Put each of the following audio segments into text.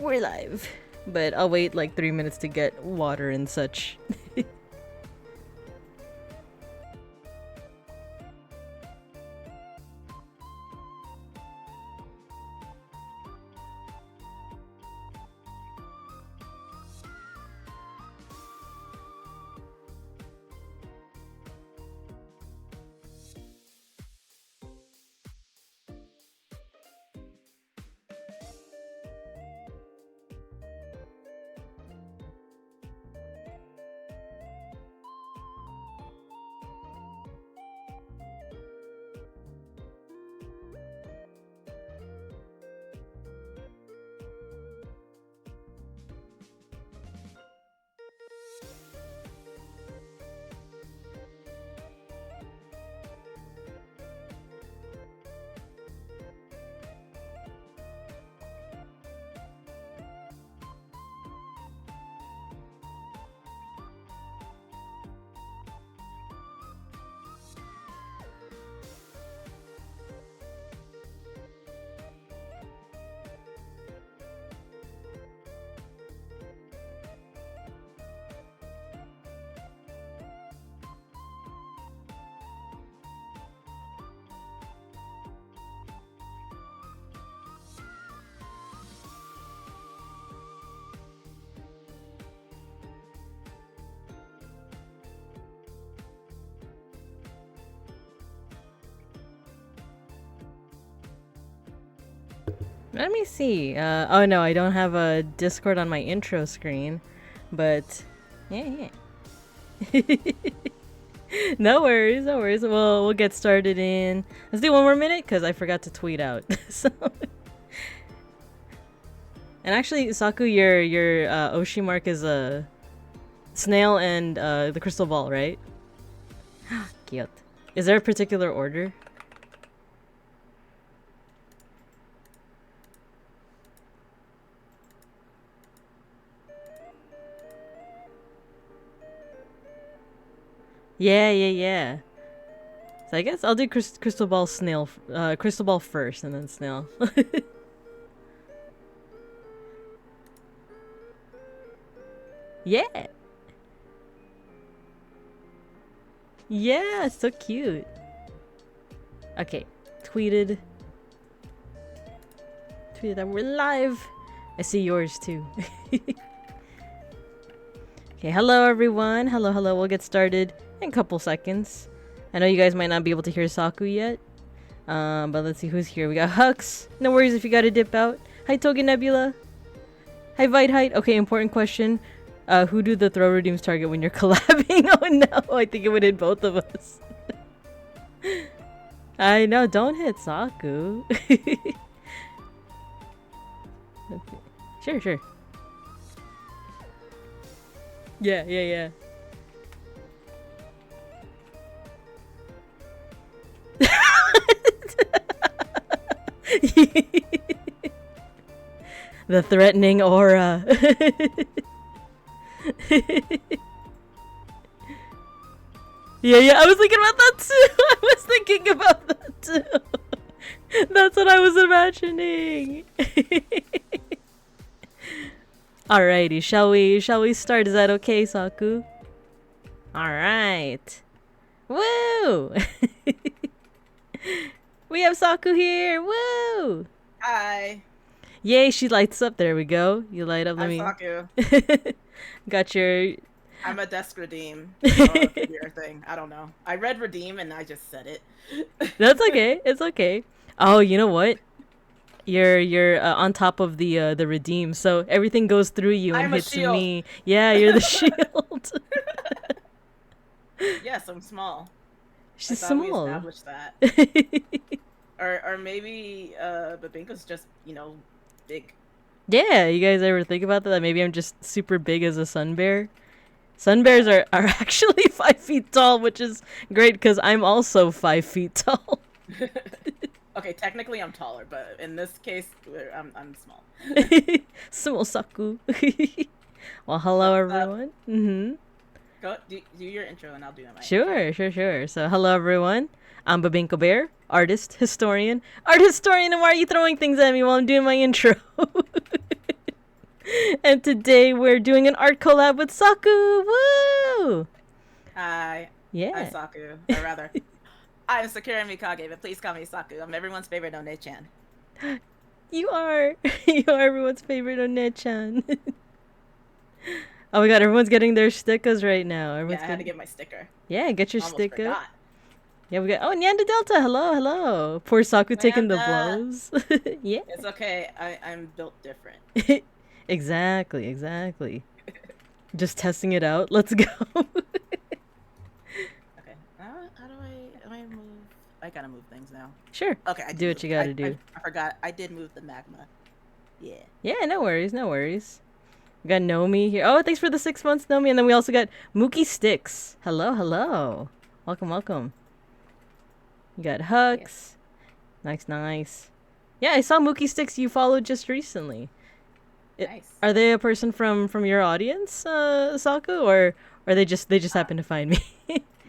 We're live. But I'll wait like 3 minutes to get water and such. Let me see. Oh no, I don't have a Discord on my intro screen, but yeah. No worries, no worries. We'll get started in. Let's do 1 more minute because I forgot to tweet out. So, and actually, Saku, your Oshi mark is a snail and the crystal ball, right? Cute. Is there a particular order? Yeah. So I guess I'll do crystal ball snail, crystal ball first, and then snail. Yeah. Yeah, so cute. Okay, tweeted that we're live. I see yours too. Okay, hello everyone. Hello. We'll get started in a couple seconds. I know you guys might not be able to hear Saku yet, but let's see who's here. We got Hux. No worries if you gotta dip out. Hi Togen Nebula. Hi Vite. Okay, important question. Who do the throw redeems target when you're collabing? Oh no, I think it would hit both of us. I know, don't hit Saku. Okay. Sure. Yeah. The threatening aura. Yeah, I was thinking about that too. That's what I was imagining. Alrighty, shall we start? Is that okay, Saku? Alright. Woo! We have Saku here. Woo! Hi. Yay, she lights up. There we go. You light up. Saku. Got your... I'm a desk redeem. Your thing. I don't know. I read redeem and I just said it. That's okay. It's okay. Oh, you know what? You're on top of the redeem, so everything goes through you and hits me. Yeah, you're the shield. Yes, I'm small. She's small. We established that. or maybe Babinko's just, big. Yeah, you guys ever think about that? Maybe I'm just super big as a sun bear. Sun bears are actually 5 feet tall, which is great because I'm also 5 feet tall. Okay, technically I'm taller, but in this case, I'm small. Small Saku. Well, hello everyone. Go do your intro and I'll do my intro. Sure. So hello everyone. I'm Babinko Bear, artist, historian, and why are you throwing things at me while I'm doing my intro? And today we're doing an art collab with Saku. Woo! Hi. Yeah. I'm Saku. Or rather, I'm Sakura Mikage, but please call me Saku. I'm everyone's favorite One-chan. You are. You are everyone's favorite One-chan. Oh my god, everyone's getting their stickers right now. Yeah, I had to get my sticker. Yeah, get your Almost sticker. Forgot. Yeah, we got. Oh, Nyanda Delta. Hello, hello. Poor Saku taking the Nyanda. blows. Yeah. It's okay. I'm built different. Exactly, exactly. Just testing it out. Let's go. Okay. How do I move? I gotta move things now. Sure. Okay. Do what you gotta do. I forgot. I did move the magma. Yeah. Yeah, no worries, no worries. We got Nomi here. Oh, thanks for the 6 months, Nomi. And then we also got Mookie Sticks. Hello, hello. Welcome, welcome. You got Hux. Yes. Nice, nice. Yeah, I saw Mookie Sticks you followed just recently. Nice. Are they a person from your audience, Saku, or they just happen to find me?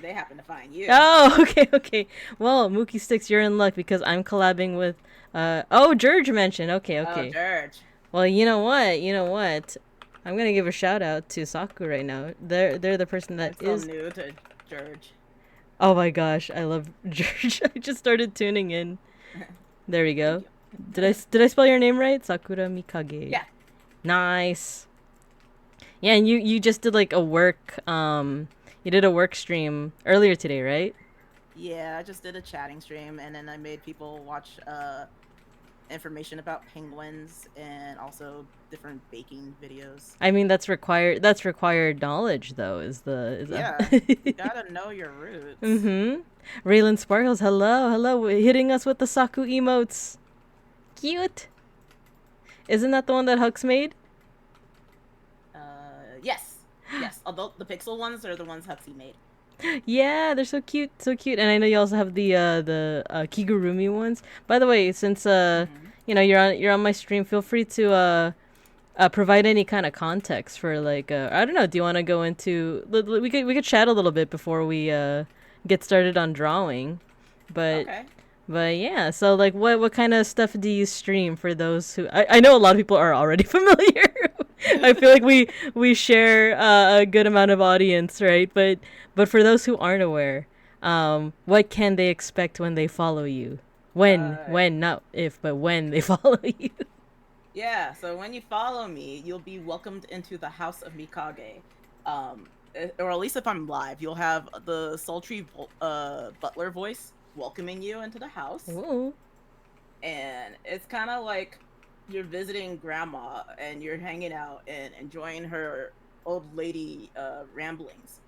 They happen to find you. Oh, okay, okay. Well, Mookie Sticks, you're in luck because I'm collabing with oh, George mentioned. Okay, okay. Oh, George. Well, you know what? You know what? I'm gonna give a shout out to Saku right now. They're the person that I'm so new to George. Oh my gosh, I love George. I just started tuning in. There we go. Did I spell your name right? Sakura Mikage. Yeah. Nice. Yeah, and you just did like a work you did a work stream earlier today, right? Yeah, I just did a chatting stream, and then I made people watch information about penguins and also different baking videos. I mean, that's required knowledge though. Yeah, you gotta know your roots. Mm-hmm. Raylan Sparkles, hello, hitting us with the Saku emotes. Cute. Isn't that the one that Hux made? Yes. Although the pixel ones are the ones Huxley made. Yeah, they're so cute, so cute. And I know you also have the Kigurumi ones. By the way, since you know you're on my stream, feel free to provide any kind of context for like I don't know. Do you want to go into we could chat a little bit before we get started on drawing, but. Okay. But yeah, so like what kind of stuff do you stream for those who I know a lot of people are already familiar. I feel like we share a good amount of audience, right? But for those who aren't aware, what can they expect when they follow you? When not if, but when they follow you. Yeah, so when you follow me, you'll be welcomed into the house of Mikage. Or at least if I'm live, you'll have the sultry butler voice welcoming you into the house. Ooh. And it's kind of like you're visiting grandma and you're hanging out and enjoying her old lady ramblings.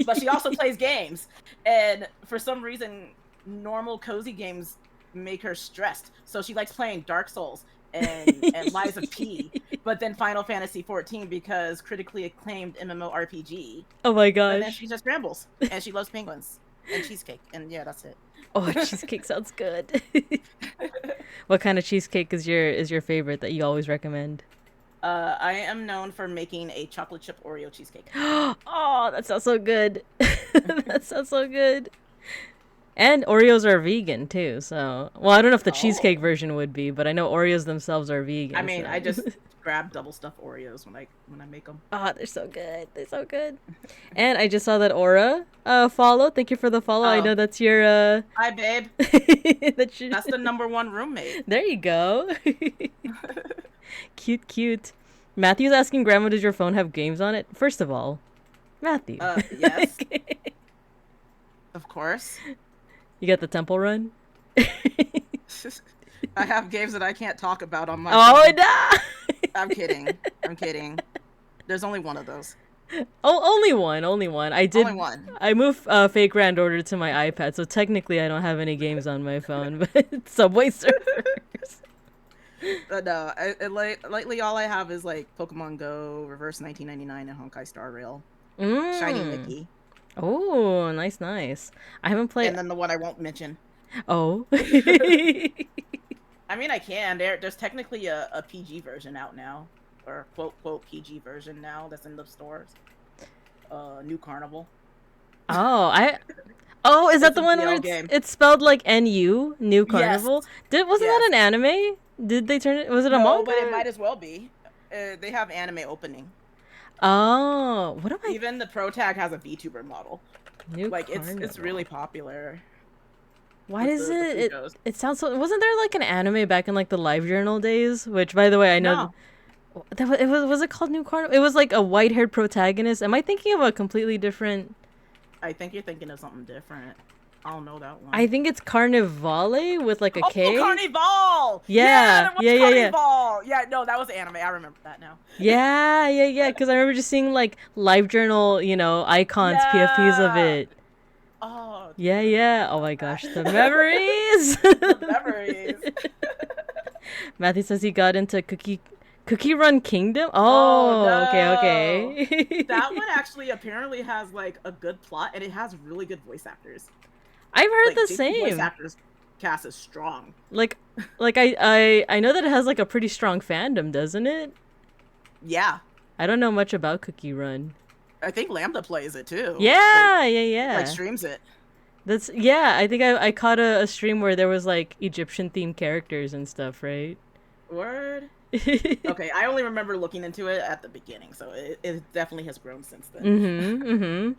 But she also plays games, and for some reason normal cozy games make her stressed, so she likes playing Dark Souls and Lies of P, but then Final Fantasy 14 because critically acclaimed MMORPG. Oh my gosh. And then she just rambles, and she loves penguins and cheesecake, and yeah, that's it. Oh, cheesecake sounds good. What kind of cheesecake is your favorite that you always recommend? I am known for making a chocolate chip Oreo cheesecake. Oh, that sounds so good. That sounds so good. And Oreos are vegan too, so well, I don't know if the cheesecake version would be, but I know Oreos themselves are vegan. I mean, so. I just grab double stuffed Oreos when I make them. Oh, they're so good. They're so good. And I just saw that Aura follow. Thank you for the follow. I know that's your Hi, babe. That's the #1 roommate. There you go. Cute, cute. Matthew's asking, Grandma, does your phone have games on it? First of all, Matthew. Yes. Of course. You got the Temple Run? I have games that I can't talk about on my phone. No! I'm kidding. There's only one of those. Oh, only one. Only one. I moved Fake Grand Order to my iPad, so technically I don't have any games on my phone, but Subway Surfers. No, lately all I have is like Pokemon Go, Reverse 1999, and Honkai Star Rail. Shiny Mickey. Oh, nice. I haven't played. And then the one I won't mention. Oh. I mean, I can. There's technically a PG version out now, or quote PG version now that's in the stores. New Carnival. Oh, is that the one where it's spelled like NU, New Carnival? Yes. Wasn't that an anime? Did they turn it? Was it a manga? No, but it might as well be. They have anime opening. Oh, what am I? Even the pro tag has a VTuber model. New Like Carnival. it's really popular. Why does the it sounds so? Wasn't there like an anime back in like the LiveJournal days? Which, by the way, I know No. that was it called New Carnival? It was like a white-haired protagonist. Am I thinking of a completely different? I think you're thinking of something different. I don't know that one. I think it's Carnivale with like a K. Oh, Carnival! Yeah, yeah. Carnival! Yeah, no, that was anime. I remember that now. Yeah. Because I remember just seeing like LiveJournal, icons, PFPs of it. Oh. Yeah. Oh my gosh, the memories. The memories. Matthew says he got into Cookie Run Kingdom. Oh, no. okay. That one actually apparently has like a good plot, and it has really good voice actors. I've heard Like, the Disney same. Voice actors cast is strong. Like I know that it has like a pretty strong fandom, doesn't it? Yeah. I don't know much about Cookie Run. I think Lambda plays it too. Yeah. Like streams it. I think I caught a stream where there was like Egyptian themed characters and stuff, right? Word. Okay, I only remember looking into it at the beginning, so it definitely has grown since then.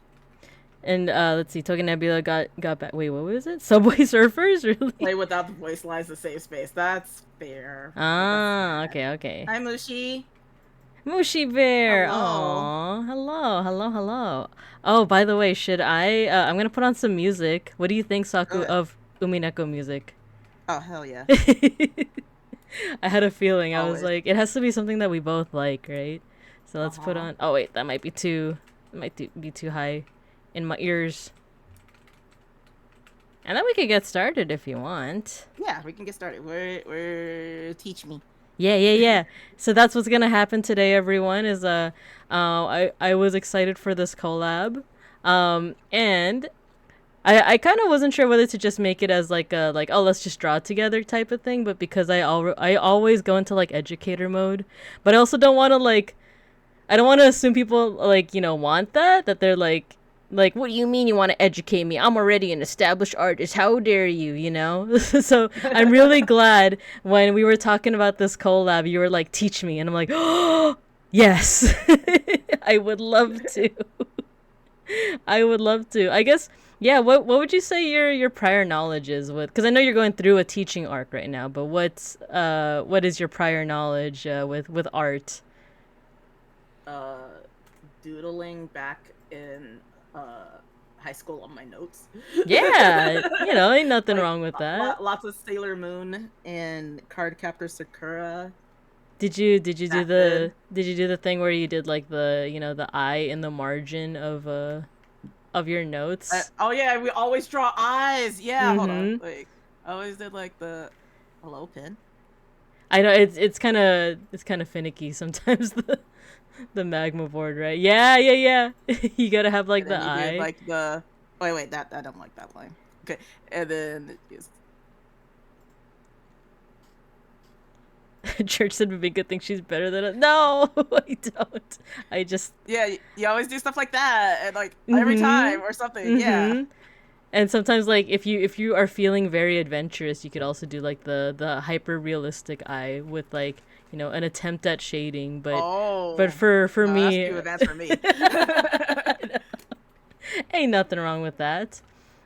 And let's see, Token Nebula got back. Wait, what was it? Subway Surfers, really? Play without the voice lines to save space. That's fair. Ah, okay. Hi, Mushi. Mushi Bear. Hello. Aw, hello. Oh, by the way, should I? I'm gonna put on some music. What do you think, Saku, of Umineko music? Oh, hell yeah. I had a feeling. I was Always. like, it has to be something that we both like, right? So let's put on. Oh wait, that might be too. It might be too high in my ears. And then we could get started if you want. Yeah, we can get started. We're teach me. Yeah. So that's what's gonna happen today, everyone. Is I was excited for this collab, and I kind of wasn't sure whether to just make it as like a oh, let's just draw together type of thing, but because I always go into like educator mode, but I also don't want to I don't want to assume people want that they're like what do you mean you want to educate me? I'm already an established artist. How dare you, So I'm really glad when we were talking about this collab, you were like, teach me. And I'm like, oh, yes, I would love to. I guess, yeah, what would you say your prior knowledge is with, because I know you're going through a teaching arc right now, but what is your prior knowledge with art? Doodling back in high school on my notes. Yeah, ain't nothing wrong with that. Lots of Sailor Moon and Cardcaptor Sakura. Did you do the thing where you did like the the eye in the margin of your notes? Oh yeah, we always draw eyes. Yeah, hold on. Like I always did like the hello pin. I know it's kind of finicky sometimes the magma board, right? Yeah. You gotta have like the eye. Did, like the wait, that I don't like that line. Okay, and then Church said would be a good thing she's better than us. No, I don't. I just you always do stuff like that, and like every time or something. Yeah. And sometimes like if you are feeling very adventurous, you could also do like the hyper realistic eye with like an attempt at shading, but for me, that's too advanced for me. Ain't nothing wrong with that.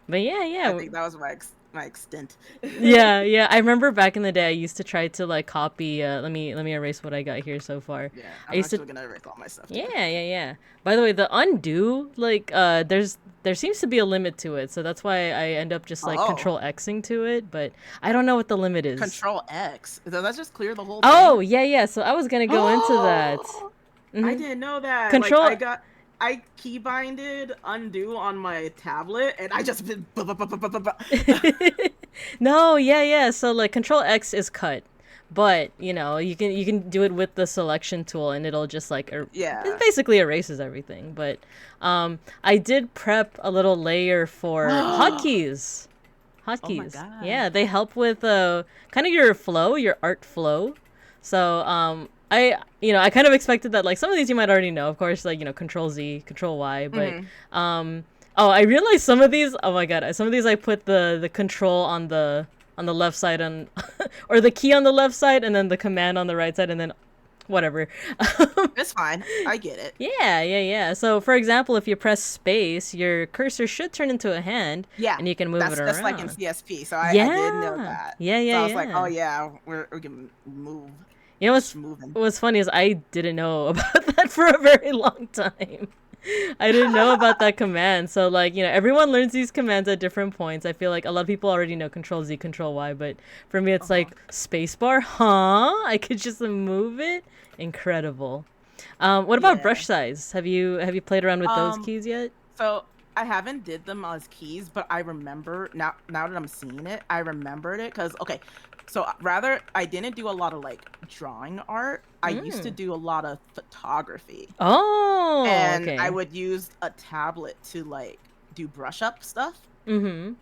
But yeah. I think that was my extent. yeah. I remember back in the day, I used to try to like copy. Let me erase what I got here so far. Yeah, I'm actually gonna erase all my stuff too. Yeah. By the way, the undo there seems to be a limit to it, so that's why I end up just like Control Xing to it. But I don't know what the limit is. Control X. Does that just clear the whole thing? Oh yeah. So I was gonna go into that. I didn't know that. Control. I keybinded undo on my tablet, and I just No, yeah. So like Control X is cut, but you can do it with the selection tool, and it'll just like it basically erases everything. But I did prep a little layer for hotkeys. Oh my God. Yeah, they help with kind of your flow, your art flow. So I kind of expected that like some of these you might already know, of course, like Control Z, Control Y, but I realized some of these, oh my God, some of these I put the control on the left side or the key on the left side and then the command on the right side, and then whatever. It's fine. I get it. Yeah. So, for example, if you press space, your cursor should turn into a hand, Yeah, and you can move that's it around. just like in CSP. So I did know that. So I was like, oh yeah, we can move. You know what's funny is I didn't know about that for a very long time. I didn't know about that command. So like, everyone learns these commands at different points. I feel like a lot of people already know Control Z, Control Y, but for me it's like spacebar, huh? I could just move it. Incredible. What about brush size? Have you played around with those keys yet? So I haven't did them as keys, but I remember now that I'm seeing it, I remembered it because so rather I didn't do a lot of like drawing art. I used to do a lot of photography. Oh, and okay. I would use a tablet to like do brush up stuff. Mm-hmm.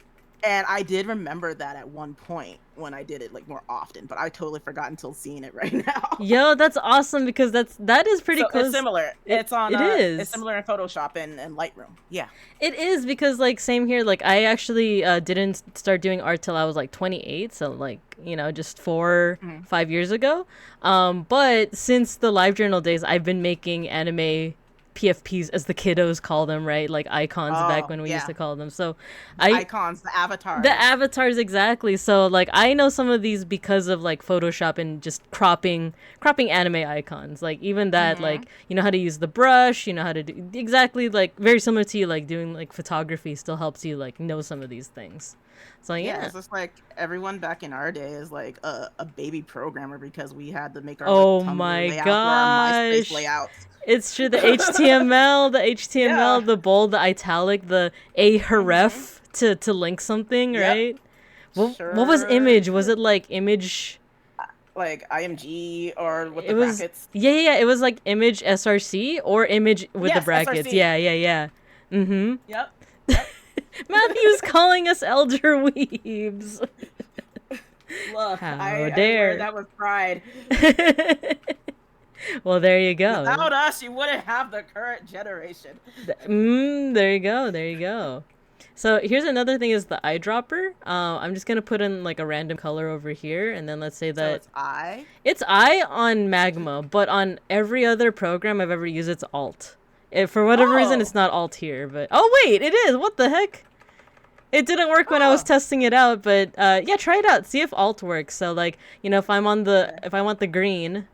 And I did remember that at one point when I did it like more often, but I totally forgot until seeing it right now. Yo, that's awesome because that is pretty close. It's similar. It's similar in Photoshop and Lightroom. Yeah. It is because like same here. Like I actually didn't start doing art till I was like 28, so like just 4-5 years ago. But since the LiveJournal days, I've been making anime PFPs, as the kiddos call them, right? Like icons back when we used to call them. So icons, the avatars. The avatars, exactly. So like I know some of these because of like Photoshop and just cropping anime icons. Like even that, like you know how to use the brush, you know how to do exactly like very similar to you, like doing like photography still helps you like know some of these things. So yeah, it's just like everyone back in our day is like a baby programmer because we had to make our my layout gosh. or our MySpace layouts. It's true. The HTML, the bold, the italic, the a href to link something, right? What was image? Was it like image? Like IMG or with the brackets? Yeah. It was like image SRC or image with the brackets. SRC. Yeah. Mm-hmm. Yep. Matthew's calling us elder weebs. Look, How I dare. that with pride. Well, there you go. Without us, you wouldn't have the current generation. There you go. So here's another thing is the eyedropper. I'm just gonna put in like a random color over here, and then let's say that it's eye. It's eye on Magma, but on every other program I've ever used, it's Alt. For whatever reason, it's not Alt here. But wait, it is. What the heck? It didn't work when I was testing it out, but yeah, try it out. See if Alt works. So like if I want the green.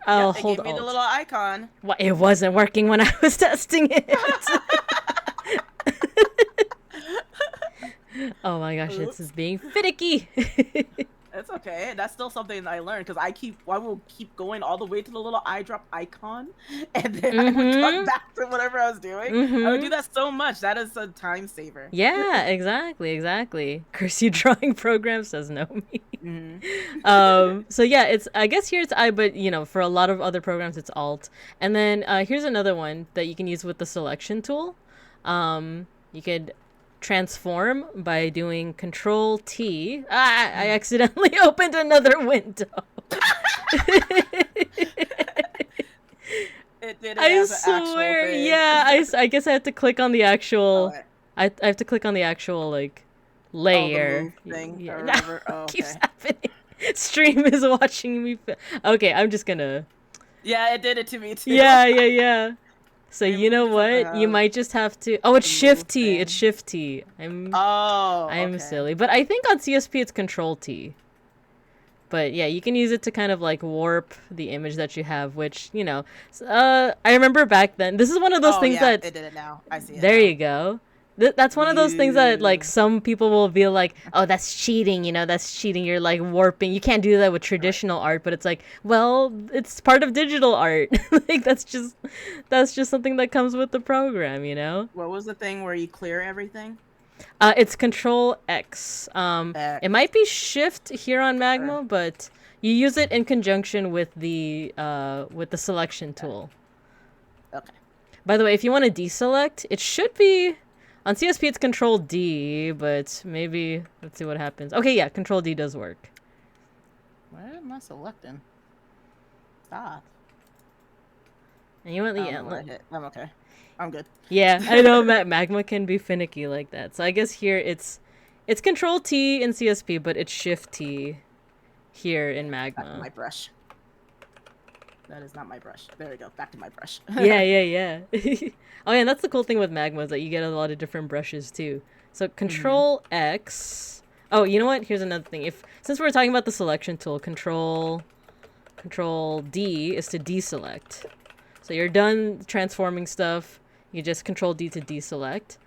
I'll hold Alt. It gave me the little icon. Well, it wasn't working when I was testing it. Oh my gosh, It's just being finicky. It's okay. That's still something I learned because I will keep going all the way to the little eyedrop icon, and then I would come back to whatever I was doing. I would do that so much. That is a time saver. Yeah, exactly. Curse you drawing program says no me. So yeah, I guess here it's I, but for a lot of other programs it's Alt. And then here's another one that you can use with the selection tool. You could transform by doing Control T. I accidentally opened another window. It did. I swear. Yeah, I guess I have to click on the actual. I have to click on the actual like layer. The move thing or whatever. Keeps happening. Stream is watching me. Okay, I'm just gonna. Yeah, it did it to me too. Yeah. So you know what? You might just have to. Oh, it's Shift T. It's Shift T. I'm silly, but I think on CSP it's Control T. But yeah, you can use it to kind of like warp the image that you have, which I remember back then. This is one of those things that it did it now. I see it. There you go. That's one of those things that like some people will be like, oh, that's cheating, that's cheating. You're like warping. You can't do that with traditional art, but it's like, well, it's part of digital art. Like that's just something that comes with the program, What was the thing where you clear everything? It's Control X. It might be Shift here on Magma, but you use it in conjunction with the selection tool. Okay. By the way, if you want to deselect, it should be. On CSP, it's Control D, but maybe let's see what happens. Okay, yeah, Control D does work. Why am I selecting? Stop. And you want the I'm okay. I'm good. Yeah, I know Magma can be finicky like that. So I guess here it's Control T in CSP, but it's Shift T here in Magma. Back to my brush. That is not my brush. There we go. Back to my brush. Yeah. Oh yeah, and that's the cool thing with Magma is that you get a lot of different brushes too. So Control X. Oh, you know what? Here's another thing. Since we're talking about the selection tool, Control D is to deselect. So you're done transforming stuff. You just Control D to deselect.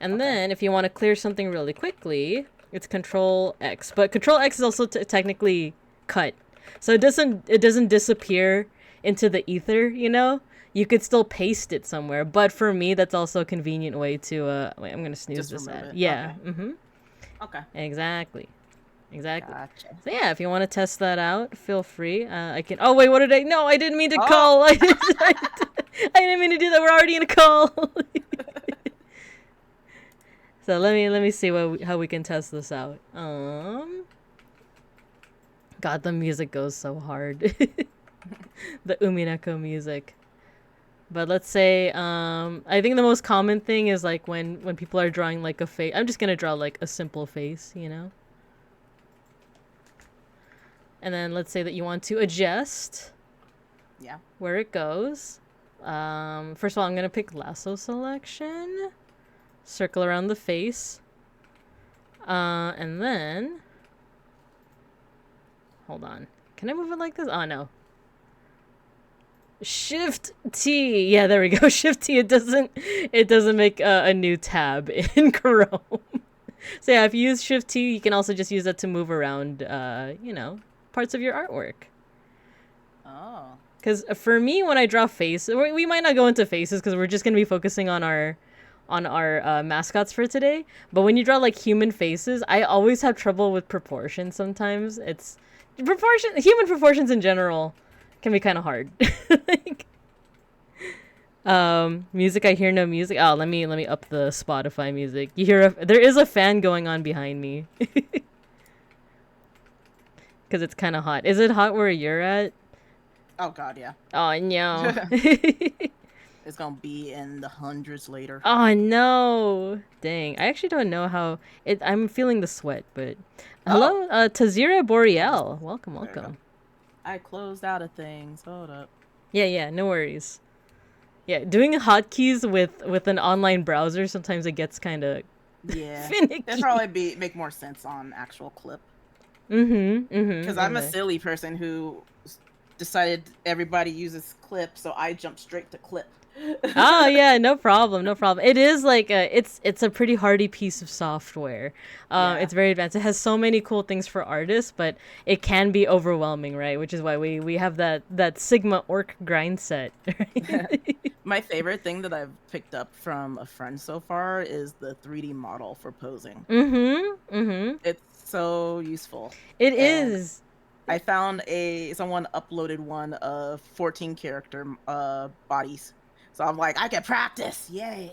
And then if you want to clear something really quickly, it's Control X. But Control X is also technically cut. So it doesn't disappear into the ether, you know? You could still paste it somewhere. But for me, that's also a convenient way to wait, I'm going to snooze this ad. Yeah. Okay. Okay. Exactly. Gotcha. So yeah, if you want to test that out, feel free. I can. Oh wait, what did I? No, I didn't mean to call. I didn't mean to do that. We're already in a call. So let me see how we can test this out. God, the music goes so hard. The Umineko music. But let's say, I think the most common thing is like when people are drawing like a face. I'm just gonna draw like a simple face, you know. And then let's say that you want to adjust. Yeah. Where it goes. First of all, I'm gonna pick lasso selection. Circle around the face. And then, hold on. Can I move it like this? Oh no. Shift T. Yeah, there we go. Shift T. It doesn't make a new tab in Chrome. So yeah, if you use Shift T, you can also just use that to move around, you know, parts of your artwork. Oh. Because for me, when I draw faces, we might not go into faces because we're just gonna be focusing on our mascots for today. But when you draw like human faces, I always have trouble with proportions. Sometimes human proportions in general can be kind of hard. Like, music. I hear no music. Oh, let me up the Spotify music. You hear there is a fan going on behind me. Because it's kind of hot. Is it hot where you're at? Oh God, yeah. Oh no. It's gonna be in the hundreds later. Oh no. Dang. I actually don't know how I'm feeling the sweat, but hello, Tazira Boreal. Welcome. I closed out of things. Hold up. Yeah, no worries. Yeah, doing hotkeys with an online browser, sometimes it gets kind of finicky. It'd probably make more sense on actual clip. Because I'm a silly person who decided everybody uses clip, so I jumped straight to clip. Oh yeah, no problem. It is like it's a pretty hardy piece of software. It's very advanced. It has so many cool things for artists, but it can be overwhelming, right? Which is why we have that Sigma orc grind set. Right? My favorite thing that I've picked up from a friend so far is the 3D model for posing. It's so useful. It is. I found someone uploaded one of 14 character bodies. So I'm like, I can practice, yay!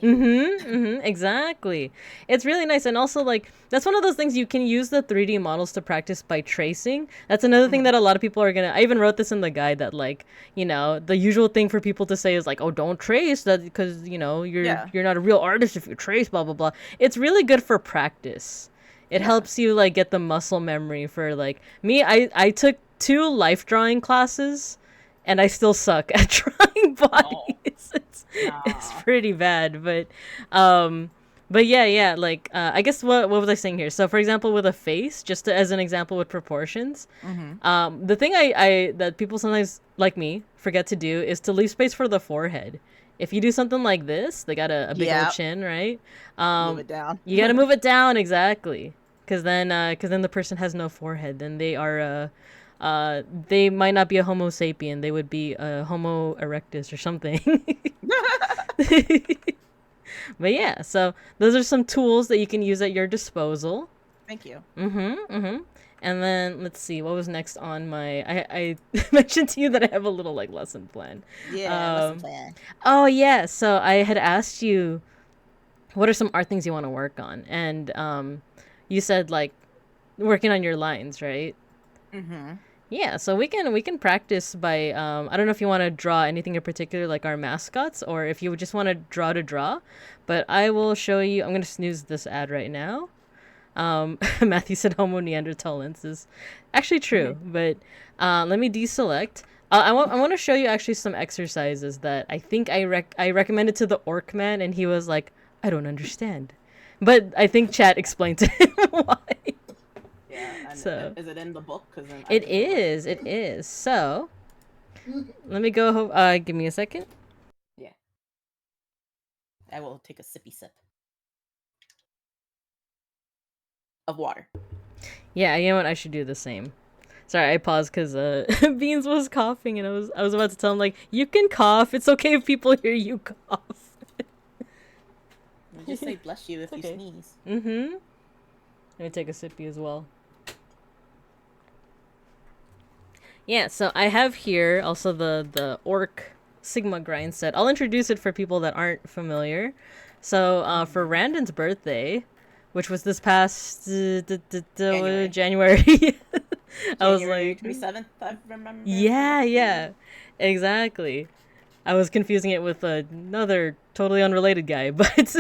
Exactly. It's really nice, and also like that's one of those things you can use the 3D models to practice by tracing. That's another thing that a lot of people are gonna. I even wrote this in the guide that like you know the usual thing for people to say is like, oh, don't trace that because you know you're not a real artist if you trace blah blah blah. It's really good for practice. It helps you like get the muscle memory for like me. I took 2 life drawing classes. And I still suck at drawing bodies. It's pretty bad, but yeah. Like I guess what was I saying here? So for example, with a face, just as an example with proportions, the thing I that people sometimes like me forget to do is to leave space for the forehead. If you do something like this, they got a big old chin, right? Move it down. You got to move it down exactly, because then the person has no forehead. Then they are they might not be a Homo sapien. They would be a Homo erectus or something. But yeah, so those are some tools that you can use at your disposal. Thank you. And then let's see, what was next on my? I mentioned to you that I have a little like lesson plan. Lesson plan. Oh yeah, so I had asked you, what are some art things you want to work on, and you said like working on your lines, right? Yeah, so we can practice by I don't know if you want to draw anything in particular like our mascots or if you just want to draw, but I will show you. I'm gonna snooze this ad right now. Matthew said Homo neanderthalens is actually true, but let me deselect. I want to show you actually some exercises that I think I recommended to the orc man, and he was like, I don't understand. But I think chat explained to him why. Yeah. And So is it in the book? Cause then it is. It is. So let me go. Give me a second. Yeah. I will take a sippy sip of water. Yeah, you know what? I should do the same. Sorry, I paused because Beans was coughing, and I was about to tell him like, you can cough. It's okay if people hear you cough. You just say bless you if you sneeze. Mm-hmm. Let me take a sippy as well. Yeah, so I have here also the orc Sigma grind set. I'll introduce it for people that aren't familiar. So for Randon's birthday, which was this past January. I was like 27th, I remember. Yeah, exactly. I was confusing it with another totally unrelated guy, but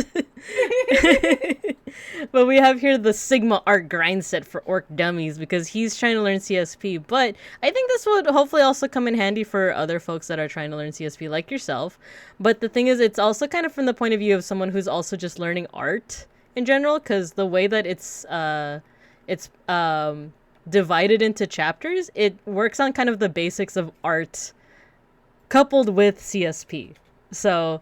but we have here the Sigma Art grind set for Orc Dummies because he's trying to learn CSP. But I think this would hopefully also come in handy for other folks that are trying to learn CSP like yourself. But the thing is, it's also kind of from the point of view of someone who's also just learning art in general, because the way that it's divided into chapters, it works on kind of the basics of art coupled with CSP. So,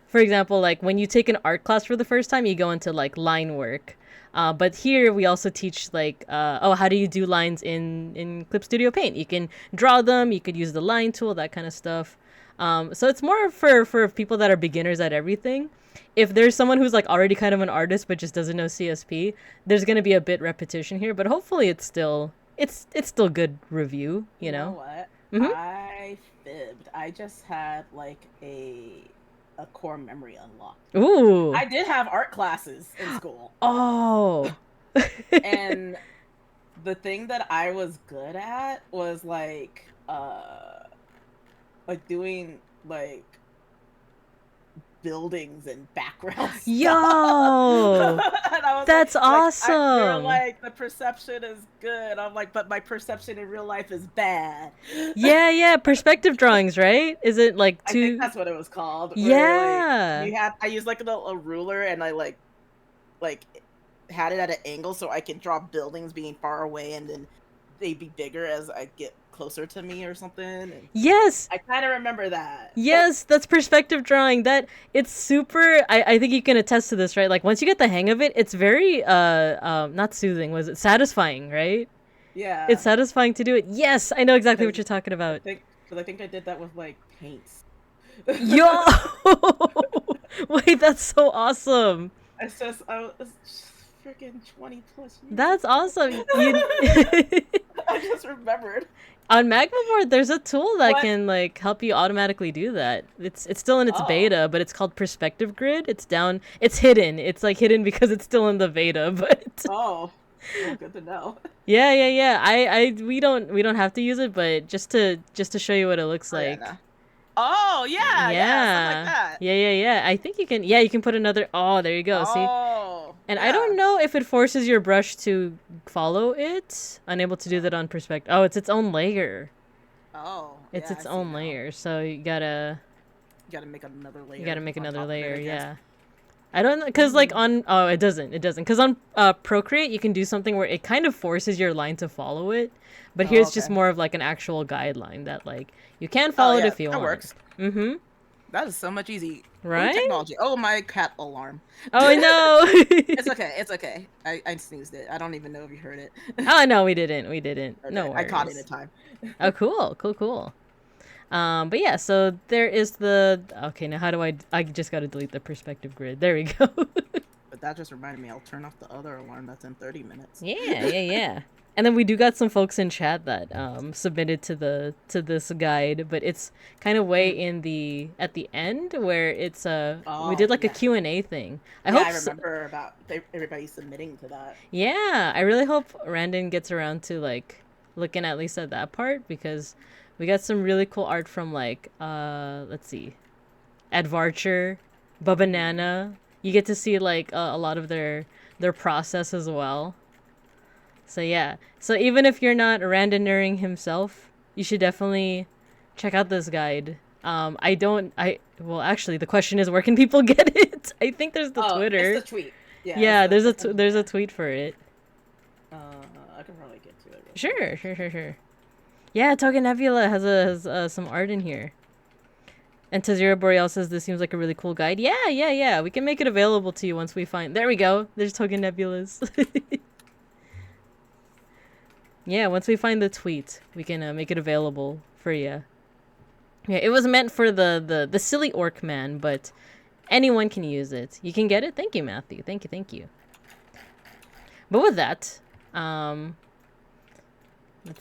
for example, like when you take an art class for the first time, you go into like line work. But here we also teach like, how do you do lines in Clip Studio Paint? You can draw them, you could use the line tool, that kind of stuff. So it's more for people that are beginners at everything. If there's someone who's like already kind of an artist but just doesn't know CSP, there's gonna be a bit repetition here, but hopefully it's still good review, you know? What? Mm-hmm. I fibbed. I just had like a core memory unlocked. Ooh. I did have art classes in school. Oh. And the thing that I was good at was like doing like buildings and backgrounds. Yo, that's like, awesome. They're like, the perception is good. I'm like, but my perception in real life is bad. Yeah, perspective drawings, right? Is it like I think that's what it was called. Yeah. Like, I used like a ruler, and I like had it at an angle so I could draw buildings being far away, and then they'd be bigger as I get closer to me or something. And yes, I kind of remember that. Yes, that's perspective drawing. That it's super. I think you can attest to this, right? Like once you get the hang of it, it's very not soothing. Was it satisfying? Right? Yeah, it's satisfying to do it. Yes, I know exactly what you're talking about. Because I think I did that with like paints. Yo, wait, that's so awesome. I was freaking 20 plus years. That's awesome. I just remembered. On Magmaboard, there's a tool that can like help you automatically do that. It's still in its beta, but it's called Perspective Grid. It's down. It's hidden. It's like hidden because it's still in the beta. But well, good to know. Yeah. We don't have to use it, but just to show you what it looks like. Yeah, oh yeah, stuff like that. Yeah. I think you can. Yeah, you can put another. Oh, there you go. See. And I don't know if it forces your brush to follow it. Unable to do that on perspective. Oh, it's its own layer. Oh. It's its own layer, so you gotta make another layer. You gotta make another layer, yeah. I don't know, because like on... Oh, it doesn't. Because on Procreate, you can do something where it kind of forces your line to follow it. But here's just more of like an actual guideline that like, you can follow it if you want. That works. Mm-hmm. That is so much easy. Right? Technology. Oh, my cat alarm. Oh, no. It's okay. I snoozed it. I don't even know if you heard it. Oh, no, we didn't. Okay. No worries. I caught it in time. Oh, cool. But yeah, so there is the... Okay, now how do I just gotta delete the perspective grid. There we go. But that just reminded me, I'll turn off the other alarm that's in 30 minutes. Yeah. And then we do got some folks in chat that submitted to this guide, but it's kind of way at the end where it's we did like a Q&A thing. I remember about everybody submitting to that. Yeah, I really hope Randon gets around to like looking at least at that part, because we got some really cool art from like let's see, Advarcher, Babanana. You get to see like a lot of their process as well. So yeah, so even if you're not randoneering himself, you should definitely check out this guide. Well, actually, the question is, where can people get it? I think there's the Twitter. It's the tweet. Yeah, there's a tweet for it. I can probably get to it. Sure. Yeah, Token Nebula has some art in here. And Tazira Boreal says this seems like a really cool guide. Yeah. We can make it available to you once we find... There we go. There's Token Nebulas. Yeah, once we find the tweet, we can make it available for you. Yeah, it was meant for the silly orc man, but anyone can use it. You can get it? Thank you, Matthew. Thank you. But with that, let's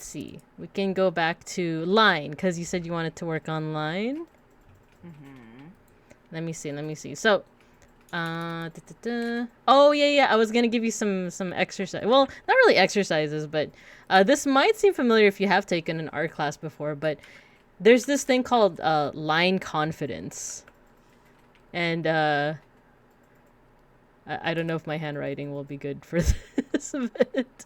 see. We can go back to line, because you said you wanted to work on line. Let me see. So, oh, yeah. I was going to give you some exercise. Well, not really exercises, but this might seem familiar if you have taken an art class before, but there's this thing called line confidence. And I don't know if my handwriting will be good for this, but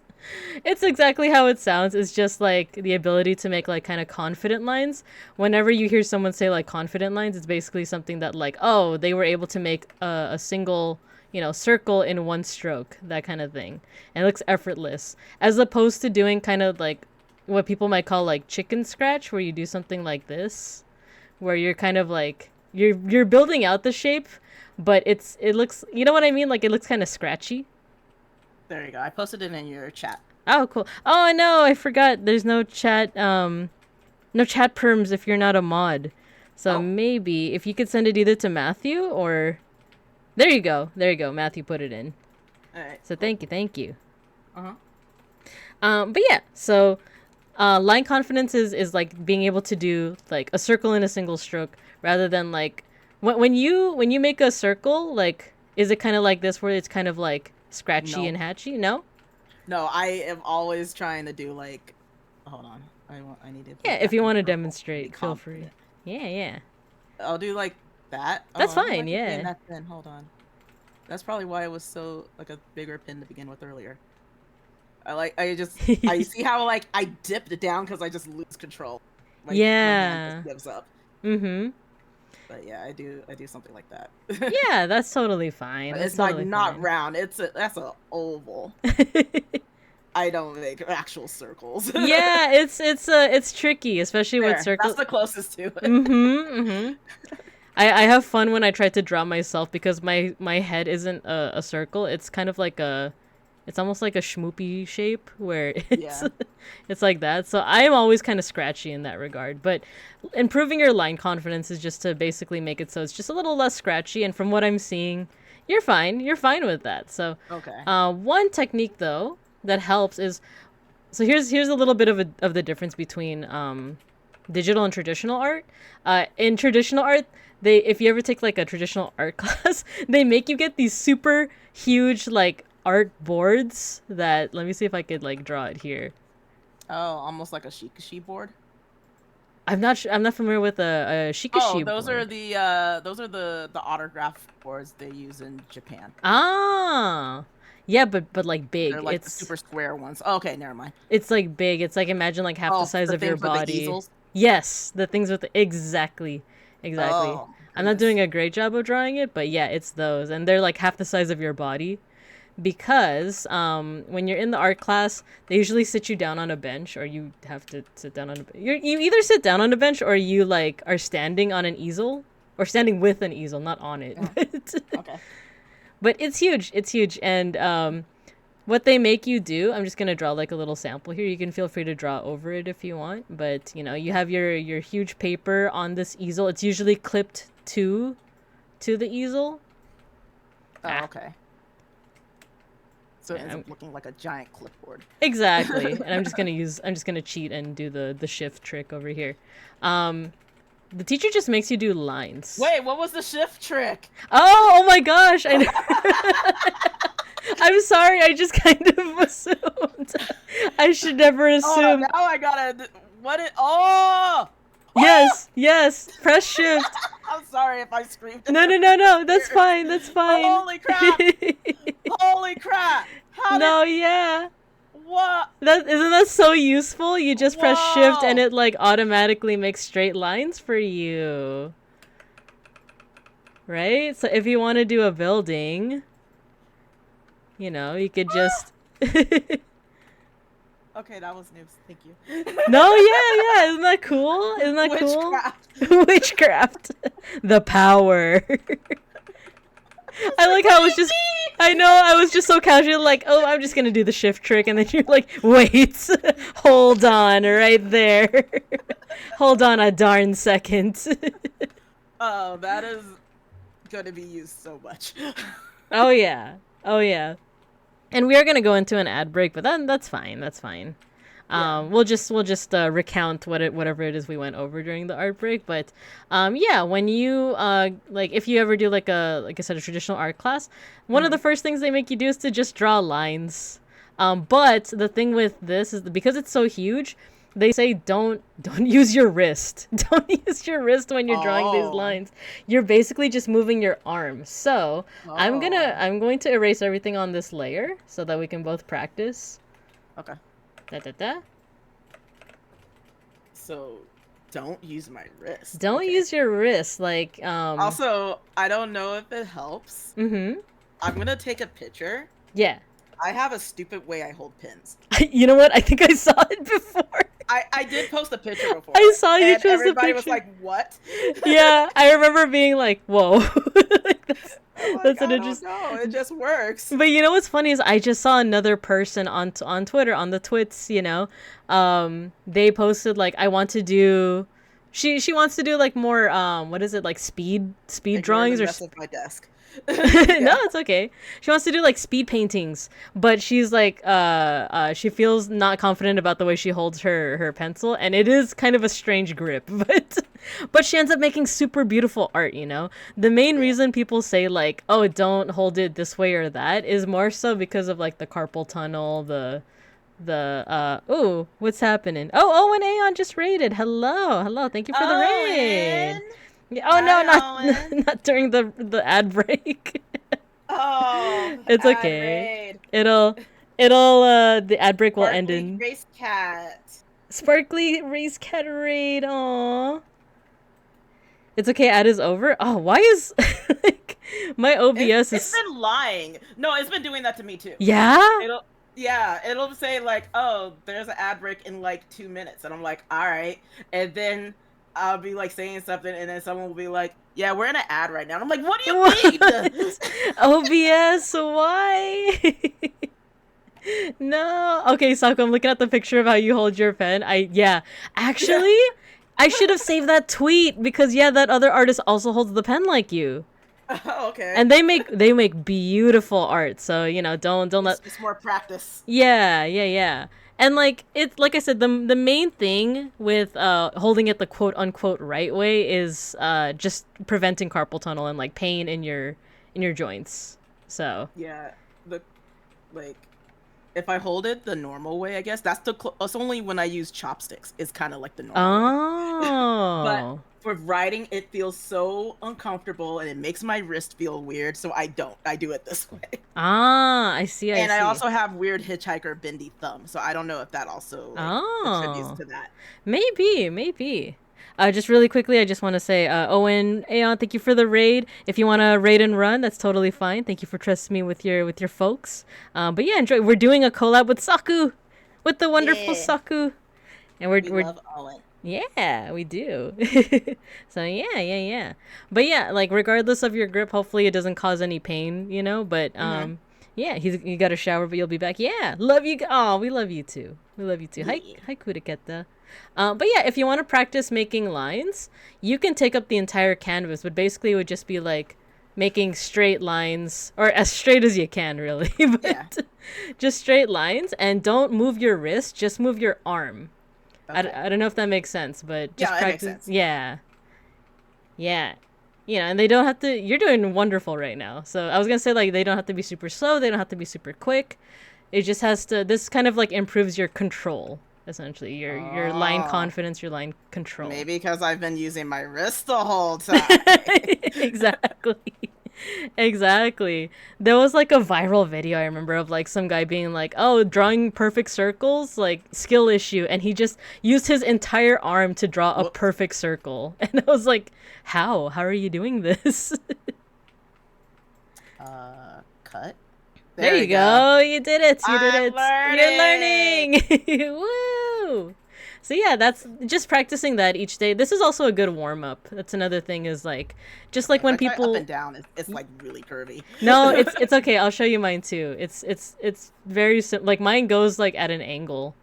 it's exactly how it sounds. It's just like the ability to make like kind of confident lines. Whenever you hear someone say like confident lines, it's basically something that like, oh, they were able to make a single, circle in one stroke, that kind of thing. And it looks effortless, as opposed to doing kind of like what people might call like chicken scratch, where you do something like this, where you're kind of like you're building out the shape, but it looks, you know what I mean? Like it looks kind of scratchy. There you go. I posted it in your chat. Oh, cool. Oh, no, I forgot. There's no chat perms if you're not a mod. So maybe if you could send it either to Matthew or... There you go. Matthew put it in. All right. So thank you. Uh-huh. But yeah, so line confidence is like being able to do like a circle in a single stroke, rather than like when you make a circle, like, is it kind of like this where it's kind of like scratchy and hatchy? No, I am always trying to do like, hold on, I need to... Yeah, if you want to demonstrate, feel free. Yeah, I'll do like that. That's fine. Yeah, that pin. Hold on, that's probably why it was so like a bigger pin to begin with earlier. I see how like I dipped it down because I just lose control. My hand just gives up. But yeah, I do something like that. Yeah, that's totally fine. But it's like not round. That's an oval. I don't make actual circles. Yeah, it's tricky, especially with circles. That's the closest to it. I have fun when I try to draw myself, because my head isn't a circle. It's kind of like it's almost like a schmoopy shape, where it's like that. So I am always kind of scratchy in that regard. But improving your line confidence is just to basically make it so it's just a little less scratchy. And from what I'm seeing, you're fine. You're fine with that. So one technique though that helps is, so here's a little bit of the difference between digital and traditional art. In traditional art, if you ever take like a traditional art class, they make you get these super huge like art boards that, let me see if I could like draw it here. Oh, almost like a shikashi board. I'm not familiar with a shikashi board. Those are the autograph boards they use in Japan. Yeah, but like big. They're like the super square ones. Oh, okay, never mind. It's like big. It's like, imagine like half the size of your body. Yes, the things with exactly. Oh, I'm not doing a great job of drawing it, but yeah, it's those, and they're like half the size of your body. Because when you're in the art class, they usually sit you down on a bench, or you have to sit down on a... You either sit down on a bench, or you like are standing on an easel, or standing with an easel, not on it. Okay. But it's huge, and what they make you do, I'm just gonna draw like a little sample here. You can feel free to draw over it if you want, but you have your huge paper on this easel. It's usually clipped to the easel. Oh, okay. So it ends up looking like a giant clipboard. Exactly. And I'm just gonna cheat and do the shift trick over here. The teacher just makes you do lines. Wait, what was the shift trick? Oh my gosh! I'm sorry. I just kind of assumed. I should never assume. Oh, now I gotta. What it? Oh. Yes. Press shift. I'm sorry if I screamed. No. That's fine. Holy crap! Holy crap! Yeah. What? Isn't that so useful? You just press shift and Whoa. it like automatically makes straight lines for you. Right? So if you want to do a building, you know, you could just Okay, that was news. Thank you. No, yeah. Isn't that cool? Isn't that cool? Witchcraft. Witchcraft. The power. I like how it was just I know, I was just so casual like, "Oh, I'm just going to do the shift trick." And then you're like, "Wait. Hold on right there. Hold on a darn second." Oh, that is going to be used so much. Oh yeah. Oh yeah. And we are gonna go into an ad break, but that's fine. That's fine. Yeah. We'll just recount whatever it is we went over during the art break. But yeah, when you like if you ever do like I said a traditional art class, one of the first things they make you do is to just draw lines. But the thing with this is that because it's so huge, they say don't use your wrist. Don't use your wrist when you're drawing these Oh. lines. You're basically just moving your arm. So I'm going to erase everything on this layer so that we can both practice. Okay. Da da da. So, don't use my wrist. Don't Okay. use your wrist. Like Also, I don't know if it helps. Mm-hmm. I'm gonna take a picture. Yeah. I have a stupid way I hold pins. You know what? I think I saw it before. I did post a picture before. I saw you and post a everybody was picture. like, "What?" Yeah, I remember being like, "Whoa." Like, I'm like, that's an I interesting. don't know. It just works. But you know what's funny is I just saw another person on Twitter on the twits, you know, they posted like I want to do, she wants to do like more what is it like speed Ignore drawings the or mess of my desk. no, it's okay. She wants to do like speed paintings, but she's like she feels not confident about the way she holds her pencil, and it is kind of a strange grip, but she ends up making super beautiful art, you know? The main reason people say like, "Oh, don't hold it this way or that" is more so because of like the carpal tunnel, the ooh, what's happening? Oh, Owen Aeon just raided. Hello. Thank you for the raid. Owen! Yeah, oh no, Hi, not Owen. not during the ad break. Oh, It's ad okay. raid. It'll the ad break will end Sparkly in Grace Cat. Sparkly Race Cat raid. Aww. It's okay, ad is over. Oh, why is like my OBS It's is been lying. No, it's been doing that to me too. Yeah? It'll say like, "Oh, there's an ad break in like 2 minutes," and I'm like, "All right," and then I'll be like saying something, and then someone will be like, "Yeah, we're in an ad right now." And I'm like, "What do you mean?" OBS, why? No. Okay, Sako, I'm looking at the picture of how you hold your pen. Actually, I should have saved that tweet because that other artist also holds the pen like you. Oh, okay. And they make beautiful art. So, don't let It's more practice. Yeah. And like I said, the main thing with holding it the quote unquote right way is just preventing carpal tunnel and like pain in your joints. So Yeah, if I hold it the normal way, I guess that's it's only when I use chopsticks. It's kind of like the normal way. But for writing, it feels so uncomfortable and it makes my wrist feel weird. So I don't. I do it this way. I see. And I also have weird hitchhiker bendy thumb, so I don't know if that also contributes to that. Maybe. Just really quickly, I just want to say, Owen, Aeon, thank you for the raid. If you want to raid and run, that's totally fine. Thank you for trusting me with your folks. But yeah, enjoy. We're doing a collab with Saku, with the wonderful Saku, and we love Owen. Yeah, we do. So yeah. But yeah, like regardless of your grip, hopefully it doesn't cause any pain, But yeah, you got a shower, but you'll be back. Yeah, love you. Oh, we love you too. Hi, Kuriketa. But yeah, if you want to practice making lines, you can take up the entire canvas. But basically, it would just be like making straight lines, or as straight as you can, really. But just straight lines, and don't move your wrist. Just move your arm. Okay. I don't know if that makes sense, but just practice. It makes sense. Yeah. And they don't have to. You're doing wonderful right now. So I was gonna say like they don't have to be super slow. They don't have to be super quick. It just has to. This kind of like improves your control, essentially. Your line confidence, your line control. Maybe because I've been using my wrist the whole time. Exactly. Exactly. There was like a viral video I remember of like some guy being like, "Oh, drawing perfect circles, like skill issue," and he just used his entire arm to draw a Whoops. perfect circle. And I was like, "How? How are you doing this?" Cut. There you go. You did it. You did it. Learning. You're learning. Woo! So yeah, that's just practicing that each day. This is also a good warm up. That's another thing is like just like when If I try people up and down, it's like really curvy. No, it's okay. I'll show you mine too. It's very like mine goes like at an angle.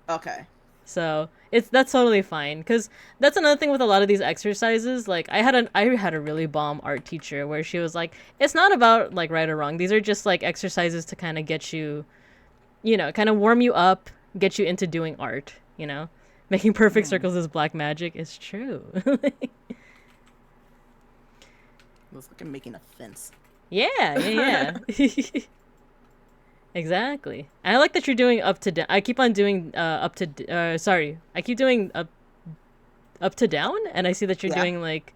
Okay. So that's totally fine because that's another thing with a lot of these exercises. Like I had a really bomb art teacher where she was like, it's not about like right or wrong. These are just like exercises to kind of get you, kind of warm you up, get you into doing art. Making perfect circles is black magic. It's true. Looks like I'm making a fence. Yeah. Exactly. And I like that you're doing up to down. I keep on doing up to. Sorry, I keep doing up to down, and I see that you're doing like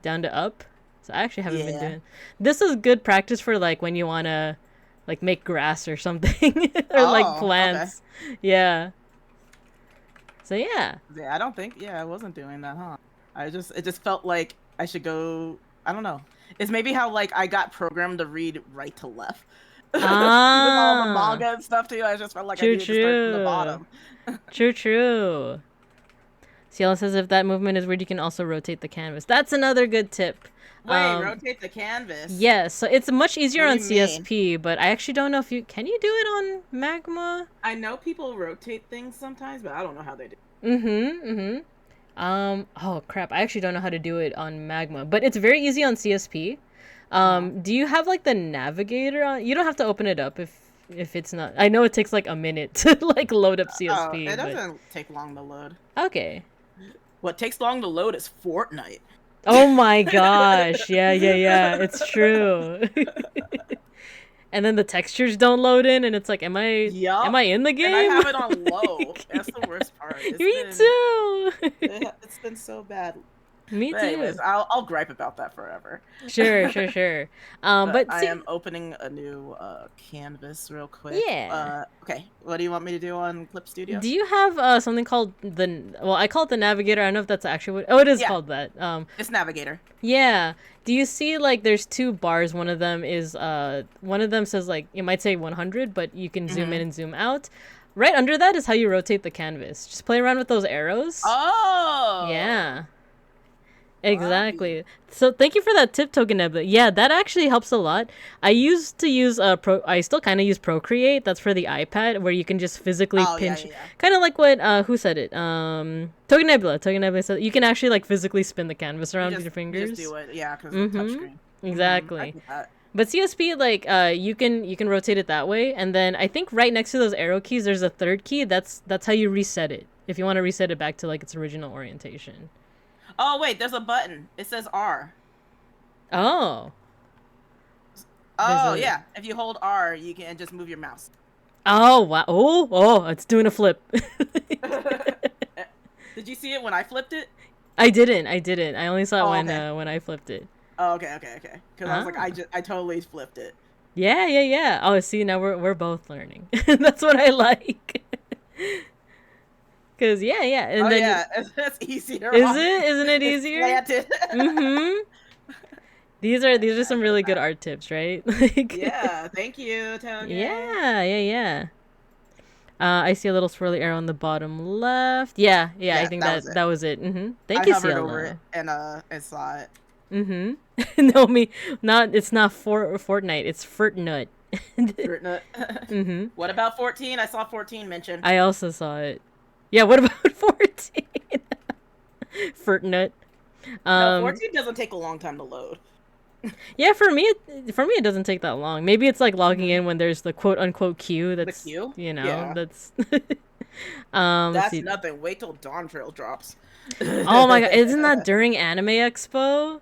down to up. So I actually haven't been doing. This is good practice for like when you wanna like make grass or something or like plants. Okay. Yeah. So yeah. Yeah, I don't think. Yeah, I wasn't doing that, huh? It just felt like I should go. I don't know. It's maybe how like I got programmed to read right to left. With all the manga and stuff too. I just felt like I needed to start from the bottom. True. Ciela says if that movement is weird, you can also rotate the canvas. That's another good tip. Wait, rotate the canvas? Yes, so it's much easier on CSP, but I actually don't know if can you do it on Magma? I know people rotate things sometimes, but I don't know how they do. Oh crap, I actually don't know how to do it on Magma, but it's very easy on CSP. Do you have like the navigator on? You don't have to open it up if it's not. I know it takes like a minute to like load up CSP. It doesn't take long to load. Okay. What takes long to load is Fortnite. Oh my gosh. Yeah. It's true. And then the textures don't load in, and it's like, am I in the game? And I have it on low. That's the worst part. Me too. It's been so bad. Me too. Anyways, I'll gripe about that forever. Sure. But I am opening a new canvas real quick. Yeah. Okay. What do you want me to do on Clip Studio? Do you have something called I call it the Navigator. I don't know if that's actually what. Oh, it is called that. It's Navigator. Yeah. Do you see like there's two bars? One of them says like it might say 100, but you can zoom in and zoom out. Right under that is how you rotate the canvas. Just play around with those arrows. Oh. Yeah. Exactly. Wow. So thank you for that tip, Token Nebula. Yeah, that actually helps a lot. I used to use I still kind of use Procreate. That's for the iPad, where you can just physically pinch. Yeah. Kind of like what who said it? Token Nebula. Token Nebula said you can actually like physically spin the canvas around with your fingers. Just do it, yeah, because it's a touchscreen. Exactly. But CSP, like, you can rotate it that way, and then I think right next to those arrow keys, there's a third key. That's how you reset it. If you want to reset it back to like its original orientation. Oh wait, there's a button. It says R. Oh. Oh yeah. If you hold R, you can just move your mouse. Oh wow! Oh! It's doing a flip. Did you see it when I flipped it? I didn't. I only saw it when I flipped it. Oh, okay. Because I was like, I totally flipped it. Yeah. Oh, see, now we're both learning. That's what I like. Cause and that's easier. Isn't it easier? These are some really good art tips, right? Yeah, thank you, Tony. Yeah. I see a little swirly arrow on the bottom left. Yeah. I think that was it. Thank you, Ciela. Over it and saw it. No, it's not Fortnite. It's Furtnut. Furtnut. What about 14? I saw 14 mentioned. I also saw it. Yeah, what about 14? Furtnut. No, 14 doesn't take a long time to load. Yeah, for me it doesn't take that long. Maybe it's like logging in when there's the quote unquote queue. That's the queue? That's that's nothing. Wait till Dawn Trail drops. Oh my god, isn't that during Anime Expo?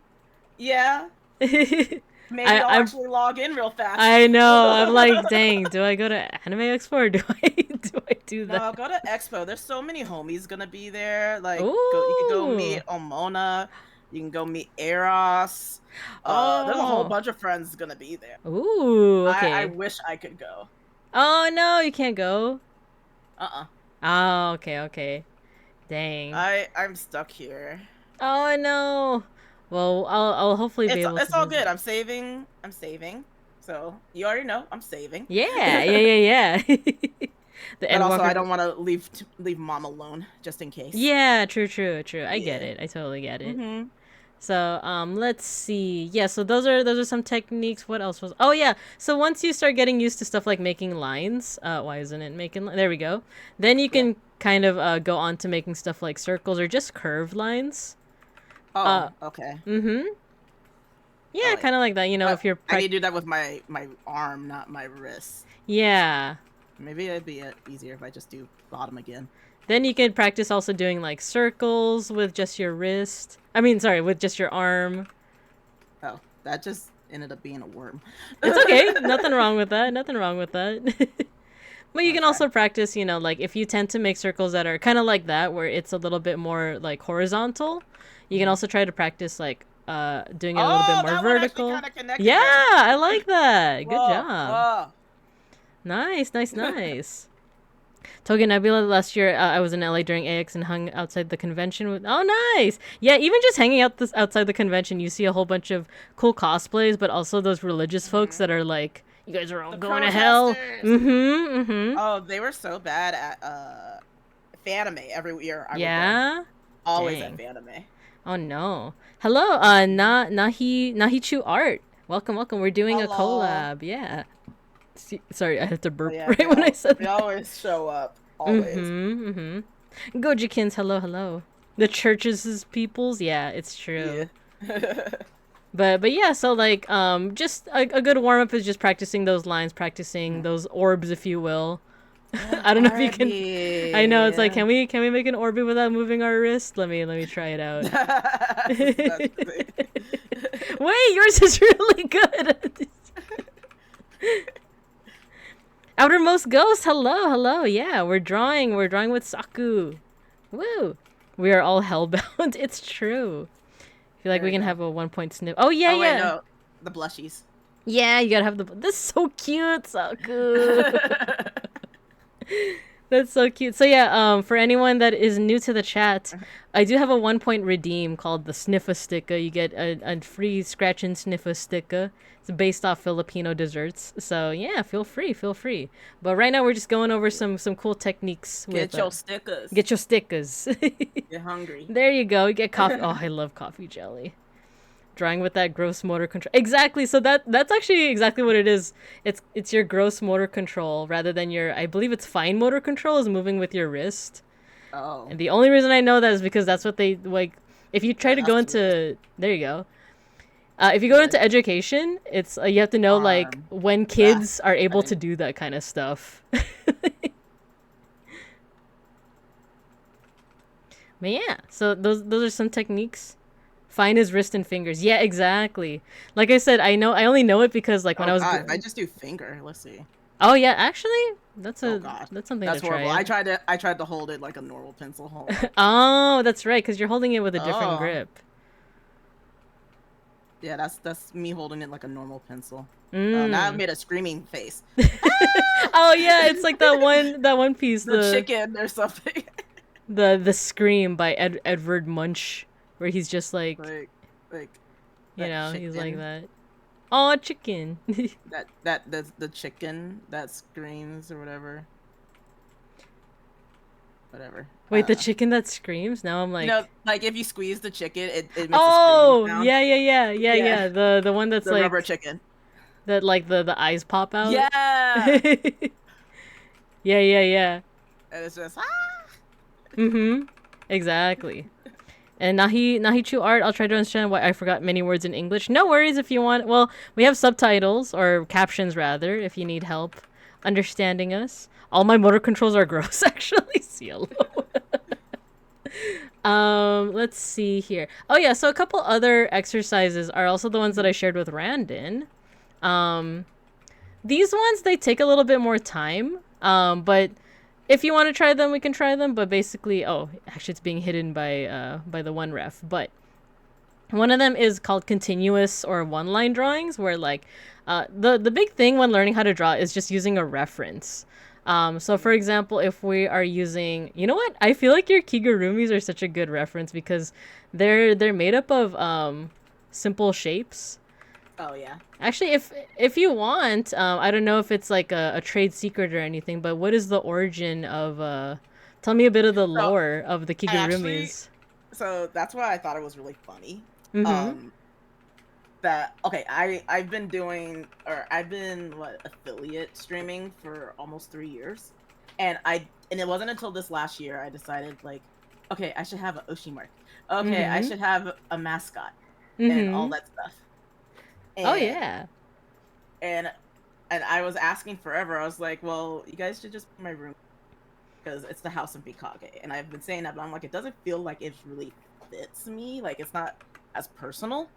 Yeah. Maybe I'll actually log in real fast. I know. I'm like, dang, do I go to Anime Expo or do I do that? No, go to Expo. There's so many homies gonna be there. Like, you can go meet Omona. You can go meet Eros. There's a whole Oh. bunch of friends gonna be there. Ooh, I okay. wish I could go. Oh no, you can't go. Uh-uh. Oh, okay, okay. Dang. I'm stuck here. Oh no. Well, I'll hopefully be able to It's all good. visit. I'm saving. I'm saving. So you already know I'm saving. Yeah, yeah. The But also, I Endwalker. don't want to leave mom alone just in case. Yeah, true. I get Yeah. it. I totally get it. Mm-hmm. So, let's see. Yeah, so those are some techniques. What else was? Oh yeah. So once you start getting used to stuff like making lines, why isn't it making? There we go. Then you can kind of go on to making stuff like circles or just curved lines. Oh, okay. Mm-hmm. Yeah, Oh, kind of like that. You know, if you're I need to do that with my arm, not my wrist. yeah. Maybe it'd be easier if I just do bottom again. Then you can practice also doing like circles with just your wrist. I mean, sorry, with just your arm. Oh, that just ended up being a worm. It's okay. Nothing wrong with that. Nothing wrong with that. But you can also practice, you know, like if you tend to make circles that are kind of like that, where it's a little bit more like horizontal, you can also try to practice like doing it a little bit more that vertical. one actually kinda connected Yeah, there. I like that. Good Whoa, job. whoa. Nice. Toge Nebula, last year I was in LA during AX and hung outside the convention with. Oh, nice! Yeah, even just hanging out outside the convention, you see a whole bunch of cool cosplays, but also those religious folks that are like, "You guys are all going to hell." Oh, they were so bad at Fanime every year. I would Yeah. go. Always Dang. at Fanime. Oh no. Hello, Nahichu Art. Welcome. We're doing a Hello. collab. Yeah. Sorry, I had to burp Yeah, right when I said they that. always show up. Always. Gojikins, hello. The churches' peoples, yeah, it's true. Yeah. But yeah, so like just a good warm up is just practicing those lines, practicing those orbs, if you will. I don't know if you can. I know it's like, can we make an orbit without moving our wrist? Let me try it out. Wait, yours is really good. Outermost Ghost, hello. Yeah, we're drawing with Saku. Woo. We are all hellbound. It's true. I feel like we can have a 1-point snip. Oh yeah, Wait, yeah. no. The blushies. Yeah, you gotta have the. This is so cute, Saku. That's so cute. So yeah, for anyone that is new to the chat, I do have a 1-point redeem called the Sniffa Sticker. You get a free scratch and sniffa sticker. It's based off Filipino desserts. So yeah, feel free. But right now we're just going over some cool techniques. Get your stickers. Get your stickers. You're hungry. There you go. You get coffee. Oh, I love coffee jelly. Drawing with that gross motor control. Exactly. So that's actually exactly what it is. It's your gross motor control rather than your, I believe it's fine motor control is moving with your wrist. Oh. And the only reason I know that is because that's what they like. If you try to go into, there you go. If you go into education, it's you have to know like when kids are able to do that kind of stuff. But yeah, so those are some techniques. Fine as wrist and fingers. Yeah, exactly. Like I said, I only know it because like when I was. God, if I just do finger, let's see. Oh yeah, actually, that's something That's to horrible. try. I tried to hold it like a normal pencil hold. Oh, that's right, because you're holding it with a different grip. Yeah, that's me holding it like a normal pencil. Mm. Now I've made a screaming face. Oh yeah, it's like that one piece. The chicken or something. The Scream by Edward Munch, where he's just like you know, chicken. he's like that. Oh, chicken. that's the chicken that screams or whatever. Wait, the chicken that screams? Now I'm like, you know, like if you squeeze the chicken, it makes oh, a scream sound. Yeah. The one that's the like rubber chicken. That like the eyes pop out. Yeah. Yeah. And it's just Exactly. And Nahichu Art, I'll try to understand why I forgot many words in English. No worries if you want. Well, we have subtitles or captions rather if you need help understanding us. All my motor controls are gross actually. Cielo. Let's see here. Oh yeah, so a couple other exercises are also the ones that I shared with Randon. These ones they take a little bit more time. But if you want to try them, we can try them. But basically, oh, actually, it's being hidden by the one ref. But One of them is called continuous or one-line drawings, where like the big thing when learning how to draw is just using a reference. So for example, if we are using, you know what? I feel like your kigurumis are such a good reference because they're made up of simple shapes. Oh yeah. Actually, if you want, I don't know if it's like a trade secret or anything, but what is the origin of tell me a bit of the So lore of the I actually, kigurumis. so that's why I thought it was really funny. Mm-hmm. Um, that okay, I've been doing, or I've been affiliate streaming for almost 3 years, and it wasn't until this last year I decided like, okay, I should have an Oshi mark. Okay, I Mm-hmm. should have a mascot and all Mm-hmm. that stuff. Oh And yeah. and and I was asking forever. I was like, well, you guys should just be in my room because it's the house in Bikage. And I've been saying that, but I'm like, it doesn't feel like it really fits me. Like it's not as personal.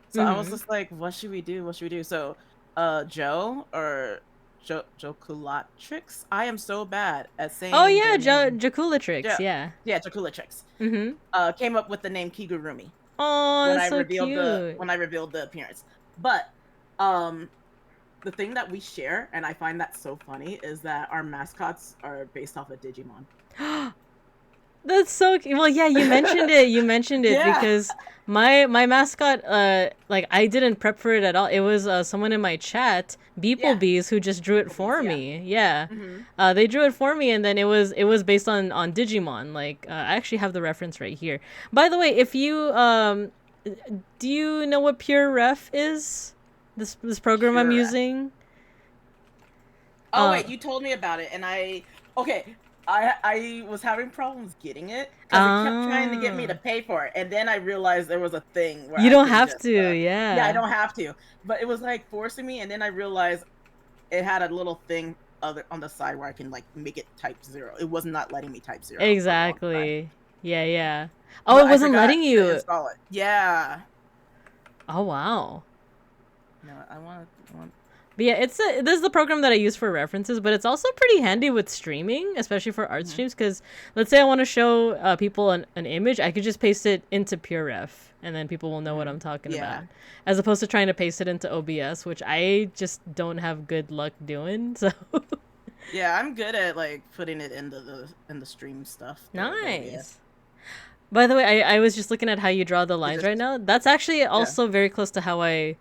So I was Mm-hmm. just like, what should we do? What should we do? So Joe or Jokulatrix. I am so bad at Oh saying yeah, their name. Jaculatrix, Yeah. yeah. Yeah, Jokulatrix. Mm-hmm. Came up with the name Kigurumi Oh, that's so cute. when I revealed the appearance. But um the thing that we share, and I find that so funny, is that our mascots are based off of Digimon. That's so well. Yeah, you mentioned it. You mentioned it Yeah. because my mascot, like I didn't prep for it at all. It was someone in my chat, Yeah. beeplebees, who just drew it Beeplebees, for yeah. me. Yeah, Mm-hmm. they drew it for me, and then it was based on Digimon. Like I actually have the reference right here. By the way, if you do you know what Pure Ref is? This program I'm Pure. using. Oh Uh, wait, you told me about it, and okay. I was having problems getting it because it kept trying to get me to ah, pay for it, and then I realized there was a thing where you I don't can have just to. yeah, I Yeah. don't have to, but it was like forcing me, and then I realized it had a little thing other on the side where I can like make it type 0. It was not letting me type 0 for a long time, Exactly. Yeah, yeah. Oh, but it I wasn't forgot letting to you. install it. Yeah, Oh, wow. no, I want. But yeah, this is the program that I use for references, but it's also pretty handy with streaming, especially for art Mhm. streams. Because let's say I want to show people an image, I could just paste it into PureRef, and then people will know what I'm talking about, Yeah, as opposed to trying to paste it into OBS, which I just don't have good luck doing. So yeah, I'm good at like putting it into the stream stuff. The OBS. nice. By the way, I was just looking at how you draw the It lines right just now. That's actually yeah. also very close to how I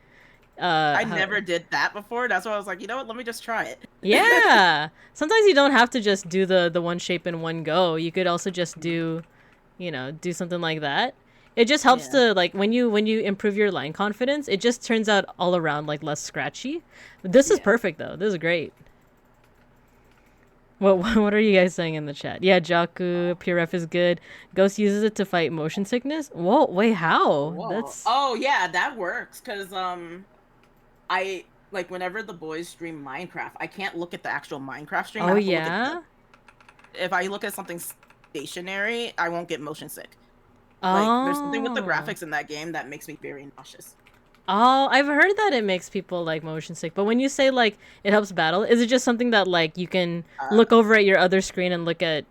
I how never did that before. That's why I was like, you know what? Let me just try it. yeah. Sometimes you don't have to just do the one shape in one go. You could also just do, do something like that. It just helps Yeah. to like when you improve your line confidence, it just turns out all around like less scratchy. This is Yeah. perfect though. This is great. What what are you guys saying in the chat? Yeah, Jaku, PRF is good. Ghost uses it to fight motion sickness. Whoa, wait, how? Whoa. That's Oh yeah, that works. Cause I like whenever the boys stream Minecraft, I can't look at the actual Minecraft stream. I oh have to look at yeah. if I look at something stationary, I won't get motion sick. Like there's something with the Oh. graphics in that game that makes me very nauseous. Oh, I've heard that it makes people like motion sick. But when you say like it helps battle, is it just something that like you can Uh, look over at your other screen and look at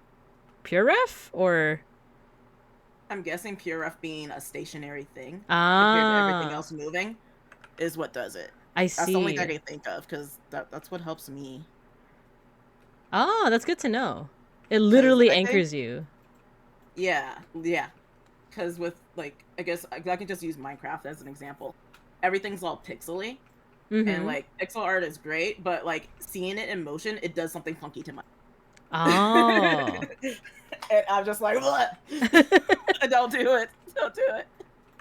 Pure Ref or I'm guessing Pure Ref being a stationary thing compared to everything ah, else moving is what does it. I That's the only thing I see. can think of because that's what helps me. Oh, that's good to know. It Because literally I think, anchors you. yeah. Because with, like, I guess I can just use Minecraft as an example. Everything's all pixely, and, Mm-hmm. like, pixel art is great, but, like, seeing it in motion, it does something funky to my. Oh. And I'm just like, what? Don't do it. Don't do it.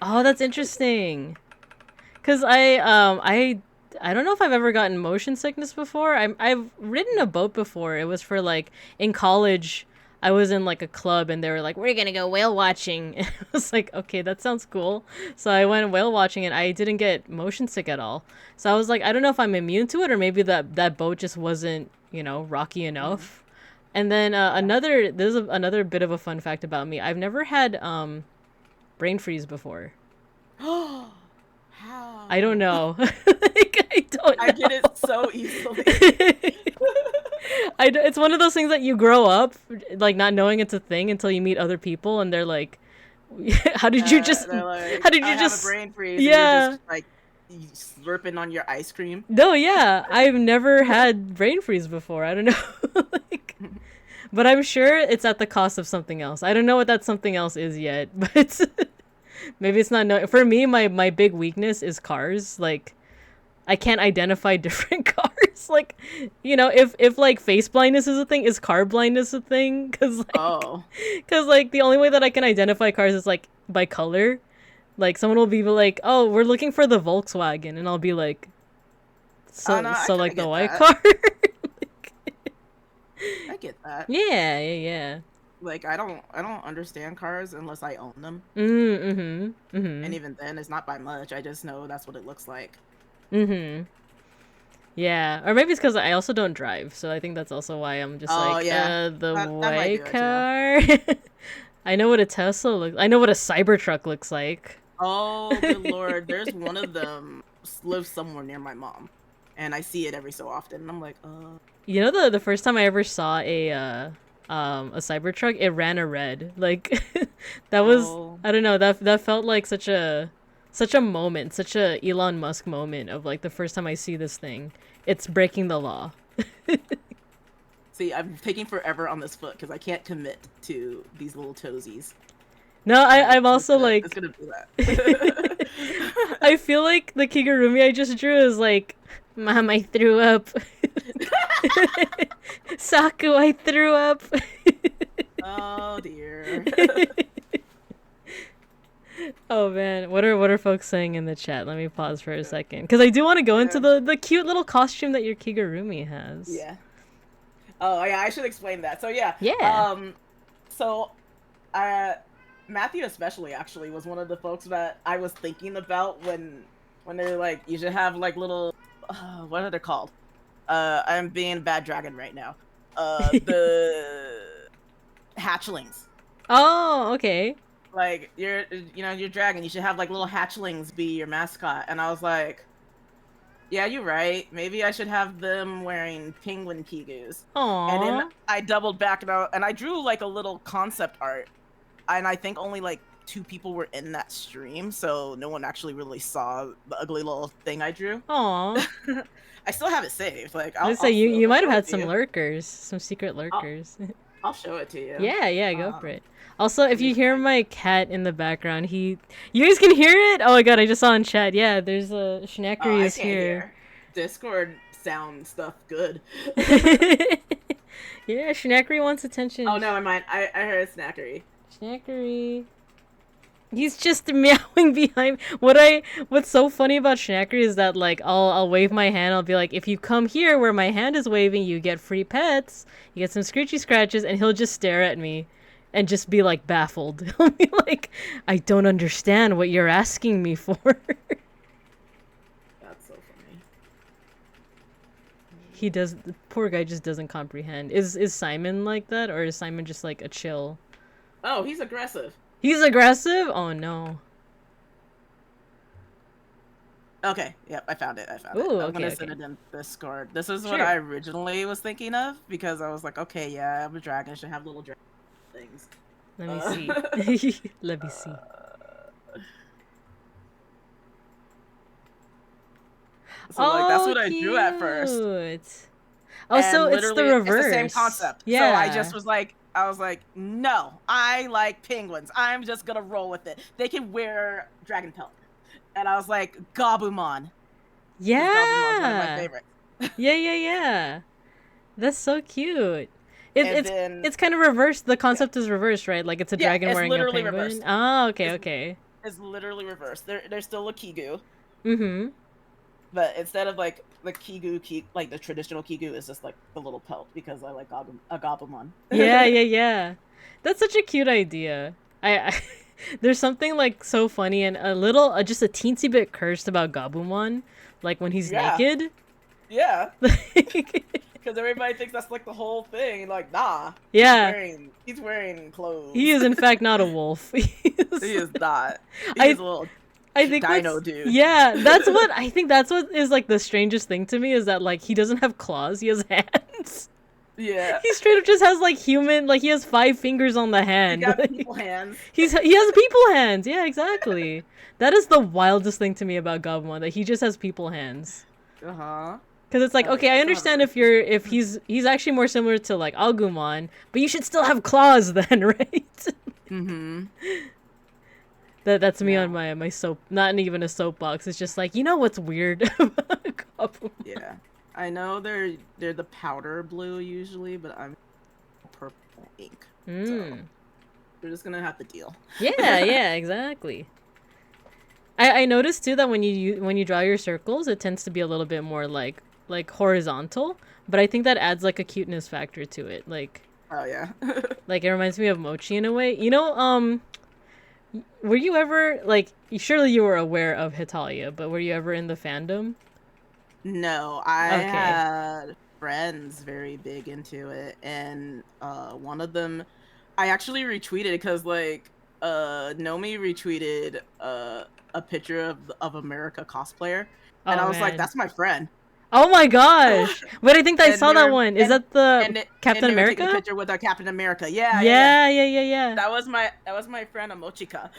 Oh, that's interesting. Cause I don't know if I've ever gotten motion sickness before. I've ridden a boat before. It was for like in college. I was in like a club and they were like, "We're gonna go whale watching." And I was like, "Okay, that sounds cool." So I went whale watching and I didn't get motion sick at all. So I was like, I don't know if I'm immune to it or maybe that boat just wasn't rocky Mm-hmm. enough. And then Yeah. another bit of a fun fact about me. I've never had brain freeze before. I don't How? know. Like, I don't I get know. it so easily. It's one of those things that you grow up like not knowing it's a thing until you meet other people and they're like, How did you just? They're like, How did you I just? have a brain freeze. Yeah. And you're just like slurping on your ice cream. No, yeah, I've never had brain freeze before. I don't know, like, but I'm sure it's at the cost of something else. I don't know what that something else is yet, but maybe it's not. No, for me, my big weakness is cars. Like, I can't identify different cars. Like, you know, if like face blindness is a thing, is car blindness a thing? Cause like the only way that I can identify cars is like by color. Like someone will be like, "Oh, we're looking for the Volkswagen," and I'll be like, "So, no, so like the white that. car." I get that. Yeah. Like I don't understand cars unless I own them. Mm-hmm. And even then, it's not by much. I just know that's what it looks like. Mm-hmm. Yeah, or maybe it's because I also don't drive, so I think that's also why I'm just the white car. I know what a Tesla looks. I know what a Cybertruck looks like. Oh, good lord! There's one of them lives somewhere near my mom, and I see it every so often. And I'm like, You know, the first time I ever saw a Cybertruck, it ran a red. Like that was I don't know, that felt like such a moment, such a Elon Musk moment of like the first time I see this thing. It's breaking the law. See, I'm taking forever on this foot because I can't commit to these little toesies. No, I'm also like it's gonna do that. I feel like the Kigurumi I just drew is like, Mom, I threw up. Saku, I threw up. Oh dear. Oh man, what are folks saying in the chat? Let me pause for a second, because I do want to go into the cute little costume that your Kigurumi has. Yeah. Oh yeah, I should explain that. So yeah. Yeah. Matthew especially actually was one of the folks that I was thinking about when they're like, you should have like little, what are they called? I'm being a bad dragon right now. The hatchlings. Oh, okay. Like you're dragon. You should have like little hatchlings be your mascot. And I was like, yeah, you're right. Maybe I should have them wearing penguin kigus. Aww. And then I doubled back and I drew like a little concept art. And I think only like 2 people were in that stream, so no one actually really saw the ugly little thing I drew. Aww. I still have it saved. Like I'll say you might have had some lurkers, some secret lurkers. I'll show it to you. Yeah, go for it. Also, if you hear my cat in the background, you guys can hear it? Oh my god, I just saw in chat. Yeah, there's a Shnackery is here. Discord sound stuff good. Yeah, Shnackery wants attention. Oh no, I heard Snackery. Shnackery. He's just meowing behind. What's so funny about Shnackery is that like I'll wave my hand. I'll be like, if you come here where my hand is waving, you get free pets. You get some screechy scratches, and he'll just stare at me, and just be like baffled. He'll be like, I don't understand what you're asking me for. That's so funny. The poor guy just doesn't comprehend. Is Simon like that, or is Simon just like a chill? Oh, he's aggressive. He's aggressive? Oh no. Okay, yep, I found it. Ooh, I'm gonna send it in Discord. This is what I originally was thinking of, because I was like, okay, yeah, I'm a dragon, I should have little dragon things. Let me see. Let me see. So like that's what I drew at first. Oh, so it's the reverse. It's the same concept. Yeah. So I was like, no, I like penguins. I'm just gonna roll with it. They can wear dragon pelt. And I was like, Gabumon. Yeah. Gabumon's one of my favorites. Yeah. That's so cute. It's kind of reversed. The concept is reversed, right? Like it's a dragon wearing a penguin. Reversed. Oh, okay. It's literally reversed. There's still a Kigu. Mm-hmm. But instead of like the Kigu, like the traditional Kigu is just like the little pelt, because I like a Gabumon. Yeah. That's such a cute idea. I there's something like so funny and a little, just a teensy bit cursed about Gabumon, like when he's naked. Yeah. Because everybody thinks that's like the whole thing. Like, nah. Yeah. He's wearing clothes. He is in fact not a wolf. He is not. He's a little dino dude. Yeah, that's what I think. That's what is like the strangest thing to me, is that like he doesn't have claws. He has hands. Yeah. He straight up just has like human, like he has 5 fingers on the He hand. got people hands. He has people hands. Yeah, exactly. That is the wildest thing to me about Gabumon, that he just has people hands. Uh-huh. Because it's like, okay, I it's understand not if he's actually more similar to like Agumon, but you should still have claws then, right? Mm-hmm. That's me Yeah. on my soap, not even a soapbox. It's just like, you know what's weird about Gabumon? Yeah. I know they're the powder blue usually, but I'm purple ink. So we're just gonna have to deal. Yeah, exactly. I noticed too that when you draw your circles, it tends to be a little bit more like horizontal, but I think that adds like a cuteness factor to it. Like Oh yeah. like it reminds me of Mochi in a way. You know, were you ever like surely you were aware of Hitalia, but were you ever in the fandom? No, I Okay. had friends very big into it, and one of them I actually retweeted because like Nomi retweeted a picture of America cosplayer, and Oh I was like, man. that's my friend. Oh my gosh. But I think I And saw they that were one. Is that the and Captain they were taking a America? picture with our Captain America. Yeah. Yeah. That was my friend Amochika.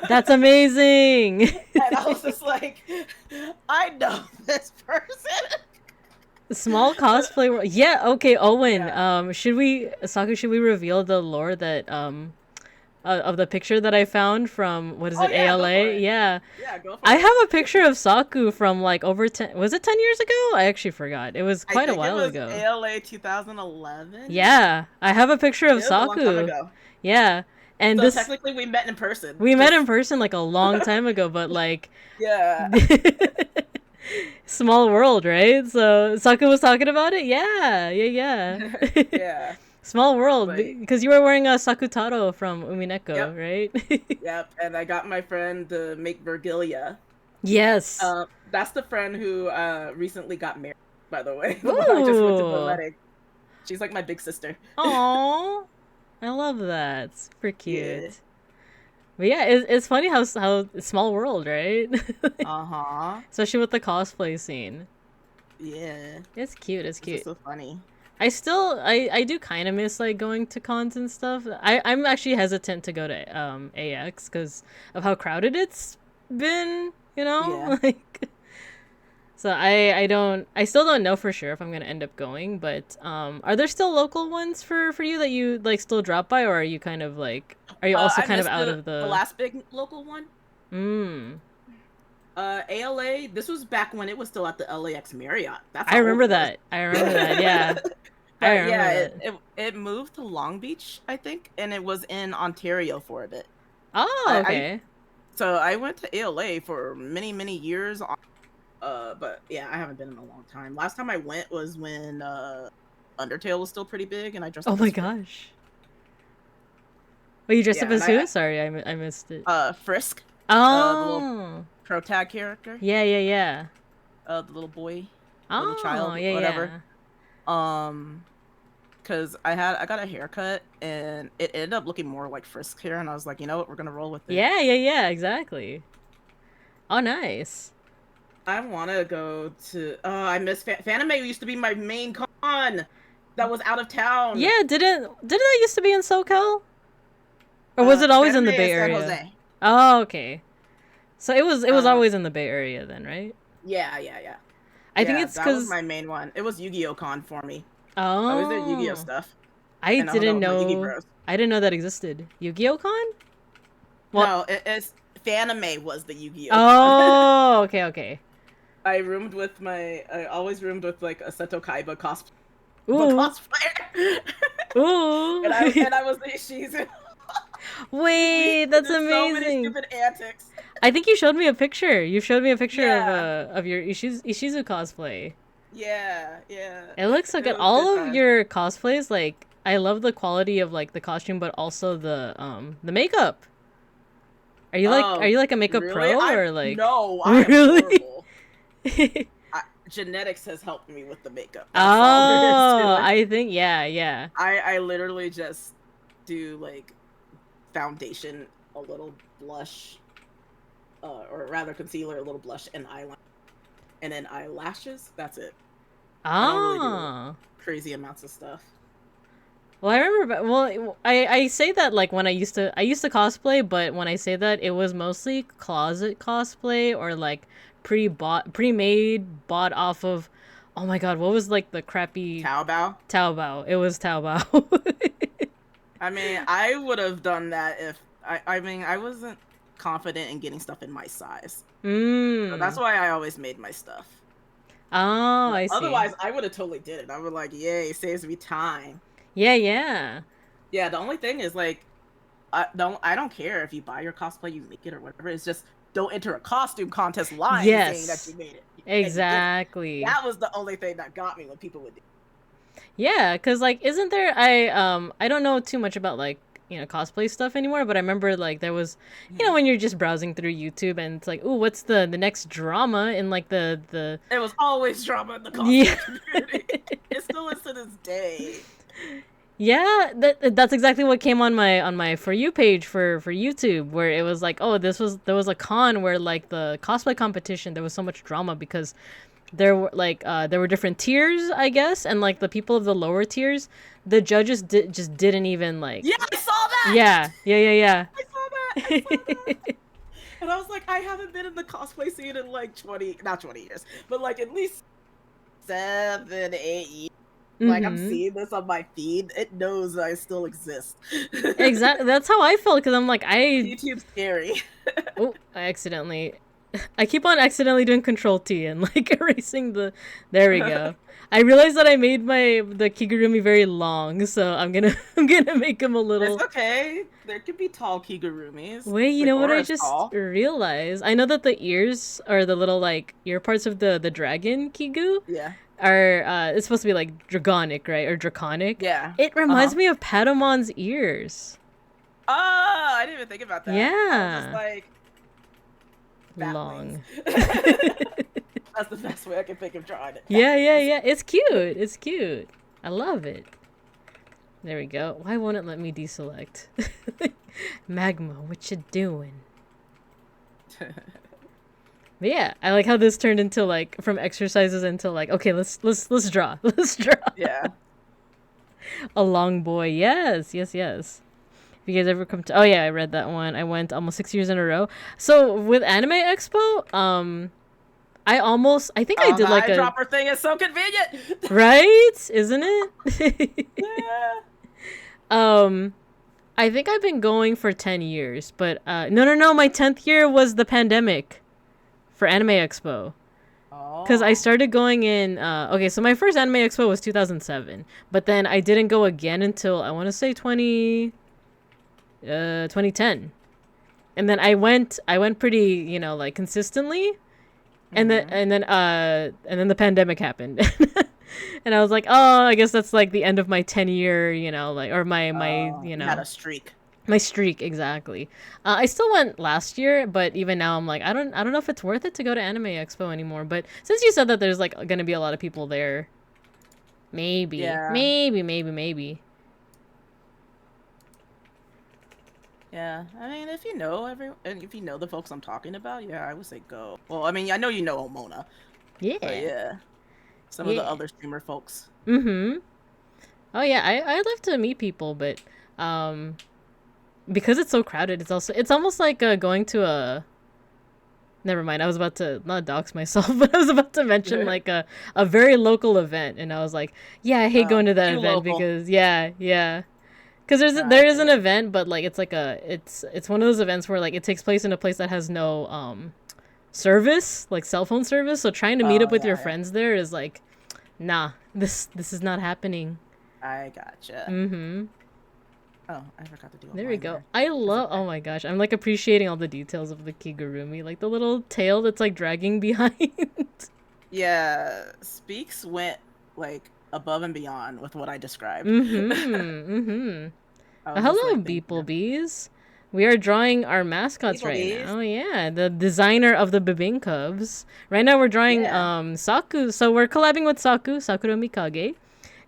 That's amazing. And I was just like, I know this person. Small cosplay world. Yeah, okay, Owen. Yeah. Should we reveal the lore that of the picture that I found from what is Oh it, yeah, go for ALA? it. Yeah. Yeah, go for I it. have a picture of Saku from like over 10, was it 10 years ago? I actually forgot. It was I quite a think it while was ago. ALA 2011. Yeah, I have a picture of It was a long time Saku. ago. Yeah. And So this technically we met in person. we met in Just person like a long time ago, but like yeah. small world, right? So Saku was talking about it. Yeah. Yeah. Small world, Like because you were wearing a Sakutaro from yep. Umineko, right? Yep. And I got my friend to make Virgilia. Yes. That's the friend who recently got married, by the way. The one I just went to the Ooh. wedding. She's like my big sister. Aww. I love that. Super Yeah. cute. But yeah, it's funny how small world, right? Uh-huh. Especially with the cosplay scene. Yeah. It's cute. It's It's just cute. so funny. I do kind of miss like going to cons and stuff. I'm actually hesitant to go to AX because of how crowded it's been. You Yeah. know, like so I still don't know for sure if I'm gonna end up going. But are there still local ones for you that you like still drop by, or are you kind of like are you also I kind of missed out the of the? last big local one. Mm. ALA. This was back when it was still at the LAX Marriott. That's I how old remember it was. that. I remember that. Yeah, I But remember yeah, that. it moved to Long Beach, I think, and it was in Ontario for a bit. Oh, I okay. so I went to ALA for many years. But yeah, I haven't been in a long time. Last time I went was when Undertale was still pretty big, and I dressed Oh up my as Frisk. gosh. Wait, you dressed up Yeah, and as who? Sorry, I missed it. Frisk, the little Oh. pro tag character, Yeah. the little boy, little Oh, child, whatever. yeah. Um, because I got a haircut and it ended up looking more like Frisk hair, and I was like, you know what, we're gonna roll with it. Yeah, exactly. Oh, nice. I want to go to. Oh, I miss Fanime used to be my main con. That was out of town. Yeah, didn't that used to be in SoCal? Or was it always in Fanime the Bay is San Area? Jose. Oh, okay. So it was Uh, always in the Bay Area then, right? yeah. I think Yeah, it's that was because my main one. It was Yu-Gi-Oh con for me. I always did Yu-Gi-Oh oh, stuff, I and I hung out didn't with my Yu-Gi know. bros. I didn't know that existed. Yu-Gi-Oh Con? What? No, it's Fanime was the Yu-Gi-Oh con. Oh, okay. I always roomed with like a Seto Kaiba Ooh, cosplayer. ooh. and I was the Ishizu. We Wait, used to that's do so many amazing. stupid antics. I think you showed me a picture. You showed me a picture Yeah, of your Ishizu cosplay. yeah. It looks so It good. was good All of times. your cosplays, like I love the quality of like the costume, but also the makeup. Are Oh, you like a makeup really? pro or like No, I am really? horrible. Genetics has helped me with the makeup. That's all there is to Oh, it. I think yeah. I literally just do like foundation, a little blush, or rather concealer, a little blush, and eyeliner, and then eyelashes. That's it. I don't really do Ah. crazy amounts of stuff. Well, I remember. Well, I say that like when I used to cosplay, but when I say that, it was mostly closet cosplay or like pre-made, bought off of. Oh my god, what was like the crappy Taobao. Taobao? It was Taobao. I mean, I would have done that if I mean, I wasn't confident in getting stuff in my size. So that's Mm. why I always made my stuff. Oh, But I see. otherwise, I would have totally did it. I would like, yay, it saves me time. Yeah, yeah. Yeah, the only thing is like, I don't care if you buy your cosplay, you make it or whatever. It's just don't enter a costume contest lying saying that Yes. you made it. And you didn't. Exactly. That was the only thing that got me when people would do. Yeah, cause like, isn't there? I don't know too much about like cosplay stuff anymore, but I remember like there was, when you're just browsing through YouTube and it's like, ooh, what's the next drama in like the It was always drama in the cosplay yeah. community. It still is to this day. Yeah, that's exactly what came on my For You page for YouTube, where it was like, oh, there was a con where like the cosplay competition, there was so much drama because there were different tiers, I guess, and like the people of the lower tiers, the judges just didn't even like. Yeah, I saw that. Yeah. I saw that. And I was like, I haven't been in the cosplay scene in like not 20 years, but like at least 7, 8 years. Like, I'm seeing this on my feed. It knows I still exist. Exactly. That's how I felt, because I'm like, YouTube's scary. Oh, I keep on accidentally doing Control T and like erasing the. There we go. I realized that I made the Kigurumi very long, so I'm gonna make him a little. It's okay. There could be tall Kigurumis. Wait, you know what I just realized? I know that the ears or the little like ear parts of the dragon Kigu. Yeah. Are it's supposed to be like dragonic, right? Or draconic. Yeah. It reminds me of Padamon's ears. Oh, I didn't even think about that. Yeah. I was like long. That's the best way I can think of drawing it. Yeah. It's cute. I love it. There we go. Why won't it let me deselect? Magma, what you doing? But yeah, I like how this turned into like from exercises into like, okay, let's draw. Let's draw. Yeah. A long boy. Yes. If you guys ever come to, oh yeah, I read that one. I went almost 6 years in a row. So with Anime Expo, I think I did like a eyedropper thing is so convenient. Right? Isn't it? Yeah. I think I've been going for 10 years, but no, my 10th year was the pandemic. For Anime Expo. Because I started going in, okay, so my first Anime Expo was 2007, but then I didn't go again until, I want to say 2010. And then I went pretty, like consistently, and then the pandemic happened. And I was like, oh, I guess that's like the end of my 10-year, like, or my you had a streak. My streak, exactly. I still went last year, but even now I'm like, I don't know if it's worth it to go to Anime Expo anymore. But since you said that there's like gonna be a lot of people there, maybe. Yeah. Maybe. Yeah, I mean, if you know the folks I'm talking about, yeah, I would say go. Well, I mean, I know you know Omona. Yeah. But yeah. Some of the other streamer folks. Oh yeah, I'd love to meet people, but because it's so crowded, it's almost like going to a. Never mind. I was about to not dox myself, but I was about to mention like a very local event, and I was like, yeah, I hate going to that event because because there is an event, but like it's one of those events where like it takes place in a place that has no service, like cell phone service. So trying to meet up with your friends there is like, nah, this is not happening. I gotcha. Oh, I forgot to do it. There we go. I love. Oh my gosh, I'm like appreciating all the details of the Kigurumi, like the little tail that's like dragging behind. Yeah, Speaks went like above and beyond with what I described. Hello, beeplebees. We are drawing our mascots right now. Oh yeah, the designer of the Beeplebees. Right now we're drawing Saku. So we're collabing with Sakura Mikage,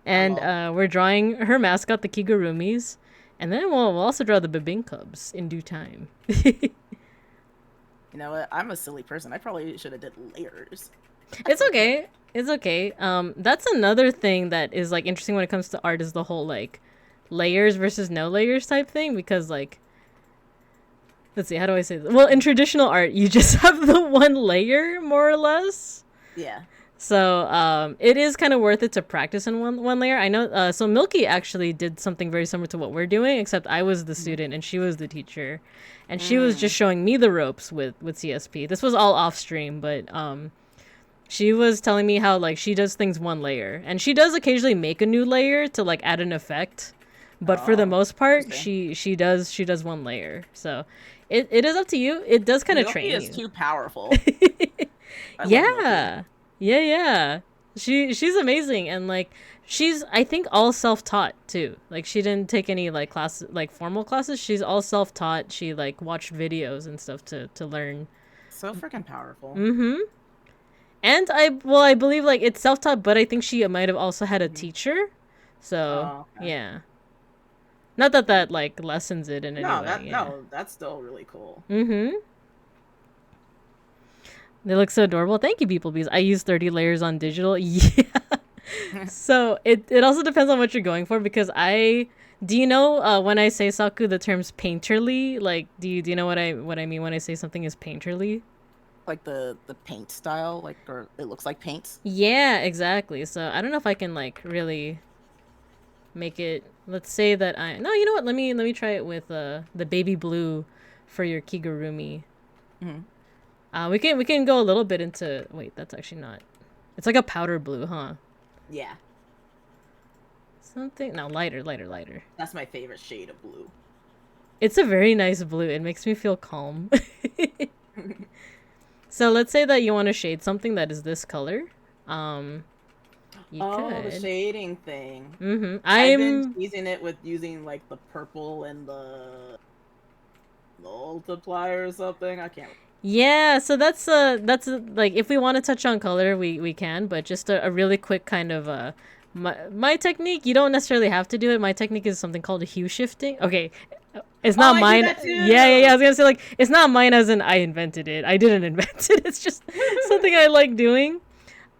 and we're drawing her mascot, the Kigurumis. And then we'll also draw the Beeplebees in due time. You know what? I'm a silly person. I probably should have did layers. It's okay. It's okay. That's another thing that is like interesting when it comes to art is the whole like layers versus no layers type thing because like let's see, how do I say this? Well, in traditional art, you just have the one layer more or less. Yeah. So it is kind of worth it to practice in one layer. I know. So Milky actually did something very similar to what we're doing, except I was the student and she was the teacher, and she was just showing me the ropes with CSP. This was all off stream, but she was telling me how like she does things one layer, and she does occasionally make a new layer to like add an effect, but for the most part, she does one layer. So it is up to you. It does kind of train you. Milky is too powerful. Yeah. Yeah. She's amazing, and like she's I think all self-taught too. Like she didn't take any like class like formal classes. She's all self-taught. She like watched videos and stuff to learn. So freaking powerful. And I believe like it's self-taught, but I think she might have also had a teacher. So yeah. Not that like lessens it in any way. No, that's still really cool. They look so adorable. Thank you, beeplebees. I use 30 layers on digital. Yeah. So it also depends on what you're going for because do you know when I say Saku the terms painterly? Like do you know what I mean when I say something is painterly? Like the paint style, like or it looks like paints. Yeah, exactly. So I don't know if I can like really make it. Let's say that no, you know what? Let me try it with the baby blue for your Kigurumi. We can go a little bit into wait, that's actually not. It's like a powder blue, huh? Yeah. Something no lighter. That's my favorite shade of blue. It's a very nice blue. It makes me feel calm. So let's say that you want to shade something that is this color. You could. The shading thing. I've been using it with using like the purple and the multiplier or something. I can't. Yeah, so that's like if we want to touch on color, we can, but just a really quick kind of my technique. You don't necessarily have to do it. My technique is something called a hue shifting. Okay, it's not mine. Yeah. I was gonna say like it's not mine as in I invented it. I didn't invent it. It's just something I like doing.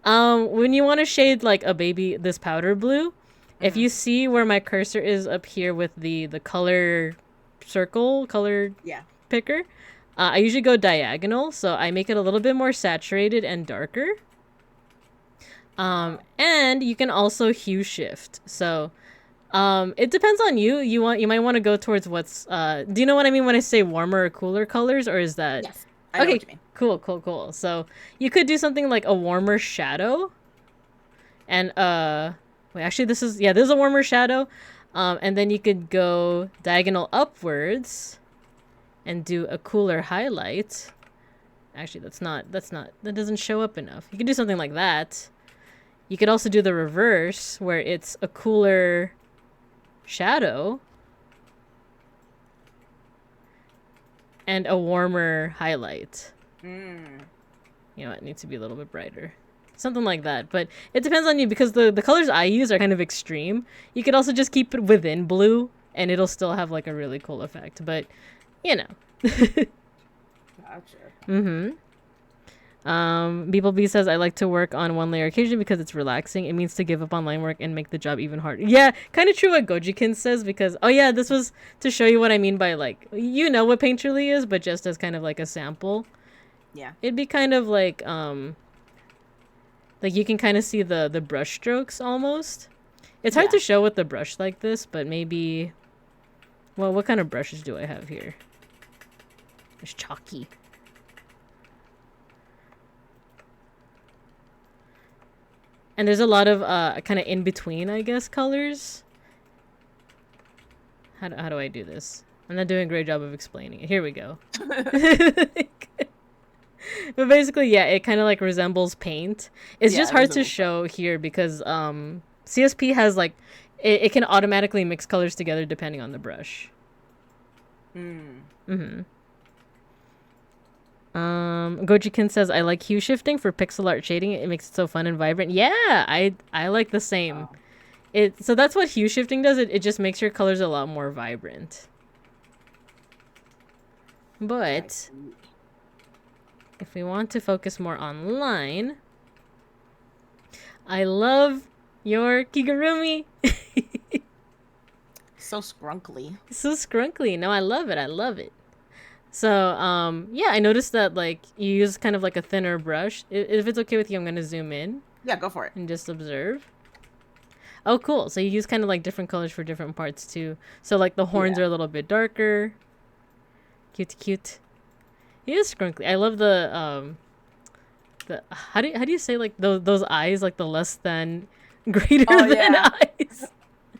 When you want to shade like this powder blue, if you see where my cursor is up here with the color picker, I usually go diagonal, so I make it a little bit more saturated and darker. And you can also hue shift. So it depends on you. You might want to go towards what's do you know what I mean when I say warmer or cooler colors, or is that Yes. I know what you mean. Cool. So you could do something like a warmer shadow. And wait, actually this is a warmer shadow. And then you could go diagonal upwards and do a cooler highlight. Actually, that doesn't show up enough. You can do something like that. You could also do the reverse where it's a cooler shadow and a warmer highlight. You know, it needs to be a little bit brighter. Something like that. But it depends on you because the colors I use are kind of extreme. You could also just keep it within blue and it'll still have like a really cool effect. But, you know. Gotcha. Beeplebee says, I like to work on one layer occasionally because it's relaxing. It means to give up on line work and make the job even harder. Yeah, kind of true what Gojikin says because, oh yeah, this was to show you what I mean by like, you know what painterly is, but just as kind of like a sample. Yeah. It'd be kind of like you can kind of see the brush strokes almost. It's hard to show with the brush like this, but maybe, well, what kind of brushes do I have here? It's chalky. And there's a lot of kind of in between, I guess, colors. How do I do this? I'm not doing a great job of explaining it. Here we go. But basically, yeah, it kind of like resembles paint. It's just hard to show here because CSP has like it can automatically mix colors together depending on the brush. Gojikin says, I like hue shifting for pixel art shading. It makes it so fun and vibrant. Yeah, I like the same. So that's what hue shifting does. It just makes your colors a lot more vibrant. But if we want to focus more on line, I love your kigurumi. So scrunkly. So scrunkly. No, I love it. I love it. So, yeah, I noticed that, like, you use kind of like a thinner brush. If it's okay with you, I'm going to zoom in. Yeah, go for it. And just observe. Oh, cool. So you use kind of like different colors for different parts too. So like the horns are a little bit darker. Cute, cute. He is scrunkly. I love the how do you say like those eyes, like the less than greater than eyes.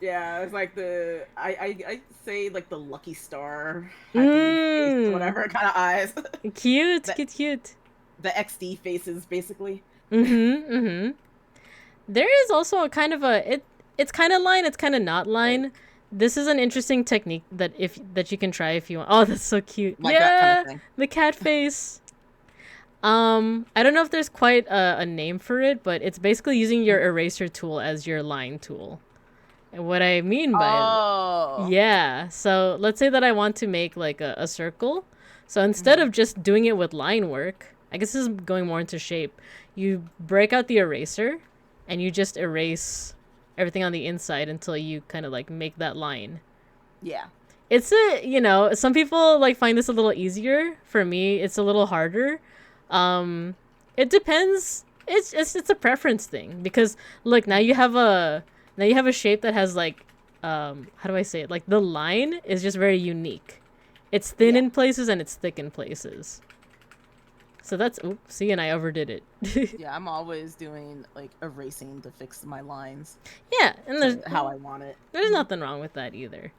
Yeah, it's like I say like the lucky star, happy face, whatever kind of eyes. Cute, cute. The XD faces, basically. There is also a kind of it's kind of line, it's kind of not line. This is an interesting technique that you can try if you want. Oh, that's so cute. Like that kind of thing. The cat face. I don't know if there's quite a name for it, but it's basically using your eraser tool as your line tool. And what I mean by yeah, so let's say that I want to make like a circle. So instead of just doing it with line work, I guess this is going more into shape. You break out the eraser and you just erase everything on the inside until you kind of like make that line. Yeah. It's some people like find this a little easier. For me, it's a little harder. It depends. It's a preference thing because look, now you have a shape that has like how do I say it? Like the line is just very unique. It's thin in places and it's thick in places. So that's see, and I overdid it. Yeah, I'm always doing like erasing to fix my lines. Yeah, and there's how I want it. There's nothing wrong with that either.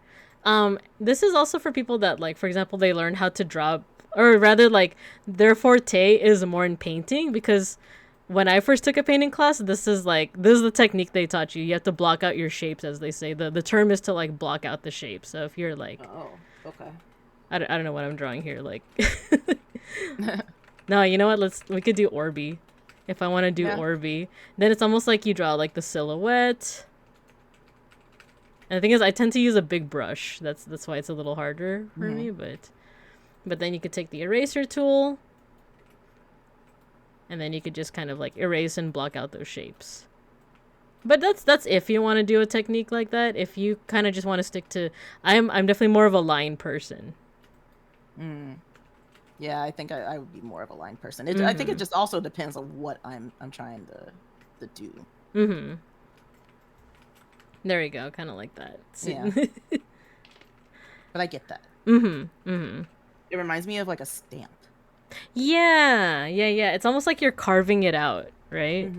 This is also for people that like, for example, they learn how to draw, or rather like their forte is more in painting, because when I first took a painting class, this is the technique they taught you. You have to block out your shapes, as they say. The term is to like block out the shape. So if you're like, oh, okay, I don't know what I'm drawing here. Like, no, you know what? We could do Orby. If I want to do Orby, then it's almost like you draw like the silhouette. And the thing is, I tend to use a big brush. That's why it's a little harder for me. But then you could take the eraser tool, and then you could just kind of like erase and block out those shapes. But that's if you want to do a technique like that. If you kind of just want to stick to, I'm definitely more of a line person. Yeah, I think I would be more of a line person. I think it just also depends on what I'm trying to do. There you go, kind of like that. Yeah. But I get that. It reminds me of like a stamp. Yeah. It's almost like you're carving it out, right?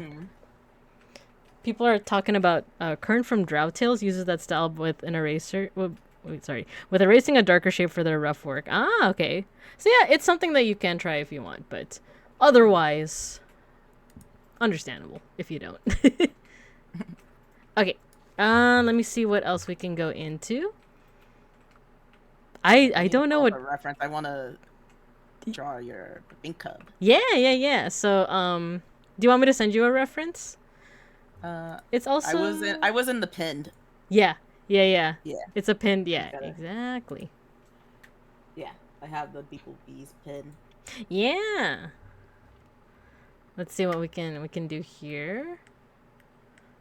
People are talking about Kern from Drow Tales uses that style with an eraser. With erasing a darker shape for their rough work. Ah, okay. So yeah, it's something that you can try if you want, but otherwise, understandable if you don't. Okay. Let me see what else we can go into. I don't know what reference. I want to draw your ink cub. Yeah. So do you want me to send you a reference? It's also I was in the pinned. Yeah. It's a pinned. Yeah, exactly. Yeah, I have the beeplebees pin. Yeah. Let's see what we can do here.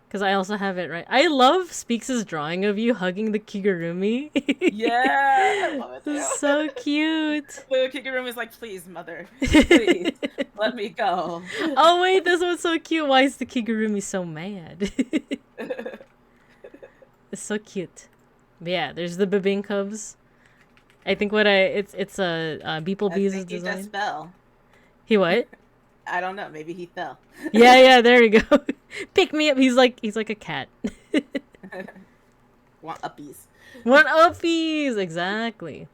Because I also have it right. I love Speaks' drawing of you hugging the kigurumi. Yeah, I love it too. So cute. The kigurumi is like, please, mother, please, let me go. Oh wait, this one's so cute. Why is the kigurumi so mad? It's so cute. But yeah, there's the Bebinkubs. I think it's a beeplebees' design. He just fell. He what? I don't know. Maybe he fell. Yeah. There you go. Pick me up. He's like a cat. Want uppies. Want uppies. Exactly.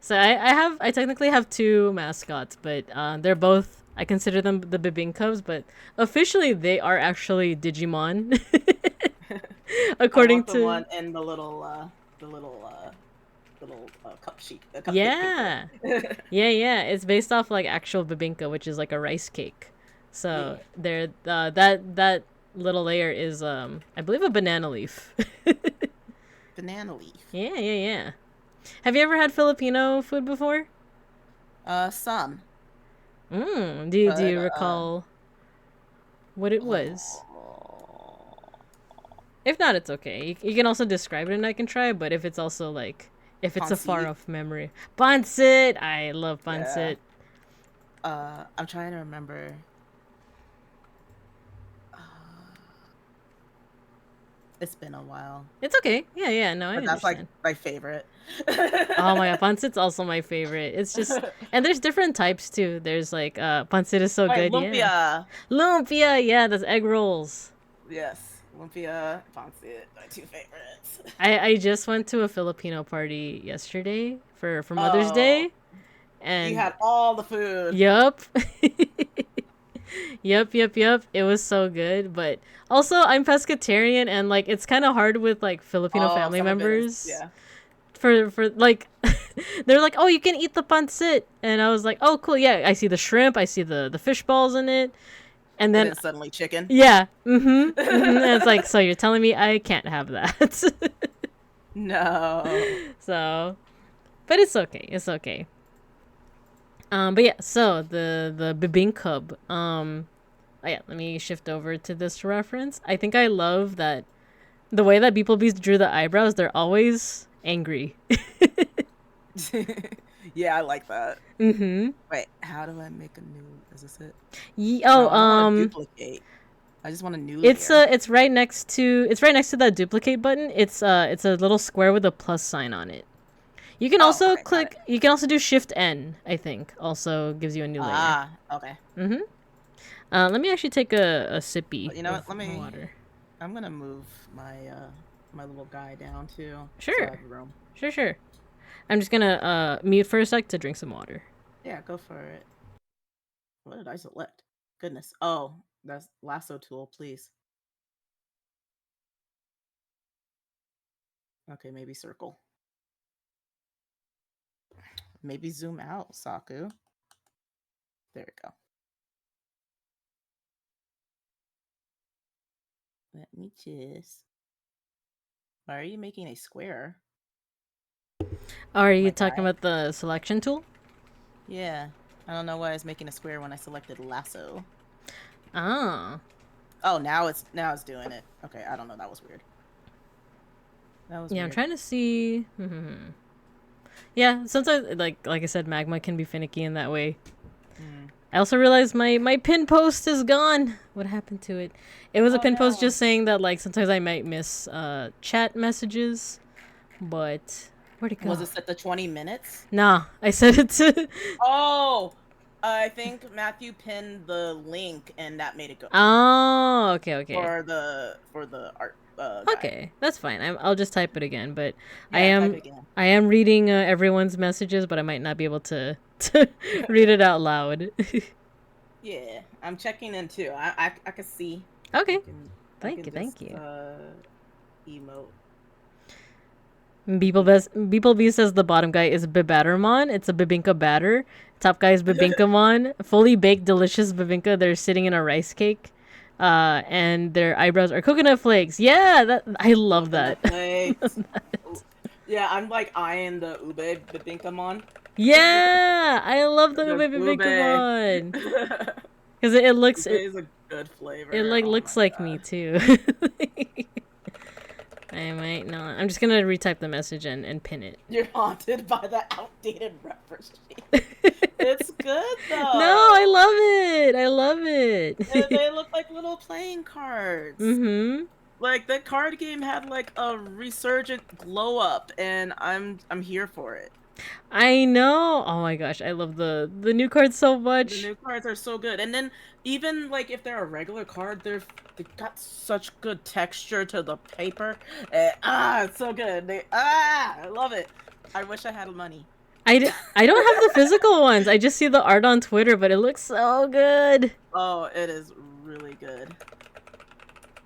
So I technically have two mascots, but they're both, I consider them the Bebinkubs, but officially they are actually Digimon. According to the one in the little cup sheet. Yeah. Yeah. It's based off like actual bebinka, which is like a rice cake. So they're that little layer is I believe a banana leaf. Banana leaf. Yeah. Have you ever had Filipino food before? Some. Do you recall what it was? If not, it's okay. You can also describe it and I can try, but if it's also like, if it's a far off memory. Pancit! I love pancit. Yeah. I'm trying to remember. It's been a while. It's okay. Yeah, no, I understand. That's like my favorite. Oh my god, pancit's also my favorite. It's just, and there's different types too. There's like, pancit is so good, lumpia. Yeah. Lumpia, yeah, that's egg rolls. Yes, lumpia, pancit, my two favorites. I just went to a Filipino party yesterday for Mother's Day. And you had all the food. Yup. Yep. It was so good, but also I'm pescatarian and like it's kind of hard with like Filipino family members. Yeah. For like, they're like, oh, you can eat the pancit, and I was like, oh, cool, yeah. I see the shrimp, I see the fish balls in it, and then suddenly chicken. Yeah. And it's like, so you're telling me I can't have that? No. So, but it's okay. It's okay. But yeah, so the bibimbap. Oh yeah, let me shift over to this reference. I think I love that the way that beeplebees drew the eyebrows. They're always angry. Yeah, I like that. Wait, how do I make a new? Is this it? Duplicate. I just want a new. It's right next to that duplicate button. It's a little square with a plus sign on it. You can also click. You can also do Shift N. I think also gives you a new layer. Ah, okay. Let me actually take a sippy. You know what? Let me. Water. I'm gonna move my my little guy down too. Sure. So I have room. Sure. I'm just gonna mute for a sec to drink some water. Yeah, go for it. What did I select? Goodness. Oh, that's lasso tool, please. Okay, maybe circle. Maybe zoom out, Saku. There we go. Let me just... Why are you making a square? Are you talking about the selection tool? Yeah. I don't know why I was making a square when I selected lasso. Ah. Oh, now it's doing it. Okay, I don't know. That was weird. Weird. I'm trying to see. Yeah, sometimes like I said, Magma can be finicky in that way. I also realized my pin post is gone. What happened to it? It was a pin post just saying that like sometimes I might miss chat messages, but where'd it go? Was it set to 20 minutes? Nah, I set it to. Oh, I think Matthew pinned the link and that made it go. Oh, okay. For the art. Okay, that's fine. I'll just type it again, but yeah, I am reading everyone's messages, but I might not be able to read it out loud. Yeah, I'm checking in too. I can see. Okay, thank you. Emote. Beeplebee says the bottom guy is Bibattermon. It's a bibinka batter. Top guy is Bibinkamon. Fully baked, delicious bibinka. They're sitting in a rice cake. And their eyebrows are coconut flakes. Yeah, I love that. Yeah, I'm like eyeing the ube bibinkamon. Yeah, I love the ube bibinkamon. Because it looks. Ube is a good flavor. It looks like me too. I might not. I'm just gonna retype the message and pin it. You're haunted by the outdated reference sheet. It's good though. No, I love it. They look like little playing cards. Like that card game had like a resurgent glow up, and I'm here for it. I know. Oh my gosh, I love the new cards so much. The new cards are so good, and then even like if they're a regular card, they've got such good texture to the paper. It's so good. I love it. I wish I had money. I don't have the physical ones. I just see the art on Twitter, but it looks so good. Oh, it is really good.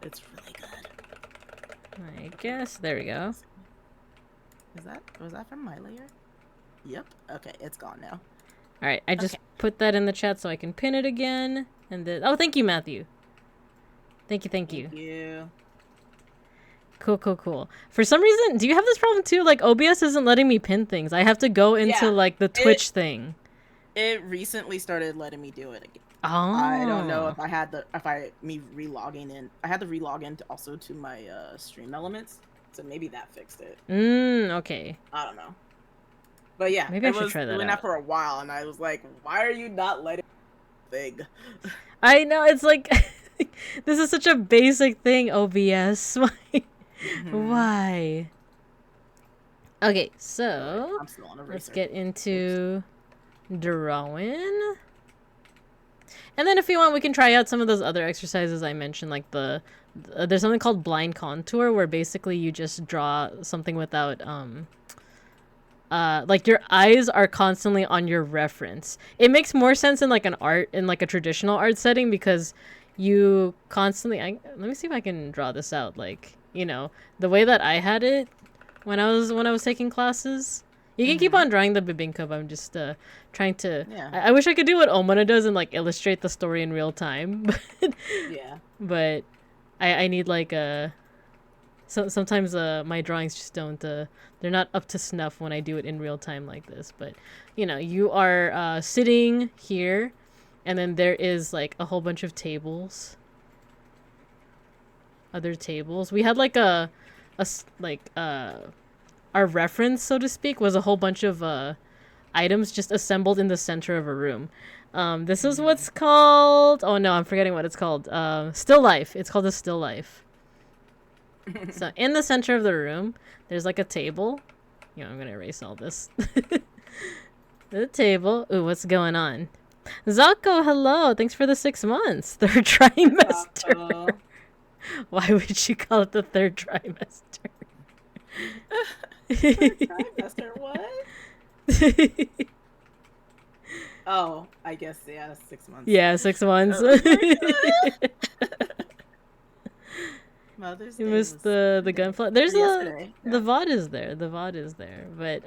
It's really good. I guess there we go. Was that from my layer? Yep. Okay, it's gone now. All right, I just put that in the chat so I can pin it again. And then, oh, thank you, Matthew. Thank you. Thank you. Cool. For some reason, do you have this problem too? Like OBS isn't letting me pin things. I have to go into like the Twitch thing. It recently started letting me do it again. Oh. I don't know if I had the me relogging in. I had to relog in also to my stream elements, so maybe that fixed it. Okay. I don't know. But yeah, Maybe I it should was try that doing out. that for a while, and I was like, why are you not letting thing? I know, it's like this is such a basic thing, OBS. Why? Why? Okay, so I'm still on a let's racer. get into drawing. And then if you want, we can try out some of those other exercises I mentioned, like there's something called blind contour, where basically you just draw something without like your eyes are constantly on your reference. It makes more sense in like a traditional art setting, because you constantly let me see if I can draw this out, like, you know, the way that I had it when I was taking classes. You can keep on drawing the bibingka, but I'm just trying to. Yeah. I wish I could do what Omona does and like illustrate the story in real time. Yeah. But I need like a. Sometimes my drawings just don't. They're not up to snuff when I do it in real time like this. But you know, you are sitting here, and then there is like a whole bunch of tables. Other tables. We had like our reference, so to speak, was a whole bunch of items just assembled in the center of a room. This is what's called. Oh no, I'm forgetting what it's called. Still life. It's called a still life. So in the center of the room, there's like a table. You know, I'm gonna erase all this. The table. Ooh, what's going on? Zako, hello. Thanks for the 6 months. Third trimester. Why would she call it the third trimester? Trimester, what? Oh, I guess, yeah, 6 months. Yeah, 6 months. Mother's You Day missed was the gunfly. There's yesterday. the VOD is there. The VOD is there. But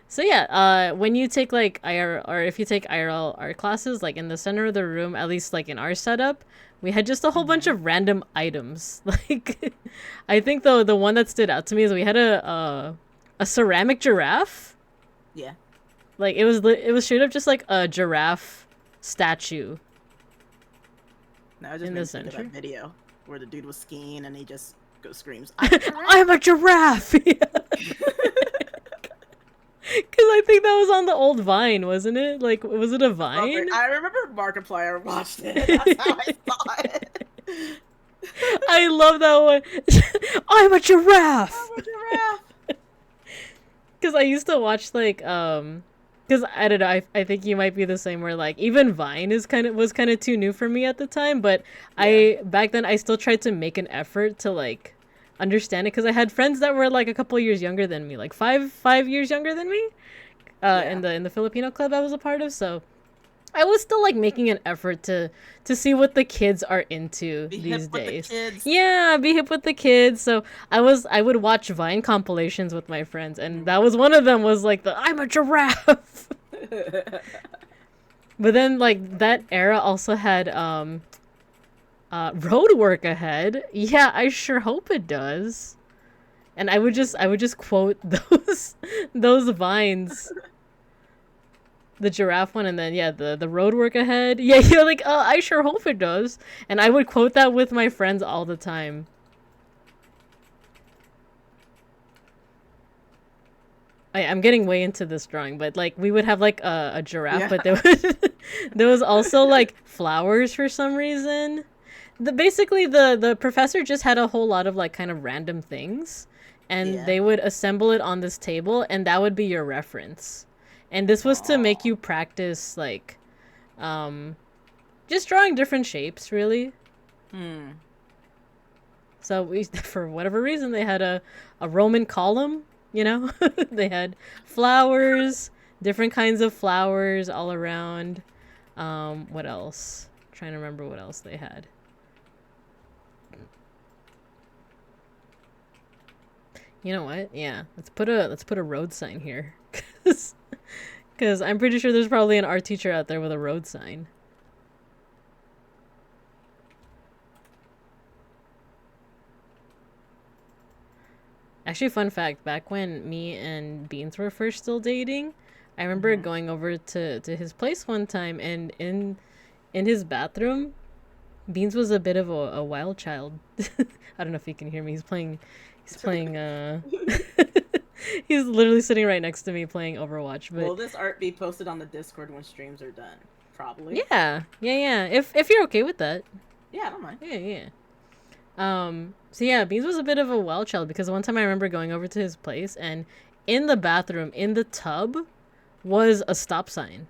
so yeah, when you take like IR, or if you take IRL art classes, like in the center of the room, at least like in our setup, we had just a whole bunch of random items. Like I think the one that stood out to me is we had a ceramic giraffe. Yeah. Like it was straight up just like a giraffe statue. No, I just in made the me think of center. that video where the dude was skiing and he just screams, I'm a giraffe. Because I think that was on the old Vine, wasn't it? Like, was it a Vine? I remember Markiplier watched it. That's how I saw it. I love that one. I'm a giraffe. I'm a giraffe. Because I used to watch like because I don't know, I think you might be the same, where like even Vine was kind of too new for me at the time, but yeah. Back then I still tried to make an effort to like understand it, because I had friends that were like a couple years younger than me, like five years younger than me, in the Filipino club I was a part of. So I was still like making an effort to see what the kids are into these days. Yeah, be hip with the kids. So I would watch Vine compilations with my friends, and that was one of them, was like the I'm a giraffe. But then like that era also had road work ahead. Yeah, I sure hope it does. And I would just quote those vines. The giraffe one, and then yeah, the road work ahead. Yeah, you're like, I sure hope it does. And I would quote that with my friends all the time. I'm getting way into this drawing, but like we would have like a giraffe, but there was also like flowers for some reason. Basically the professor just had a whole lot of like kind of random things, and they would assemble it on this table, and that would be your reference. And this was to make you practice like just drawing different shapes, really. So we, for whatever reason, they had a Roman column, you know? They had flowers, different kinds of flowers all around. What else? I'm trying to remember what else they had. You know what? Yeah, let's put a road sign here. Because I'm pretty sure there's probably an art teacher out there with a road sign. Actually, fun fact, back when me and Beans were first still dating, I remember going over to his place one time, and in his bathroom, Beans was a bit of a wild child. I don't know if you can hear me. He's playing he's literally sitting right next to me playing Overwatch. But will this art be posted on the Discord when streams are done? Probably. yeah. If you're okay with that. Yeah, I don't mind. Yeah. So yeah, Beans was a bit of a wild child, because one time I remember going over to his place, and in the bathroom, in the tub, was a stop sign.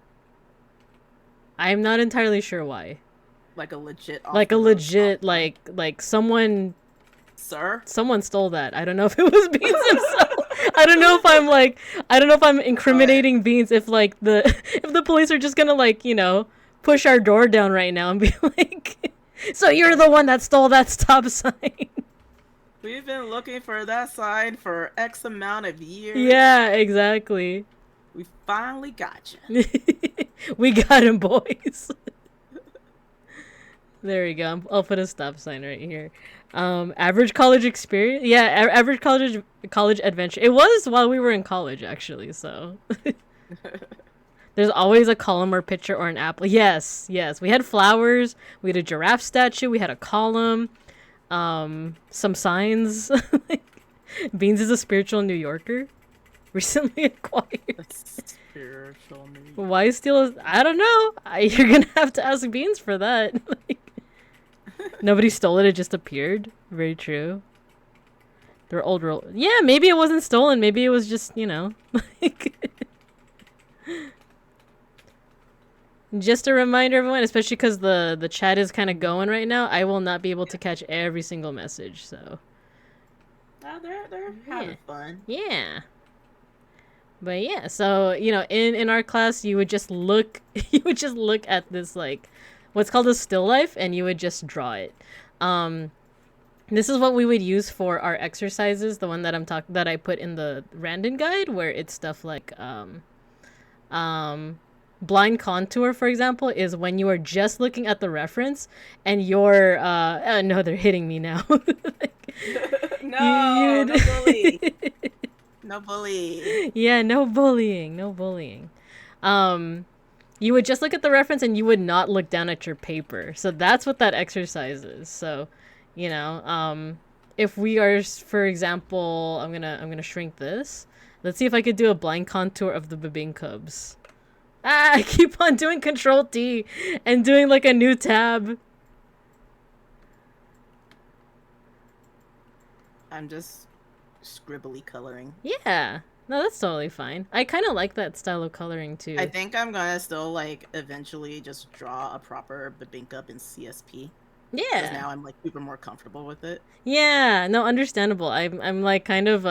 I'm not entirely sure why. Like a legit someone Sir? Someone stole that. I don't know if it was Beans himself. I don't know if I'm incriminating Beans, if the police are just gonna push our door down right now and be like, so you're the one that stole that stop sign. We've been looking for that sign for X amount of years. Yeah, exactly. We finally got you. We got him, boys. There we go. I'll put a stop sign right here. Average college experience. Yeah, average college adventure. It was while we were in college, actually. So there's always a column or picture or an apple. Yes. We had flowers. We had a giraffe statue. We had a column. Some signs. Beans is a spiritual New Yorker. Recently acquired. Spiritual New Yorker. Why steal? I don't know. You're gonna have to ask Beans for that. Nobody stole it. It just appeared. Very true. They're old roll. Yeah, maybe it wasn't stolen. Maybe it was just, Just a reminder, everyone, especially because the chat is kind of going right now, I will not be able to catch every single message, so. Oh, they're having fun. Yeah. But yeah, so, in our class, you would just look at this, what's called a still life, and you would just draw it. This is what we would use for our exercises, the one that I put in the random guide, where it's stuff like blind contour, for example, is when you are just looking at the reference and you're no, they're hitting me now. No bully. No bully. Yeah, no bullying. You would just look at the reference and you would not look down at your paper. So that's what that exercise is. So, if we are, for example, I'm gonna shrink this. Let's see if I could do a blind contour of the beeplebees. I keep on doing Control T and doing a new tab. I'm just scribbly coloring. Yeah. No, that's totally fine. I kind of like that style of coloring too. I think I'm gonna still eventually just draw a proper beeplebees in CSP. Yeah. Because now I'm super more comfortable with it. Yeah. No, understandable. I'm kind of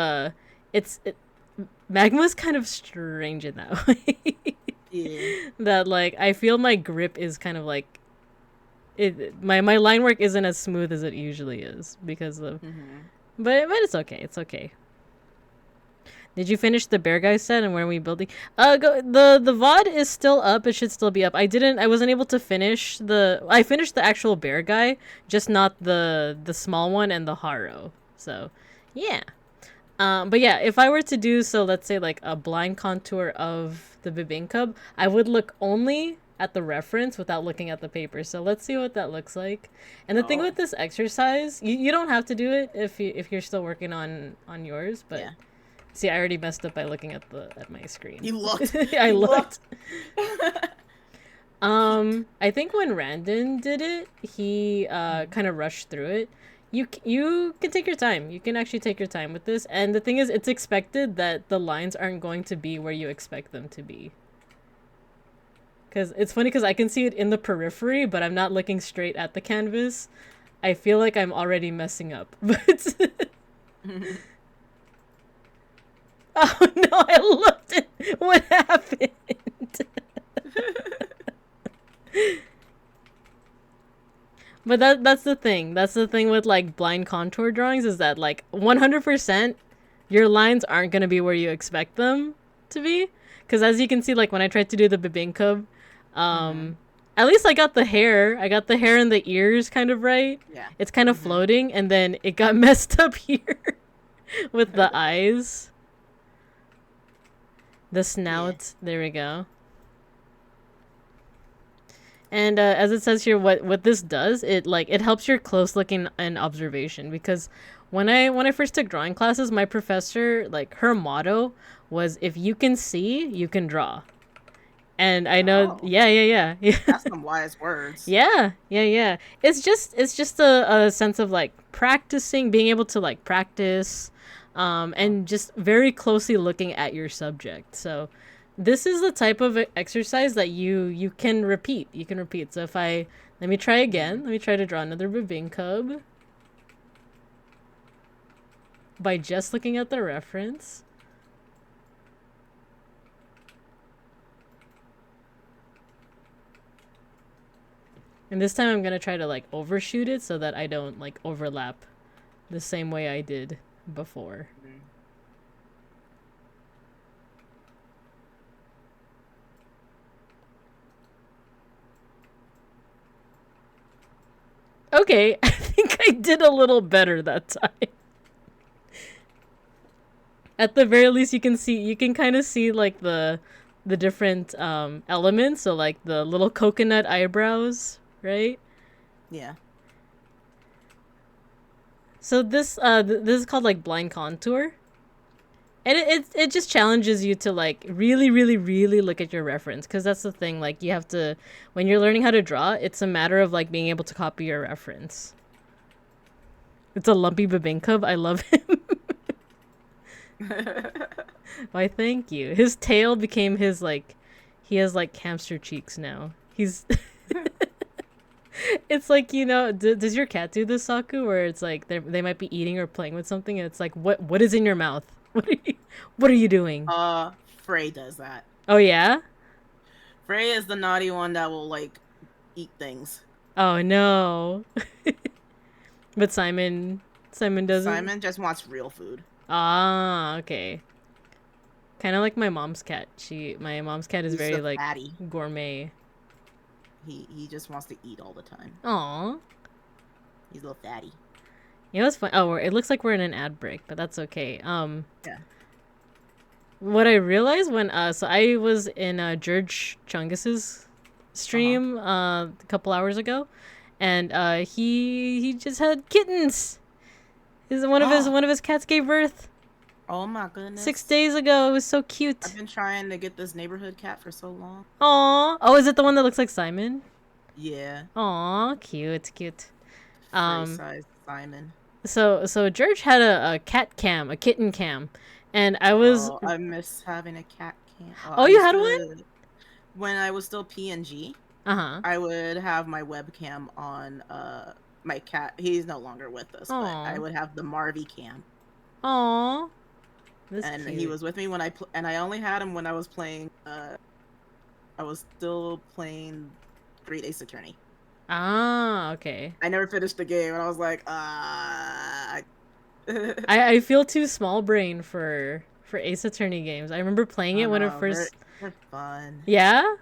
Magma's kind of strange in that way. Yeah. That I feel my grip is kind of my line work isn't as smooth as it usually is because of. But it's okay. It's okay. Did you finish the bear guy set, and where are we building? The VOD is still up. It should still be up. I wasn't able to finish I finished the actual bear guy, just not the small one and the Haro. So, yeah. But yeah, if I were to do let's say a blind contour of the beeplebees, I would look only at the reference without looking at the paper. So let's see what that looks like. And the thing with this exercise, you don't have to do it if you're still working on yours, but. Yeah. See, I already messed up by looking at my screen. You looked. I looked. I think when Randon did it, he kind of rushed through it. You can take your time. You can actually take your time with this. And the thing is, it's expected that the lines aren't going to be where you expect them to be. Because it's funny because I can see it in the periphery, but I'm not looking straight at the canvas. I feel like I'm already messing up. But oh no, I looked at what happened. But that's the thing. That's the thing with blind contour drawings, is that 100% your lines aren't going to be where you expect them to be. Because as you can see, when I tried to do the beeplebees, at least I got the hair. I got the hair and the ears kind of right. Yeah. It's kind of floating, and then it got messed up here with the eyes. The snout. Yeah. There we go. And as it says here, what this does, it helps your close looking and observation, because when I first took drawing classes, my professor, like, her motto was, if you can see, you can draw. And I know, yeah. That's some wise words. Yeah. It's just a sense of, like, practicing, being able to, like, practice, and just very closely looking at your subject. So this is the type of exercise that you can repeat. You can repeat. So let me try again. Let me try to draw another bebinkub by just looking at the reference. And this time I'm going to try to, like, overshoot it so that I don't, like, overlap the same way I did before. Okay, I think I did a little better that time. At the very least, you can kind of see, like, the different elements. So, like, the little coconut eyebrows, right? Yeah. So this this is called, like, blind contour. And it just challenges you to, like, really, really, really look at your reference. Because that's the thing, like, you have to, when you're learning how to draw, it's a matter of, like, being able to copy your reference. It's a lumpy bebinkub. I love him. Why, thank you. His tail became his, like, he has, like, hamster cheeks now. He's... It's like, you know, does your cat do this, Saku? Where it's like they might be eating or playing with something, and it's like, what is in your mouth? What are you doing? Frey does that. Oh yeah? Frey is the naughty one that will, like, eat things. Oh no. But Simon doesn't. Simon just wants real food. Ah, okay. Kind of like my mom's cat. My mom's cat is very, like, fatty. Gourmet. He just wants to eat all the time. Aw. He's a little fatty. You know what's fun? Oh, it looks like we're in an ad break, but that's okay. Yeah. What I realized when so I was in George Chungus's stream a couple hours ago, and he just had kittens. One of his cats gave birth. Oh my goodness. 6 days ago. It was so cute. I've been trying to get this neighborhood cat for so long. Aww. Oh, is it the one that looks like Simon? Yeah. Aww, cute. Size Simon. So George had a kitten cam, and I was. Oh, I miss having a cat cam. Oh, you had one? When I was still PNG, I would have my webcam on my cat. He's no longer with us, but I would have the Marvy cam. Aww. And cute. He was with me when and I only had him when I was playing. I was still playing Great Ace Attorney. Ah, okay. I never finished the game, and I was like, I feel too small brain for Ace Attorney games. I remember playing it when it first. They're fun. Yeah.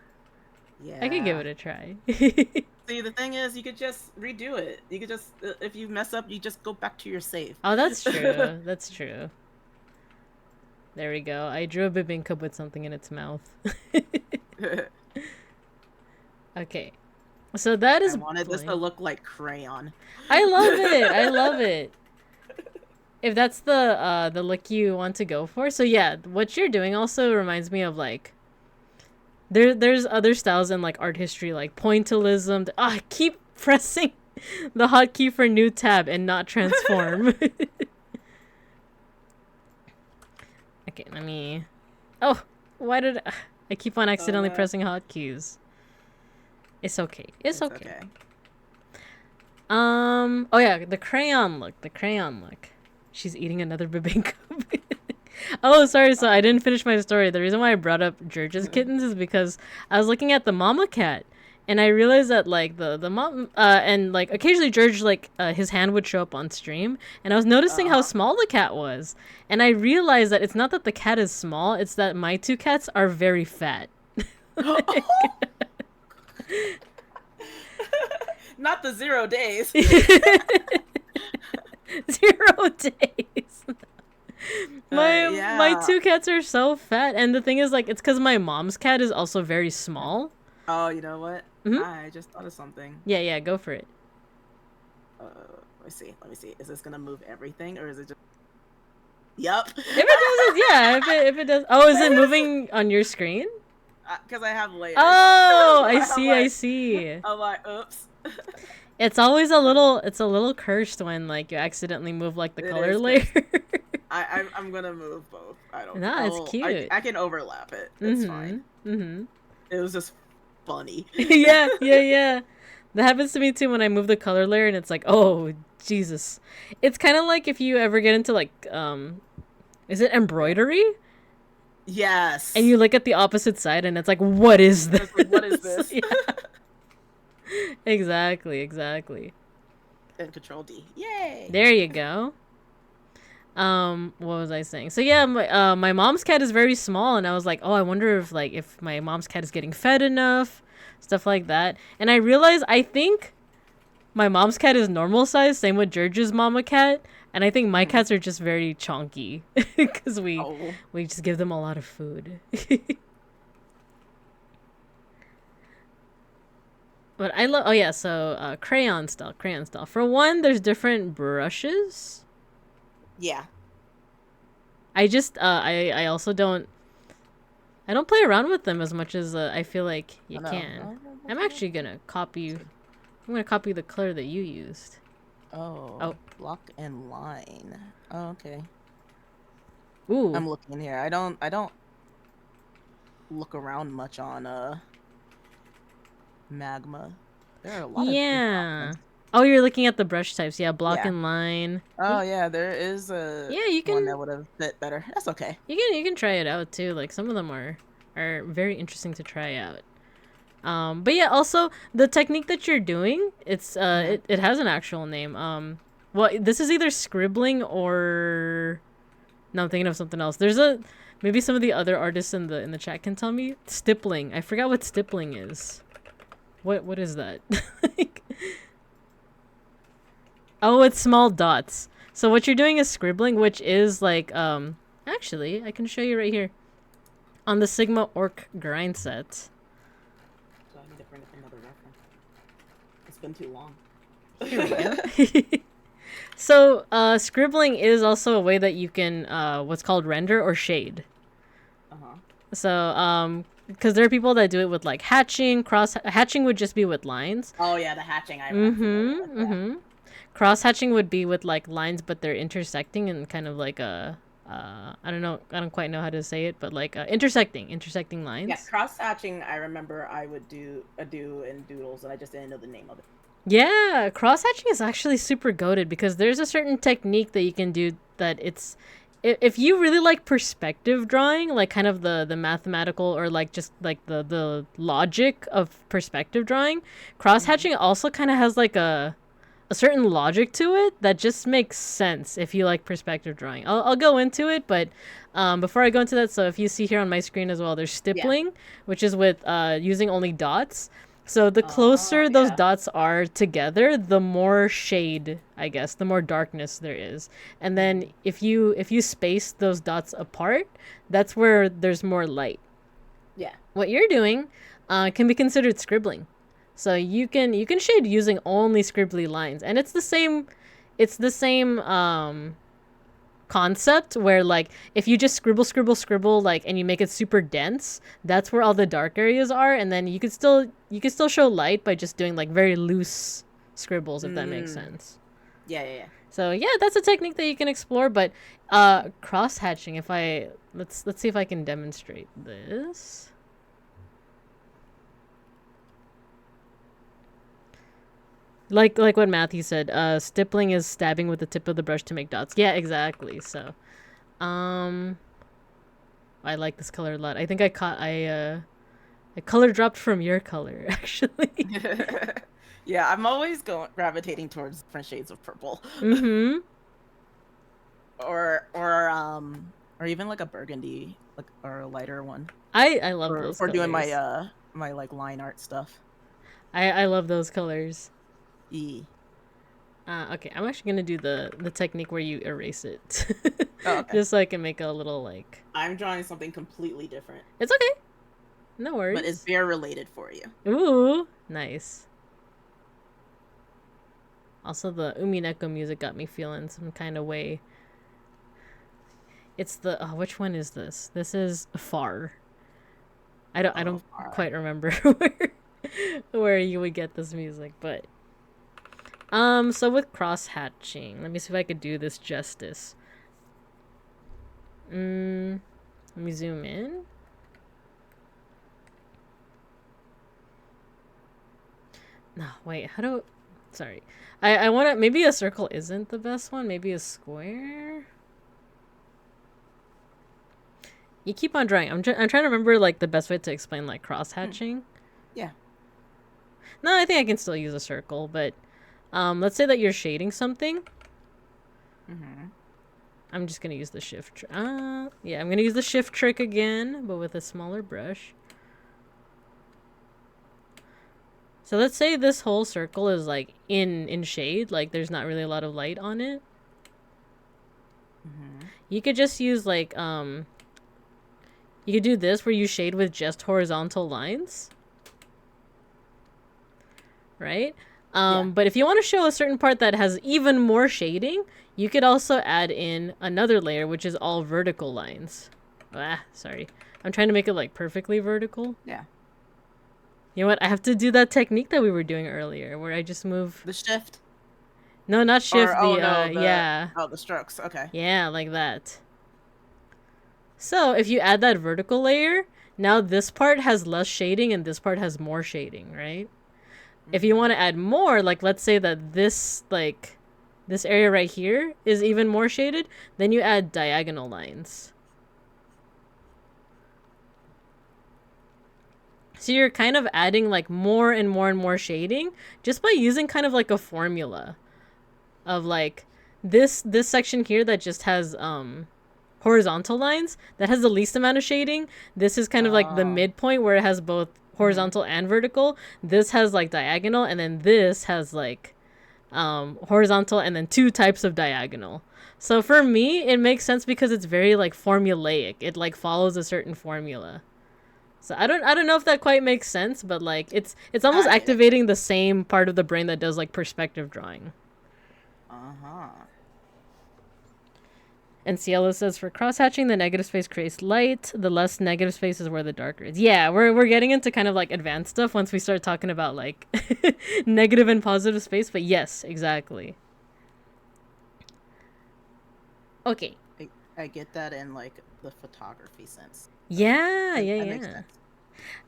Yeah. I could give it a try. See, the thing is, you could just redo it. You could just, if you mess up, you just go back to your save. Oh, that's true. That's true. There we go. I drew a bebinkub with something in its mouth. Okay. So that is. I wanted this to look like crayon. I love it. I love it. If that's the look you want to go for. So yeah, what you're doing also reminds me of, like, there's other styles in, like, art history, like pointillism. I keep pressing the hotkey for new tab and not transform. Okay, let me. Oh, why did I keep on accidentally pressing hotkeys? It's okay. It's okay. Oh yeah, the crayon look. She's eating another bebinkub. Oh, sorry. So I didn't finish my story. The reason why I brought up George's kittens is because I was looking at the mama cat, and I realized that, like, the mom and, like, occasionally George, like, his hand would show up on stream, and I was noticing how small the cat was, and I realized that it's not that the cat is small, it's that my two cats are very fat. Not the 0 days. 0 days. My Yeah. 2 cats are so fat, and the thing is, like, it's because my mom's cat is also very small. Oh, you know what? Hmm. I just thought of something. Yeah, go for it. Let me see. Let me see. Is this gonna move everything, or is it just? Yup. If it does it, yeah. If it does, oh, is it moving on your screen? Because I have layers. Oh, I I'm see, I like, see. I'm like, oops. It's always a little cursed when like you accidentally move like the It color is layer. cursed. I'm gonna move both. I don't. Nah, it's cute. I can overlap it. It's Mm-hmm. fine. Mm-hmm. It was just funny. Yeah. That happens to me too when I move the color layer and it's like, oh Jesus. It's kind of like if you ever get into like is it embroidery? Yes. And you look at the opposite side and it's like, what is this? It's like, what is this? Yeah. Exactly. And Control D. Yay. There you go. What was I saying? So yeah, my mom's cat is very small, and I was like, oh, I wonder if my mom's cat is getting fed enough, stuff like that. And I realized I think my mom's cat is normal size, same with George's mama cat, and I think my cats are just very chonky because we just give them a lot of food. But I love. Oh yeah, so crayon style. For one, there's different brushes. Yeah. I just I also don't play around with them as much as I feel like you can. I'm actually gonna copy. I'm gonna copy the color that you used. Oh. Block and line. Oh, okay. Ooh. I'm looking here. I don't look around much on Magma. There are a lot of Yeah. Oh, you're looking at the brush types. Yeah, block Yeah. and line. Oh yeah, there is a Yeah, you one can that would have fit better. That's okay. you can try it out too. Like some of them are very interesting to try out. But yeah, also the technique that you're doing, it's it has an actual name. Well, this is either scribbling or no, I'm thinking of something else. There's maybe some of the other artists in the chat can tell me. Stippling. I forgot what stippling is. What is that? Like, oh, it's small dots. So what you're doing is scribbling, which is like actually, I can show you right here on the Sigma Orc grind set. So I need to bring up another reference. It's been too long. Here we go. So, scribbling is also a way that you can what's called render or shade. So, because there are people that do it with like hatching. Hatching would just be with lines. Oh yeah, the hatching. Cross hatching would be with like lines, but they're intersecting and kind of like a I don't quite know how to say it, but like intersecting lines. Yeah, cross hatching. I remember I would do in doodles, and I just didn't know the name of it. Yeah, cross hatching is actually super goated because there's a certain technique that you can do that it's if you really like perspective drawing, like kind of the mathematical or like just like the logic of perspective drawing, cross hatching also kind of has like a certain logic to it that just makes sense if you like perspective drawing. I'll go into it, but before I go into that, so if you see here on my screen as well, there's stippling, which is with using only dots. So the closer those dots are together, the more shade, I guess, the more darkness there is. And then if you space those dots apart, that's where there's more light. Yeah. What you're doing can be considered scribbling. So you can shade using only scribbly lines, and it's the same concept where like if you just scribble like and you make it super dense, that's where all the dark areas are, and then you could still show light by just doing like very loose scribbles, if that makes sense. Yeah. So yeah, that's a technique that you can explore, but cross hatching, if I let's see if I can demonstrate this. Like what Matthew said, stippling is stabbing with the tip of the brush to make dots. Yeah, exactly. So, I like this color a lot. I think I color dropped from your color, actually. Yeah, I'm always gravitating towards different shades of purple. Or even like a burgundy, like or a lighter one. I love those for colors. doing my like line art stuff. I love those colors. Okay, I'm actually gonna do the technique where you erase it. Oh, okay. Just so I can make a little, like... I'm drawing something completely different, It's okay. No but it's worries. bear related for you. Ooh, nice. Also, the Umineko music got me feeling some kind of way. It's the... Oh, which one is this? This is Far. I don't quite remember where you would get this music, but... So with cross-hatching, let me see if I could do this justice. Let me zoom in. No, wait, how do... Sorry. I want to... Maybe a circle isn't the best one. Maybe a square? You keep on drawing. I'm trying to remember, like, the best way to explain, like, cross-hatching. Yeah. No, I think I can still use a circle, but... let's say that you're shading something. I'm just gonna use the shift yeah, I'm gonna use the shift trick again, but with a smaller brush. So let's say this whole circle is like in shade, like there's not really a lot of light on it. You could just use like you could do this where you shade with just horizontal lines. Right? But if you want to show a certain part that has even more shading, you could also add in another layer, which is all vertical lines. Sorry. I'm trying to make it like perfectly vertical. Yeah. You know what? I have to do that technique that we were doing earlier, where I just move... The shift? No, not shift. Yeah. Oh, the strokes. Okay. Yeah, like that. So, if you add that vertical layer, now this part has less shading and this part has more shading, right? If you want to add more, like let's say that this, like, this area right here is even more shaded, then you add diagonal lines. So you're kind of adding like more and more and more shading just by using kind of like a formula of like this section here that just has horizontal lines that has the least amount of shading. This is kind of like the midpoint where it has both horizontal and vertical. This has like diagonal, and then this has like horizontal and then two types of diagonal. So for me, it makes sense because it's very like formulaic. It like follows a certain formula. So I don't know if that quite makes sense, but like it's almost activating the same part of the brain that does like perspective drawing. And Cielo says for cross-hatching, the negative space creates light. The less negative space is where the darker is. Yeah, we're getting into kind of like advanced stuff once we start talking about like negative and positive space, but yes, exactly. Okay. I get that in like the photography sense. Yeah, That yeah. makes sense.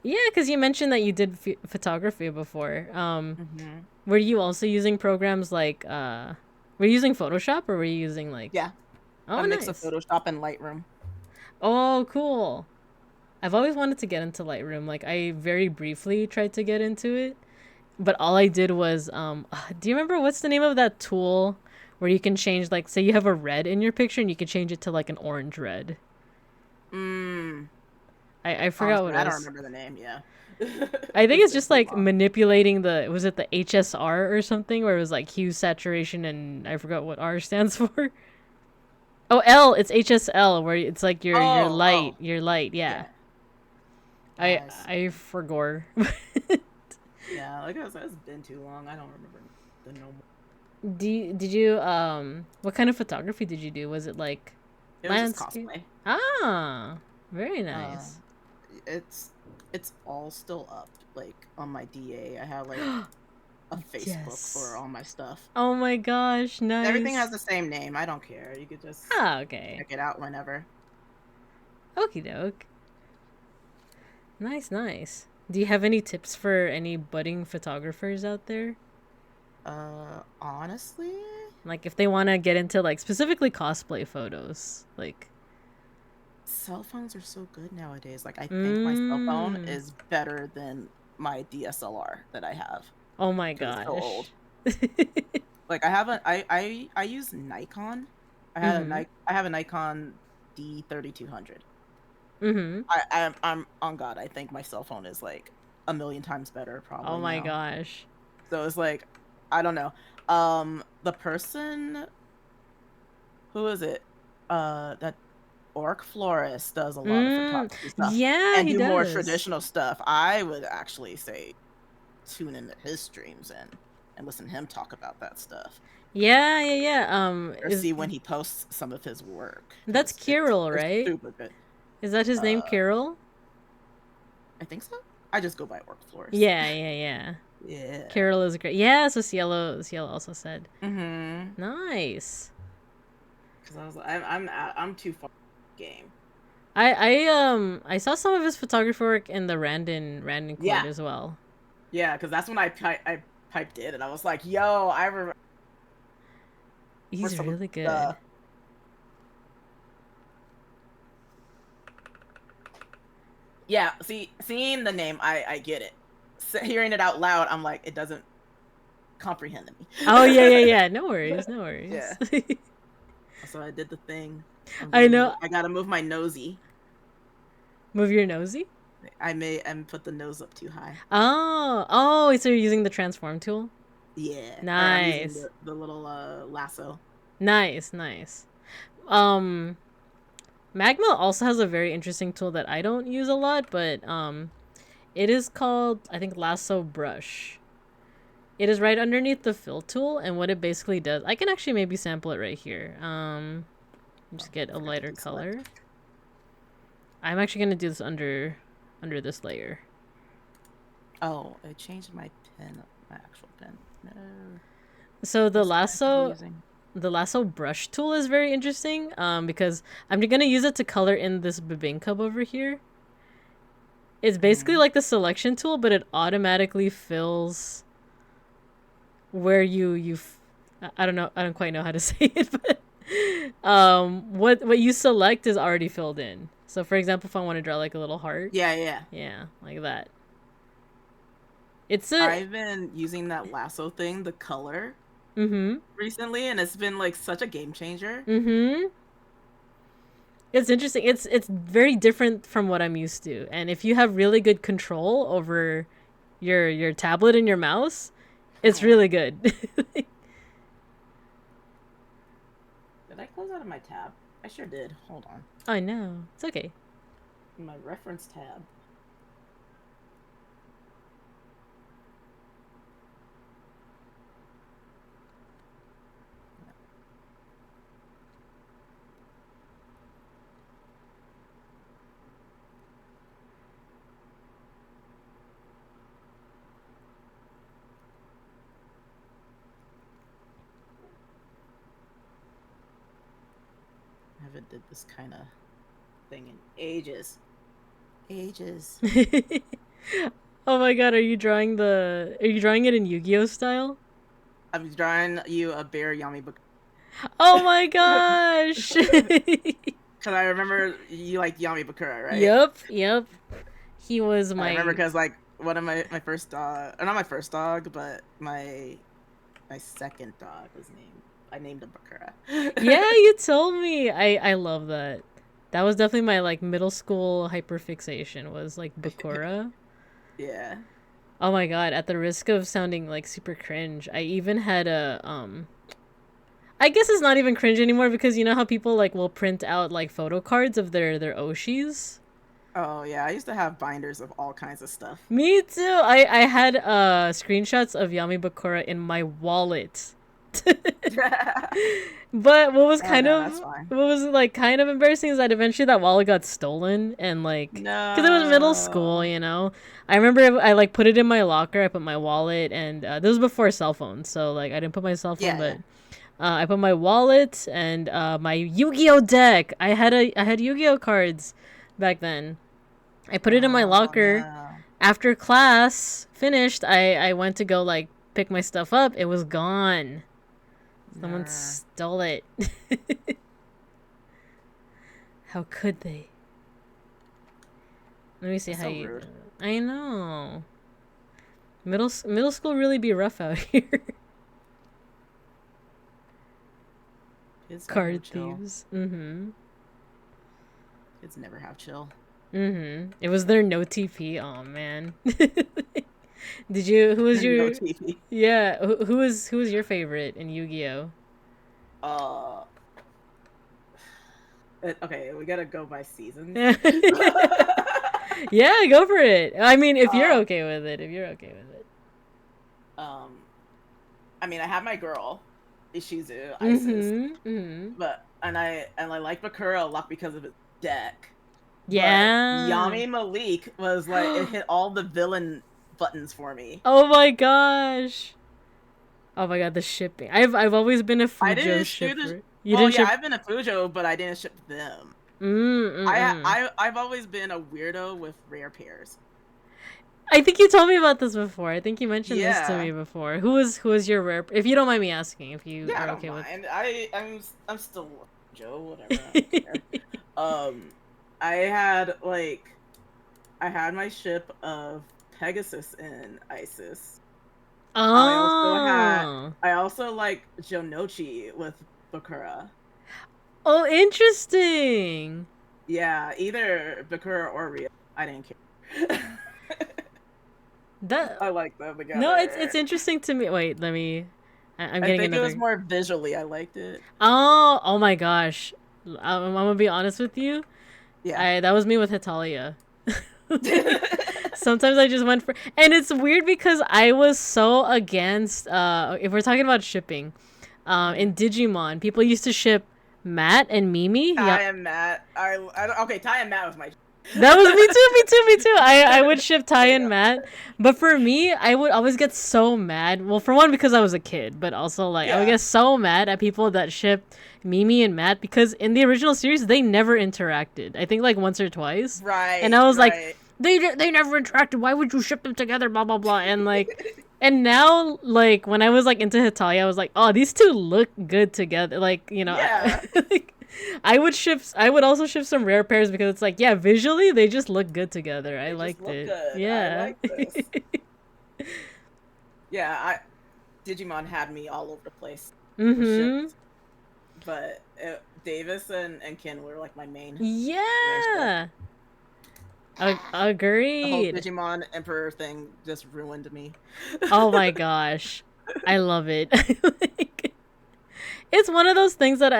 Yeah, because you mentioned that you did photography before. Were you also using programs like were you using Photoshop or were you using like... Yeah. Oh, a mix nice. of Photoshop and Lightroom. Oh, cool. I've always wanted to get into Lightroom. Like I very briefly tried to get into it, but all I did was do you remember what's the name of that tool where you can change, like, say you have a red in your picture and you can change it to like an orange red? I forgot what it was. I don't remember the name. Yeah. I think it's just like manipulating was it the HSR or something, where it was like hue, saturation, and I forgot what R stands for. Oh, L, it's HSL, where it's like your light, yeah. I forgot. Yeah, like I said, it's been too long. I don't remember the normal. Did you what kind of photography did you do? Was it like It was just cosplay. Ah, very nice. It's all still up, like on my DA. I have like a Facebook for all my stuff. Oh my gosh, nice. Everything has the same name. I don't care. You could just check it out whenever. Okie doke. Nice. Do you have any tips for any budding photographers out there? Honestly, like if they want to get into like specifically cosplay photos, like cell phones are so good nowadays. Like I think my cell phone is better than my DSLR that I have. Oh my gosh. It's so old. Like I use Nikon. I have a Nikon D3200. I'm on God. I think my cell phone is like a million times better, probably. Oh my gosh. So it's like, I don't know. The person, who is it? That Orc Florist does a lot of photography stuff Yeah, and he do more does. traditional stuff. I would actually say tune into his streams and listen to him talk about that stuff, Yeah, yeah, yeah. or see when he posts some of his work, That's because it's Kirill, right? super good. Is that his name, Kirill? I think so. I just go by Orc Florist. Yeah, yeah, yeah. Yeah. Kirill is great. Yeah, so Cielo also said. Mm-hmm. Nice. Because I'm too far in the game. I saw some of his photography work in the Randon court as well. Yeah, because that's when I piped in, and I was like, "Yo, I remember." He's really good. Yeah, seeing the name, I get it. Hearing it out loud, I'm like, it doesn't comprehend me. Oh yeah, yeah, yeah. No worries, no worries. Yeah. So I did the thing. I know. I gotta move my nosy. Move your nosy? I put the nose up too high. Oh, so you're using the transform tool? Yeah. Nice. Or I'm using the little lasso. Nice. Magma also has a very interesting tool that I don't use a lot, but it is called, I think, Lasso Brush. It is right underneath the fill tool, and what it basically does, I can actually maybe sample it right here. Just get a lighter color. I'm actually gonna do this under this layer. Oh, I changed my pen, my actual pen. No. So the lasso brush tool is very interesting because I'm gonna use it to color in this Bebinka over here. It's basically like the selection tool, but it automatically fills where I don't know, I don't quite know how to say it, but what you select is already filled in. So for example, if I want to draw like a little heart, yeah, like that. I've been using that lasso thing, the color, recently, and it's been like such a game changer. It's interesting. It's very different from what I'm used to, and if you have really good control over your tablet and your mouse, it's really good. Did I close out of my tab? I sure did. Hold on. I know. It's okay. My reference tab. I haven't did this kind of thing in ages. Oh my god, are you drawing it in Yu-Gi-Oh style? I'm drawing you a bear Yami book. Oh my gosh! Because I remember you like Yami Bakura, right? Yep. He was my. I remember because like one of my first dog, or not my first dog, but my second dog was I named him Bakura. Yeah, you told me. I love that. That was definitely my like middle school hyperfixation was like Bakura. Yeah. Oh my god, at the risk of sounding like super cringe, I even had a I guess it's not even cringe anymore because you know how people like will print out like photo cards of their Oshis? Oh yeah, I used to have binders of all kinds of stuff. Me too. I had screenshots of Yami Bakura in my wallet. But what was kind of embarrassing is that eventually that wallet got stolen, and like because it was middle school, you know. I remember I like put it in my locker. I put my wallet, and this was before cell phones, so like I didn't put my cell phone, but I put my wallet and my Yu-Gi-Oh deck. I had Yu-Gi-Oh cards back then. I put it in my locker. No. After class finished, I went to go like pick my stuff up. It was gone. Someone stole it. How could they? Let me see. That's how you. Rude. I know. Middle school really be rough out here. Card thieves. Kids never have chill. It was their no TP. Oh man. Did you? Who was No your? TV. Yeah. Who was your favorite in Yu-Gi-Oh? Uh, okay, we gotta go by seasons. Yeah, go for it. I mean, if you're Uh, okay with it, if you're okay with it. um, I mean, I have my girl, Ishizu, Isis, Mm-hmm. but and I like Bakura a lot because of its deck. But Yeah. Yami Malik was like it hit all the villain buttons for me. Oh my gosh. Oh my god, the shipping. I've always been a I Fujo didn't shoot shipper. You well, didn't yeah, ship. I've been a Fujo, but I didn't ship them. Mm. I've always been a weirdo with rare pairs. I think you told me about this before. I think you mentioned this to Yeah. me before. Who was your rare? If you don't mind me asking, if you Yeah, I are don't okay with. mind. I'm still Joe, whatever. I don't care. I had I had my ship of Pegasus and Isis. Oh. I also like Jonochi with Bakura. Oh, interesting. Yeah, either Bakura or Rio. I didn't care. That I like them no, together. it's interesting to me. Wait, let me. I'm I getting think it was another. more visually. I liked it. Oh my gosh. I'm gonna be honest with you. Yeah. I that was me with Hitalia. Sometimes I just went for, and it's weird because I was so against. If we're talking about shipping, in Digimon, people used to ship Matt and Mimi. Yeah, Ty and Matt. Okay. Ty and Matt was my. that was me too, me too, me too. I would ship Ty There you and go. Matt, but for me, I would always get so mad. Well, for one, because I was a kid, but also like I would Yeah. get so mad at people that shipped Mimi and Matt because in the original series they never interacted. I think like once or twice, and Right. I was like, Right. they never interacted. Why would you ship them together? Blah blah blah. And like, and now like when I was like into Hitalia, I was like, oh, these two look good together. Like Yeah. like, I would also ship some rare pairs because it's like, yeah, visually they just look good together. I They just liked look it. good. I Yeah. like this. Yeah. Digimon had me all over the place with Mhm. ships, but Davis and Ken were like my main ship. Yeah. The whole Agreed. Digimon Emperor thing just ruined me. Oh my gosh. I love it. Like, it's one of those things that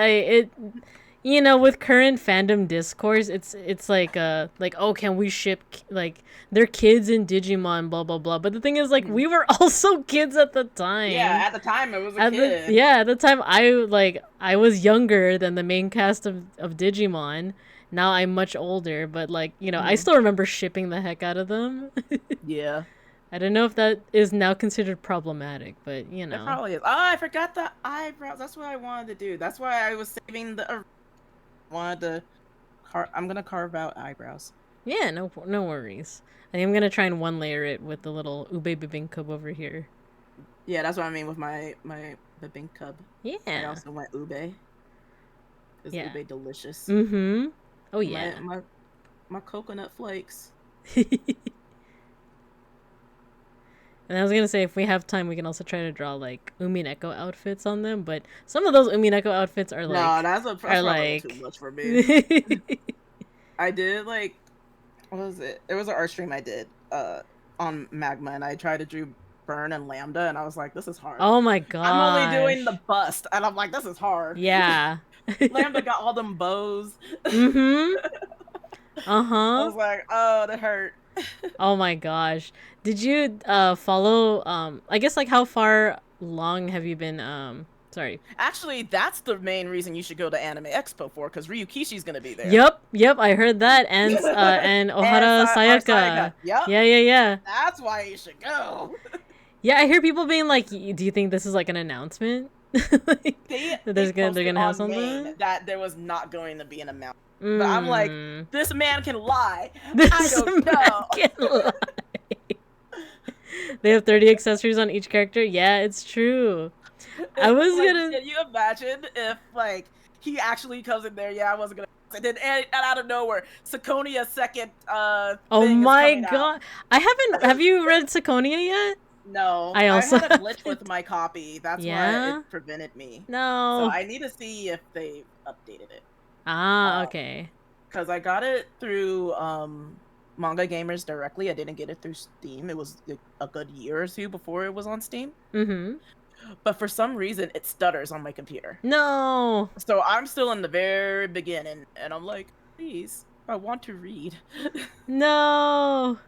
with current fandom discourse, it's like, oh, can we ship like their kids in Digimon, blah blah blah. But the thing is, like, we were also kids at the Yeah, time. at the time it was a kid. At the time I was younger than the main cast of Digimon. Now I'm much older, but like, I still remember shipping the heck out of them. Yeah. I don't know if that is now considered problematic, but It probably is. Oh, I forgot the eyebrows. That's what I wanted to do. That's why I was saving the. Wanted to. I'm gonna carve out eyebrows. Yeah, no worries. I think I'm gonna try and one layer it with the little ube bibimbap over here. Yeah, that's what I mean with my the big cub. I Yeah. also went ube. Is Yeah. ube delicious? Mm-hmm. Oh yeah. My coconut flakes. And I was gonna say, if we have time, we can also try to draw like Umineko outfits on them. But some of those Umineko outfits are like, No, that's probably a little too much for me. I did like, what was it? It was an art stream I did on Magma, and I tried to do Burn and Lambda, and I was like, this is hard. Oh my god. I'm only doing the bust, and I'm like, this is hard. Yeah. Lambda got all them bows. Mm-hmm. I Uh-huh. was like, oh, that hurt. Oh my gosh. Did you follow I guess like how far long have you been sorry. Actually, that's the main reason you should go to Anime Expo for, because Ryukishi's gonna be there. Yep, I heard that. And Ohara Sayaka. Yep. Yeah. That's why you should go. Yeah, I hear people being like, do you think this is like an announcement? Like, they're gonna have something? That there was not going to be an amount. But I'm like, this man can lie. This I don't know. Can lie. They have 30 accessories on each character. Yeah, it's true. I was like, gonna. Can you imagine if like he actually comes in there? Yeah, I wasn't gonna. And then and out of nowhere, Sakonia second. Oh thing my is coming god! out. I haven't. Have you read Sakonia yet? No, I also had a glitch with my copy. That's why it prevented me. No. So I need to see if they updated it. Ah, okay. Because I got it through Manga Gamers directly. I didn't get it through Steam. It was a good year or two before it was on Steam. Mm-hmm. But for some reason, it stutters on my computer. No. So I'm still in the very beginning, and I'm like, please, I want to read. No.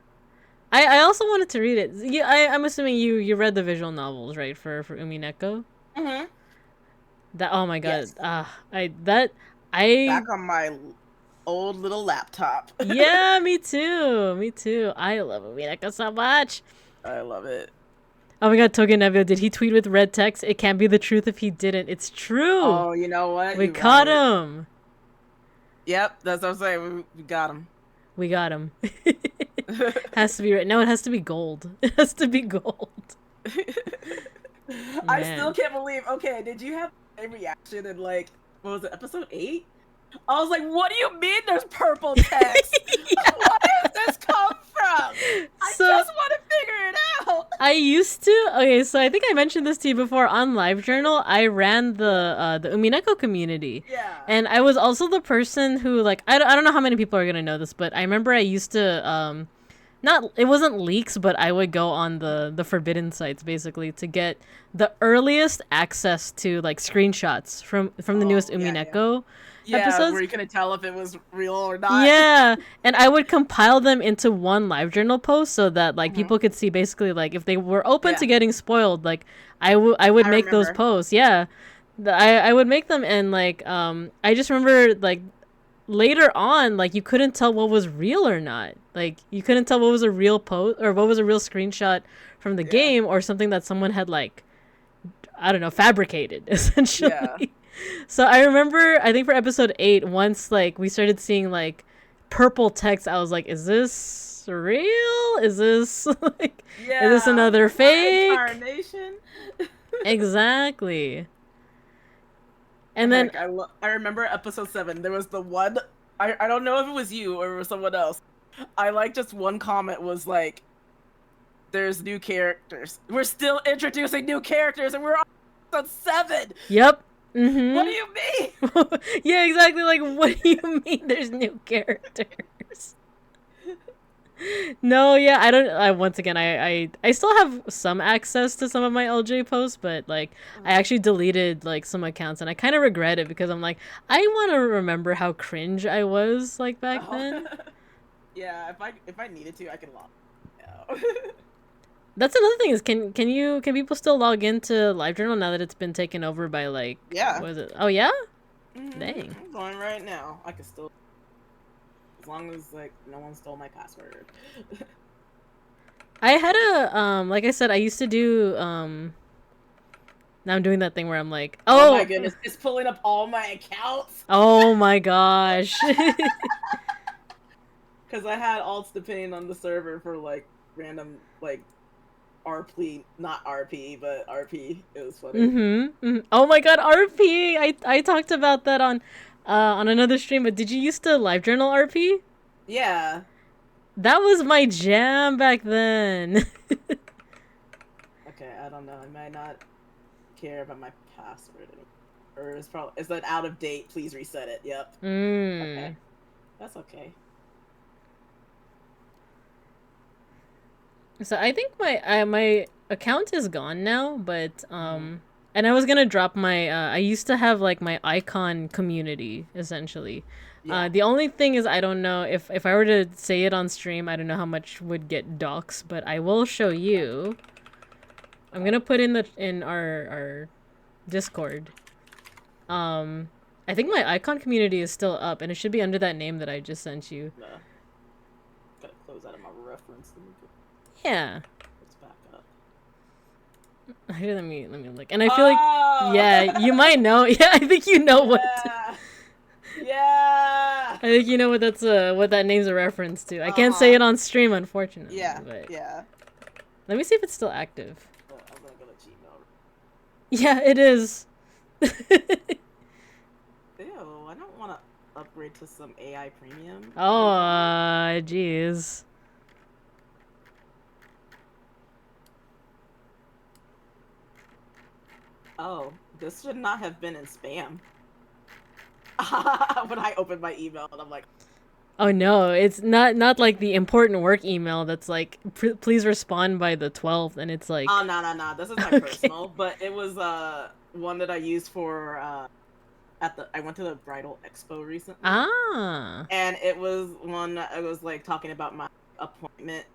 I also wanted to read it. Yeah, I'm assuming you read the visual novels, right? For Umineko. Mm-hmm. That, oh my god. Yes. I Back on my old little laptop. Yeah, me too. Me too. I love Umineko so much. I love it. Oh my god, Togenevio, did he tweet with red text? It can't be the truth if he didn't. It's true. Oh, you know what? We You're caught right. him. Yep, that's what I'm saying. We got him. We got him. Has to be right. No, it has to be gold. It has to be gold. I Man. still can't believe. Okay, did you have a reaction in like what was it, episode 8? I was like, "What do you mean? There's purple text? Yeah. Where does this come from? I So- just want to figure it out." I used to. Okay, so I think I mentioned this to you before on LiveJournal. I ran the Umineko community. Yeah. And I was also the person who, like, I don't know how many people are gonna know this, but I remember I used to not, it wasn't leaks, but I would go on the forbidden sites basically to get the earliest access to like screenshots from the newest Umineko episodes. Where you couldn't tell if it was real or not. Yeah, and I would compile them into one LiveJournal post so that like people could see basically like if they were open to getting spoiled, like I would make those posts. Yeah, I would make them, and like I just remember like later on, like you couldn't tell what was real or not. Like you couldn't tell what was a real post or what was a real screenshot from the game or something that someone had like, I don't know, fabricated essentially. Yeah. So I remember, I think for episode 8, once like we started seeing like purple text, I was like, is this real? Is this like, is this another fake? Incarnation? Exactly. And then I remember episode 7. There was the one. I don't know if it was you or it was someone else. I like just one comment was like, "There's new characters. We're still introducing new characters, and we're on episode 7." Yep. Mm-hmm. What do you mean? Yeah, exactly. Like, what do you mean? There's new characters. No, yeah, I don't. Once again, I still have some access to some of my LJ posts, but like I actually deleted like some accounts, and I kind of regret it because I'm like, I want to remember how cringe I was like back then. Yeah, if I needed to, I could log. No. That's another thing is can people still log into LiveJournal now that it's been taken over by like what is it? Oh yeah? Dang. I'm going right now. I can still, as long as like no one stole my password. I had a like I said, I used to do now I'm doing that thing where I'm like, oh my goodness, it's pulling up all my accounts. Oh my gosh. Because I had alts depending on the server for like random like RP, not RP, but RP. It was funny. Mm-hmm. Oh my god, RP! I talked about that on another stream, but did you used to LiveJournal RP? Yeah. That was my jam back then. Okay, I don't know. I might not care about my password anymore. Or is that out of date? Please reset it. Yep. Okay. That's okay. So I think my account is gone now, but and I was gonna drop my I used to have like my icon community essentially. Yeah. The only thing is I don't know if I were to say it on stream, I don't know how much would get doxed, but I will show you. I'm gonna put in our Discord. I think my icon community is still up, and it should be under that name that I just sent you. No. Gotta close out of my reference. Yeah. It's back up. Here, let me look. And I feel like yeah, you might know. Yeah, I think you know what. Yeah. I think you know what what that name's a reference to. I can't say it on stream, unfortunately. Yeah. But Yeah. let me see if it's still active. I'm gonna go to Gmail. Yeah, it is. Ew, I don't want to upgrade to some AI premium. Oh, jeez. Oh, this should not have been in spam. When I opened my email and I'm like, Oh no, it's not like the important work email that's like, please respond by the 12th, and it's like, Oh no. This is my okay. personal, but it was one that I used for I went to the bridal expo recently. Ah. And it was one that I was like talking about my appointment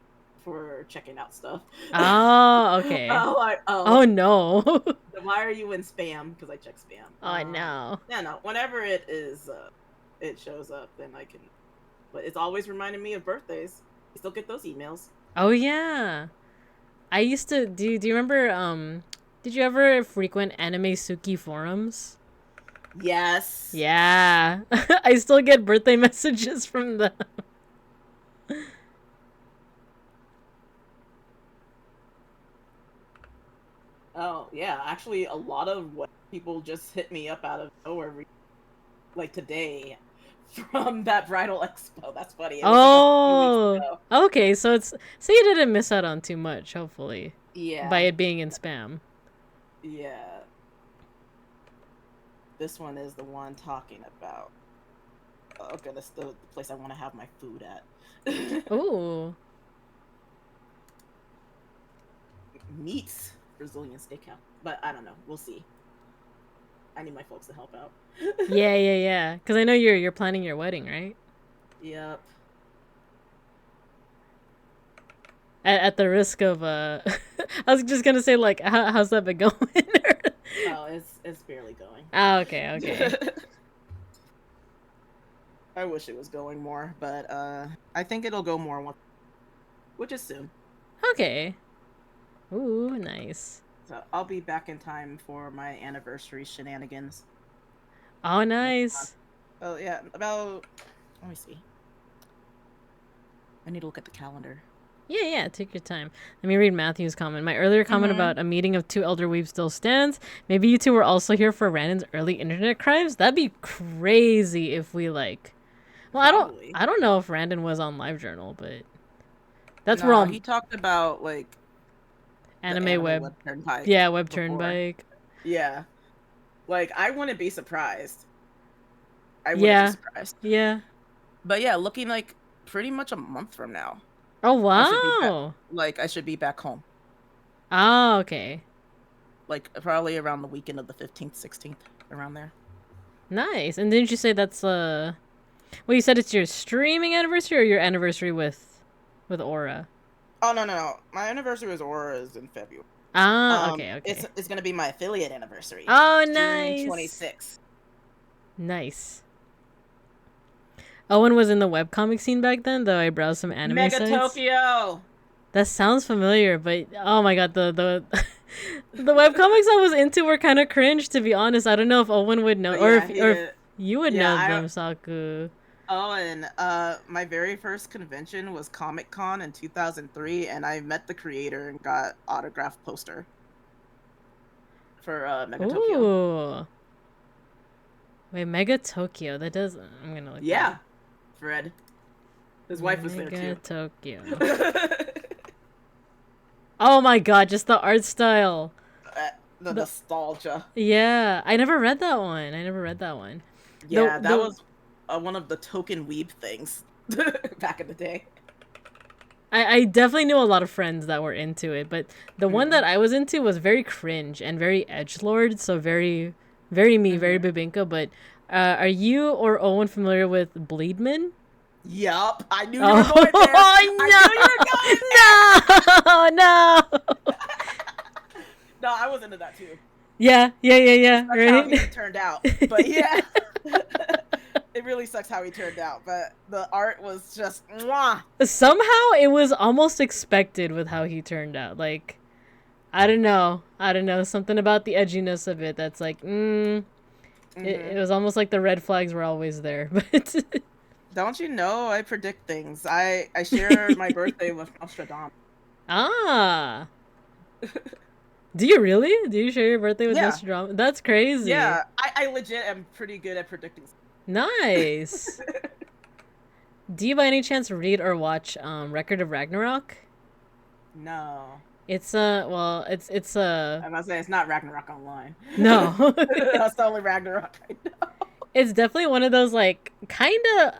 for checking out stuff. Oh, okay. Like, Oh no. why are you in spam? Because I check spam. Oh no. Yeah, no. Whenever it is, it shows up, then I can. But it's always reminding me of birthdays. You still get those emails. Oh yeah. I used to do you remember did you ever frequent anime Suki forums? Yes. Yeah. I still get birthday messages from them. Oh yeah, actually, a lot of what people just hit me up out of nowhere, like today, from that bridal expo. That's funny. It was like a few Oh. weeks ago. Okay, so you didn't miss out on too much, hopefully. By Yeah, it being in spam. yeah. This one is the one talking about. Okay, that's the place I want to have my food at. Ooh. Meats Brazilian steakhouse, but I don't know. We'll see. I need my folks to help out. Yeah. Because I know you're planning your wedding, right? Yep. At the risk of I was just gonna say like how's that been going? Oh, it's barely going. Oh, okay. I wish it was going more, but I think it'll go more once, which is soon. Okay. Ooh, nice. So I'll be back in time for my anniversary shenanigans. Oh, nice. Oh yeah, about. Let me see. I need to look at the calendar. Yeah, take your time. Let me read Matthew's comment. My earlier comment about a meeting of two elder weebs still stands. Maybe you two were also here for Randon's early internet crimes? That'd be crazy if we like. Well, Probably. I don't know if Randon was on LiveJournal, but that's No, where all he talked about like anime web. web bike. Yeah, web before. turnbike. Yeah. Like I wouldn't be surprised. I wouldn't be surprised. Yeah. But yeah, looking like pretty much a month from now. Oh wow. I should be back home. Oh, okay. Like probably around the weekend of the 15th, 16th, around there. Nice. And didn't you say that's well, you said it's your streaming anniversary or your anniversary with Aura? Oh no. My anniversary with Aura is in February. Ah, okay. It's gonna be my affiliate anniversary. Oh, nice. June 26th. Nice. Owen was in the webcomic scene back then, though I browsed some anime sites. Megatokyo! That sounds familiar, but oh my god, the the webcomics I was into were kind of cringe, to be honest. I don't know if Owen would know, or if you would know them, Saku. Oh, and my very first convention was Comic Con in 2003, and I met the creator and got autographed poster for Megatokyo. Ooh. Wait, Megatokyo. That does. I'm gonna look. Yeah, Fred. His wife was there too. Megatokyo. Oh my god, just the art style. The nostalgia. Yeah, I never read that one. Yeah, that was one of the token weeb things back in the day. I definitely knew a lot of friends that were into it, but the one that I was into was very cringe and very edgelord, so very, very me, very Bibinka. But are you or Owen familiar with Bleedman? Yup, I knew you were going there. Oh no! No, I was into that too. Yeah. That's right? how he turned out, but yeah. It really sucks how he turned out, but the art was just mwah. Somehow it was almost expected with how he turned out. Like, I don't know, something about the edginess of it that's like, it was almost like the red flags were always there. But don't you know I predict things? I share my birthday with Nostradamus. Ah. Do you really? Do you share your birthday with Nostradamus? That's crazy. Yeah, I legit am pretty good at predicting. Nice. Do you by any chance read or watch Record of Ragnarok? No. It's it's I'm gonna say it's not Ragnarok Online. No. That's the only Ragnarok I know. It's definitely one of those like kind of.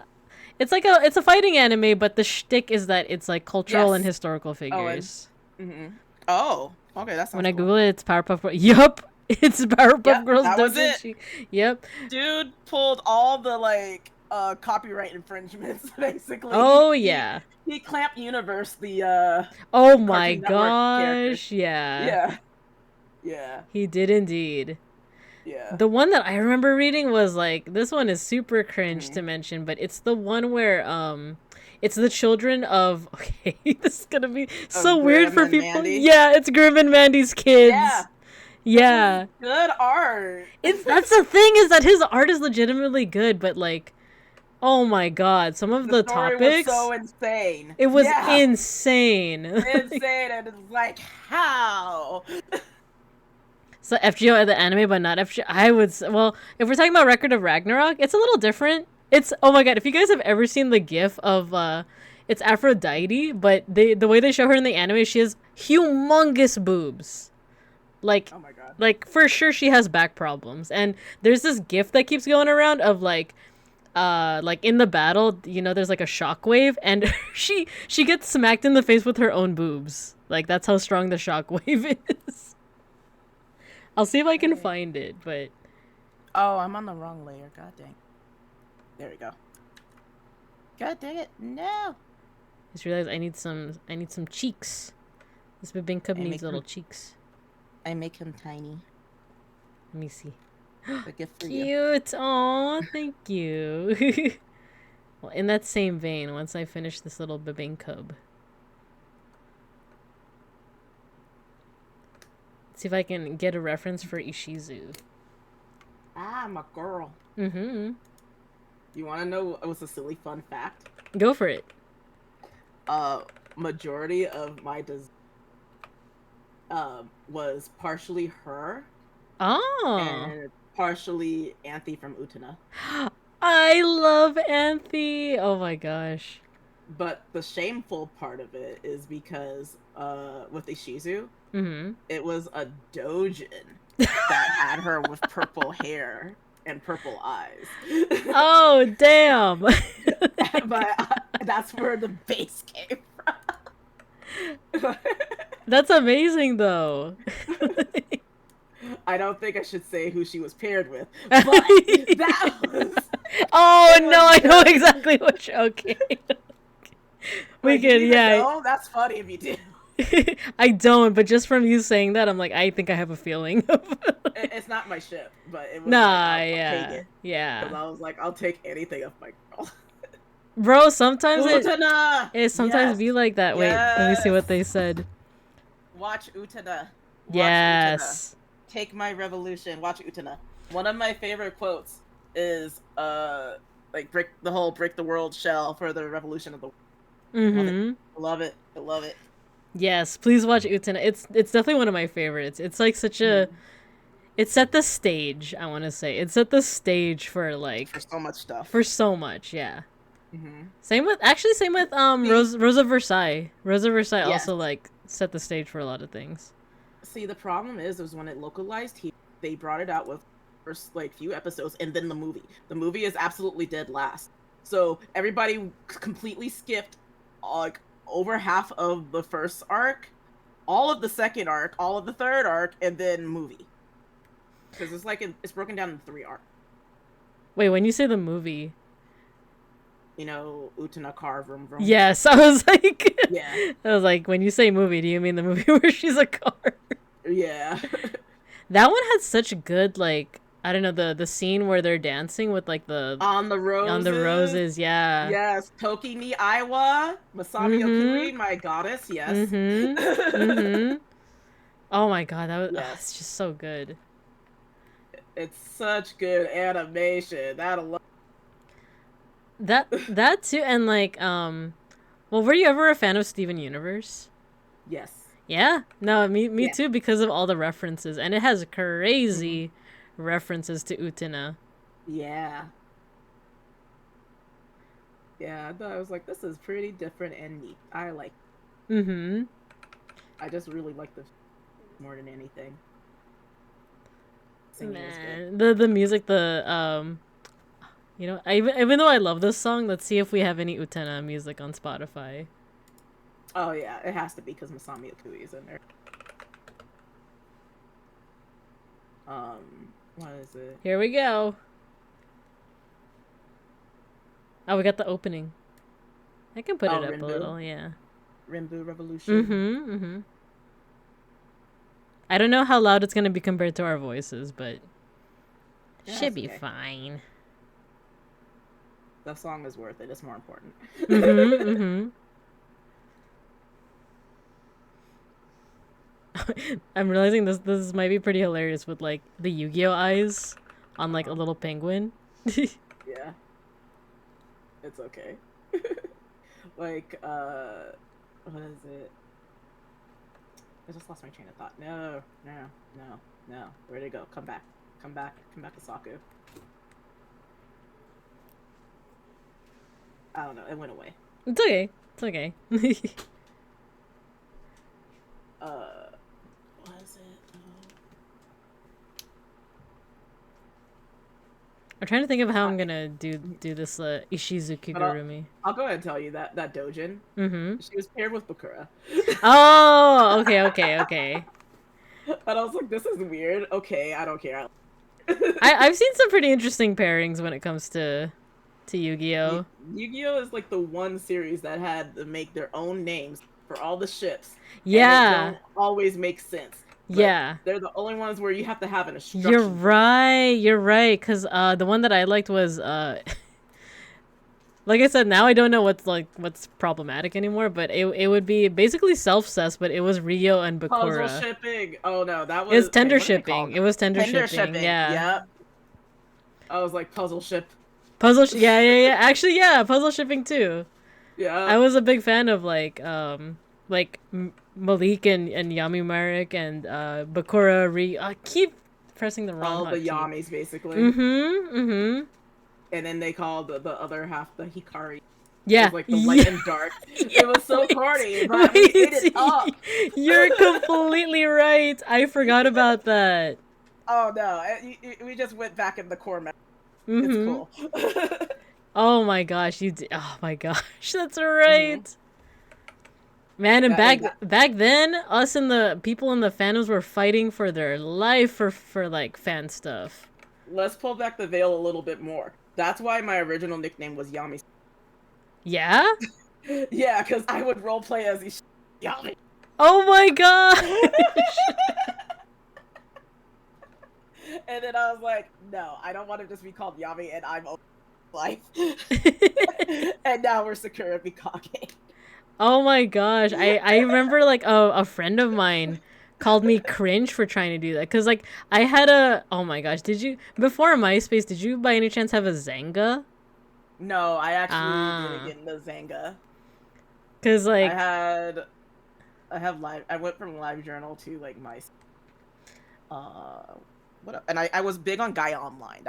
it's a fighting anime, but the shtick is that it's like cultural and Yes. historical figures. Oh, okay, that sounds When I cool. Google it, it's Powerpuff Girls. Yup, it's Powerpuff Yep, Girls that was it. doujinshi. Yep. Dude pulled all the like copyright infringements basically. Oh yeah. He clamped Universe, the Oh my Cartoon Network character. gosh. Yeah. Yeah. Yeah. He did indeed. Yeah. The one that I remember reading was like, this one is super cringe to mention, but it's the one where it's the children of okay, this is gonna be so weird Grim for and people. Mandy. Yeah, it's Grim and Mandy's kids. Yeah. Yeah. Good art. That's the thing, is that his art is legitimately good, but like, oh my god, some of the story topics was so insane. it was Yeah. insane. Insane, and it's like, how? So FGO the anime, but not FGO. I would well, if we're talking about Record of Ragnarok, it's a little different. It's oh my god, if you guys have ever seen the GIF of it's Aphrodite, but the way they show her in the anime, she has humongous boobs. Like, Oh my god. like for sure she has back problems. And there's this GIF that keeps going around of like in the battle, you know, there's like a shockwave, and she gets smacked in the face with her own boobs. Like that's how strong the shockwave is. I'll see if I can find it, but Oh, I'm on the wrong layer. God dang. There we go. God dang it. No. I just realized I need some cheeks. This Bibinka I needs make little them- cheeks. I make him tiny. Let me see. A gift for you. Cute. Aw, thank you. Well, in that same vein, once I finish this little Bibinkub, see if I can get a reference for Ishizu. I'm a girl. Mm-hmm. You want to know what's a silly fun fact? Go for it. Majority of my was partially her Oh. and partially Anthe from Utena. I love Anthe. Oh my gosh. But the shameful part of it is because with Ishizu, Mm-hmm. it was a dojin that had her with purple hair and purple eyes. Oh, damn. But that's where the base came from. That's amazing, though. I don't think I should say who she was paired with, but that was. Oh it no, was I know good. exactly what you're okay. We Like, you can, even yeah. know? That's funny if you do. I don't, but just from you saying that, I'm like, I think I have a feeling. It's not my ship, but it was Nah, like, I'll take yeah, it. yeah. Because I was like, I'll take anything off my girl. Bro, sometimes Utena! it sometimes Yes! be like that. Wait, let me see what Yes! they said. Watch Utena. Watch Utena. Yes. Take my revolution. Watch Utena. One of my favorite quotes is like break the world shell for the revolution of the world. Mm-hmm. Love it. I love it. Yes, please watch Utena. It's definitely one of my favorites. It's like such a it set the stage, I want to say. It set the stage for like For so much stuff. for so much, yeah. Mm-hmm. Same with Rosa Versailles. Rosa Versailles Yes. also like set the stage for a lot of things. See, the problem is when it localized here, they brought it out with first like few episodes and then the movie. The movie is absolutely dead last. So everybody completely skipped like over half of the first arc, all of the second arc, all of the third arc, and then movie. Because it's like it's broken down into 3 arcs. Wait, when you say the movie, You know, Utena car vroom vroom. yes, I was like, Yeah. I was like, when you say movie, do you mean the movie where she's a car? Yeah. That one had such good like, I don't know, the scene where they're dancing with like the On the roses. yeah. Yes. Toki ni Aiwa. Masami Okui, my goddess. Yes. Mm-hmm. Mm-hmm. Oh my god, that was Yes. it's just so good. It's such good animation. That alone. That too, and like well, were you ever a fan of Steven Universe? Yes. Yeah, no, me Yeah. too, because of all the references, and it has crazy references to Utena. Yeah. Yeah, I thought I was like, this is pretty different and neat. I like. Mm-hmm. I just really like the more than anything. Singing is good. Man, the music, You know, even though I love this song, let's see if we have any Utena music on Spotify. Oh yeah, it has to be because Masami Okui is in there. What is it? Here we go. Oh, we got the opening. I can put it up Rinbu. a little, yeah. Rinbu Revolution. Mm-hmm. I don't know how loud it's gonna be compared to our voices, but Yeah, should be okay. fine. The song is worth it. It's more important. I'm realizing this might be pretty hilarious with like the Yu-Gi-Oh eyes on like a little penguin. Yeah. It's okay. Like, what is it? I just lost my train of thought. No. Where'd it go? Come back to Saku. I don't know. It went away. It's okay. It's okay. What is it? I'm trying to think of how I'm gonna do this Ishizu Kigurumi. I'll go ahead and tell you that Dojin. She was paired with Bakura. Oh, okay. And I was like, this is weird. Okay, I don't care. I've seen some pretty interesting pairings when it comes to Yu-Gi-Oh. Yu-Gi-Oh is like the one series that had to make their own names for all the ships. Yeah. And it don't always make sense. But yeah. They're the only ones where you have to have an instruction. You're right. Because the one that I liked was like I said, now I don't know what's problematic anymore, but it would be basically self-cess, but it was Rio and Bakura. Puzzle shipping. Oh no, that was... It was tender shipping. It was tender shipping. Yeah. Yep. I was like, puzzle ship. Yeah. Actually, yeah, puzzle shipping too. Yeah. I was a big fan of like Malik and Yami Marek and Bakura I keep pressing the wrong all the Yamis basically. And then they called the other half the Hikari. Yeah. It was like the light and dark. It was so corny, but we ate it up. You're completely right. I forgot about that. Oh no, we just went back in the core map. It's cool. Oh my gosh, you did. Oh my gosh, that's right. Man, and back then, us and the people in the fandoms were fighting for their life for like fan stuff. Let's pull back the veil a little bit more. That's why my original nickname was Yami. Yeah? Yeah, because I would roleplay as Yami. Oh my gosh! And then I was like, no, I don't want to just be called Yami and I'm life. And now we're Sakura Mikage. Oh my gosh. I remember like a friend of mine called me cringe for trying to do that. Because like I had oh my gosh, before MySpace, did you by any chance have a Zanga? No, I actually didn't get into Zanga. Because like... I went from LiveJournal to like and I was big on Gaia Online.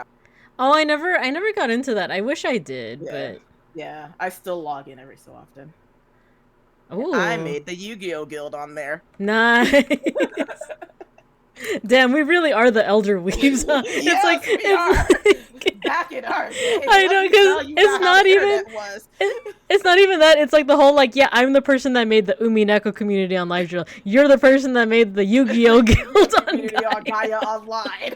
Oh, I never got into that. I wish I did, but... Yeah, I still log in every so often. Ooh. I made the Yu-Gi-Oh guild on there. Nice. Damn, we really are the elder weebs, huh? Yes, we are. Back in our day. I know, because it's not even that. It's like the whole like, yeah, I'm the person that made the Umineko community on LiveJournal. You're the person that made the Yu-Gi-Oh guild on Gaia Online.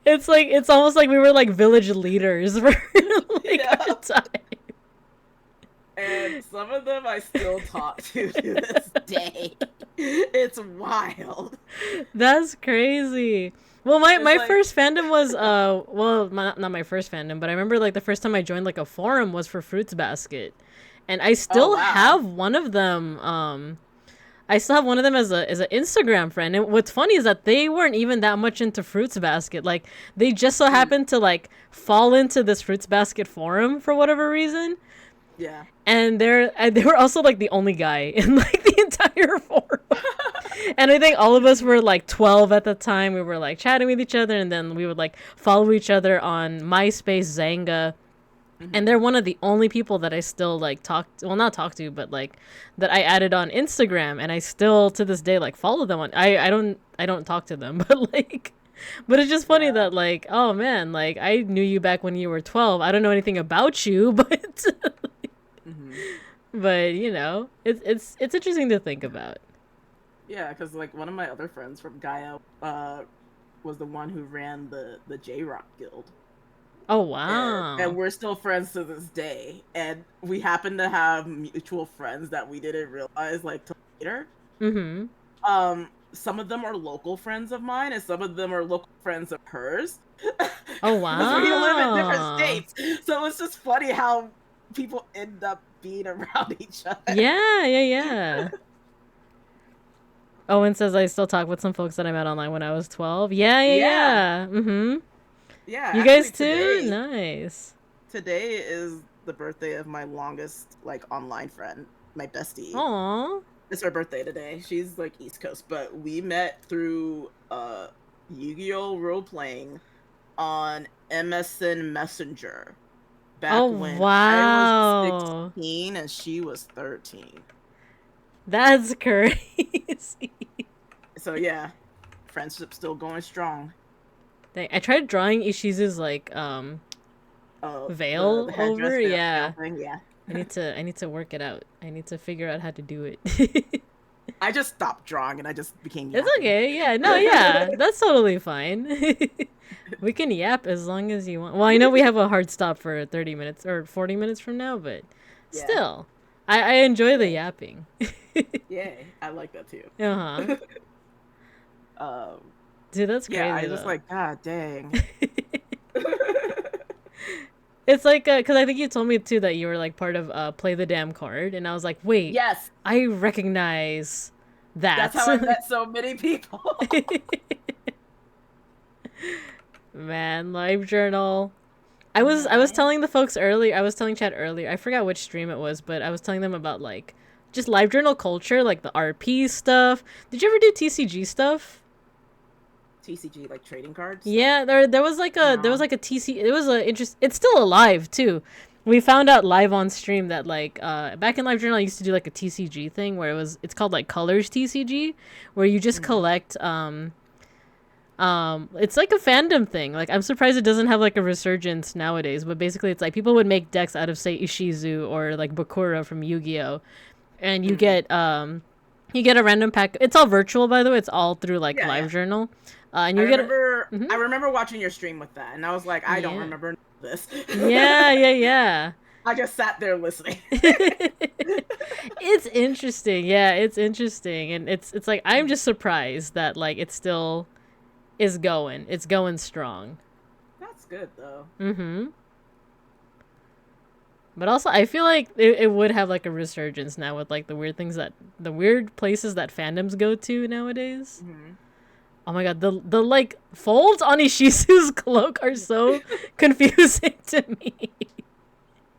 It's almost like we were like village leaders for like our time. And some of them I still talk to this day. It's wild. That's crazy. Well, my first fandom was not my first fandom, but I remember like the first time I joined like a forum was for Fruits Basket, and I still have one of them. I still have one of them as an Instagram friend. And what's funny is that they weren't even that much into Fruits Basket. Like they just so happened to like fall into this Fruits Basket forum for whatever reason. Yeah. And they were also like the only guy in like the entire forum. And I think all of us were like 12 at the time. We were like chatting with each other, and then we would like follow each other on MySpace, Zanga. And they're one of the only people that I still like not talk to, but like that I added on Instagram, and I still to this day like follow them on. I don't talk to them, but like But it's just funny Yeah. that like, oh man, like I knew you back when you were 12. I don't know anything about you, but Hmm. but you know, it's interesting to think about. Yeah, because like one of my other friends from Gaia was the one who ran the J Rock Guild, Oh and wow. we're still friends to this day. And we happen to have mutual friends that we didn't realize like till later. Mhm. Some of them are local friends of mine, and some of them are local friends of hers, Oh because we live in different wow. states. So it's just funny how people end up being around each other. Yeah, yeah, yeah. Owen says I still talk with some folks that I met online when I was 12. Yeah, yeah, Yeah, yeah. Mhm. yeah. You guys Actually, too? Nice. today is the birthday of my longest like online friend, my bestie. Aw. It's her birthday today. She's like East Coast, but we met through Yu-Gi-Oh role playing on MSN Messenger Oh back when I was wow. 16 and she was 13. That's crazy. So yeah, friendship still going strong. Dang, I tried drawing Ishizu's like The veil headdress over. veil Yeah. thing, yeah. I need to work it out. I need to figure out how to do it. I just stopped drawing and I just became It's yapping. okay. Yeah. No, yeah. That's totally fine. We can yap as long as you want. Well, I know we have a hard stop for 30 minutes or 40 minutes from now, but Yeah. still. I enjoy the Yay. yapping. Yay. I like that too. Uh-huh. um Dude, that's yeah, I crazy just though. like god dang. It's like, because I think you told me too that you were like part of Play the Damn Card, and I was like, wait, Yes, I recognize that's that. how I met so many people. Man, live journal. I was Mhm. telling the folks earlier. I was telling Chad earlier. I forgot which stream it was, but I was telling them about like just live journal culture, like the RP stuff. Did you ever do TCG stuff? TCG like trading card stuff? Yeah, there was No. like a TC. It was a interest. It's still alive too. We found out live on stream that like back in live journal I used to do like a TCG thing where it's called like colors TCG, where you just Mhm. collect it's like a fandom thing. Like I'm surprised it doesn't have like a resurgence nowadays, but basically it's like people would make decks out of say Ishizu or like Bakura from Yu-Gi-Oh, and Mhm. you get a random pack. It's all virtual, by the way. It's all through like Yeah, yeah. LiveJournal, and you get a I mhm. remember watching your stream with that and I was like, I don't Yeah, remember this. yeah, yeah, yeah. I just sat there listening. It's interesting. Yeah, it's interesting, and it's like I'm just surprised that like it still is going. It's going strong. That's good though. Mm-hmm. But also, I feel like it would have like a resurgence now with like the weird places that fandoms go to nowadays. Mhm. Oh my god, the like folds on Ishizu's cloak are so confusing to me.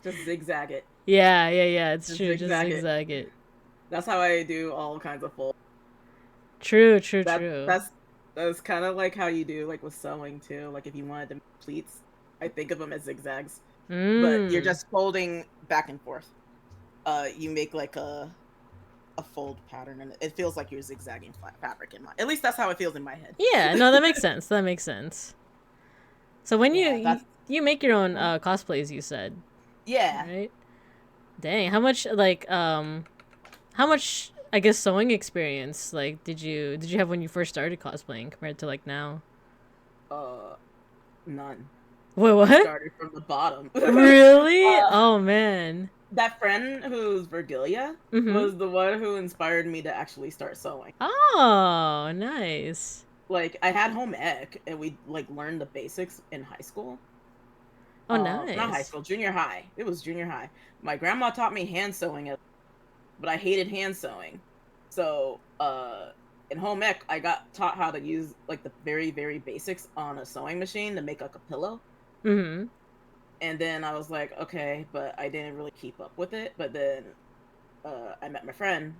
Just zigzag it. Yeah, yeah, yeah. It's Just true. Just zigzag it. zigzag it. That's how I do all kinds of fold. True, true, That true. that's that's kind of like how you do like with sewing too. Like if you wanted to make pleats, I think of them as zigzags, but you're Mm. just folding back and forth. You make like a fold pattern, and it feels like you're zigzagging fabric in my. At least that's how it feels in my head. Yeah. No, that makes sense. That makes sense. So when Yeah, that's you make your own huh? cosplays, you said, Yeah. right? Dang, how much I guess sewing experience like did you have when you first started cosplaying compared to like now? Uh, None. Wait, I what? started from the bottom. Really? Oh man. That friend who's Virgilia Mhm. was the one who inspired me to actually start sewing. Oh, nice. Like I had home ec and we like learned the basics in high school. Oh, Not high nice. school, junior high. It was junior high. My grandma taught me hand sewing, but I hated hand sewing. So, in home ec, I got taught how to use like the very, very basics on a sewing machine to make like a pillow. Mhm. And then I was like, okay, but I didn't really keep up with it. But then I met my friend.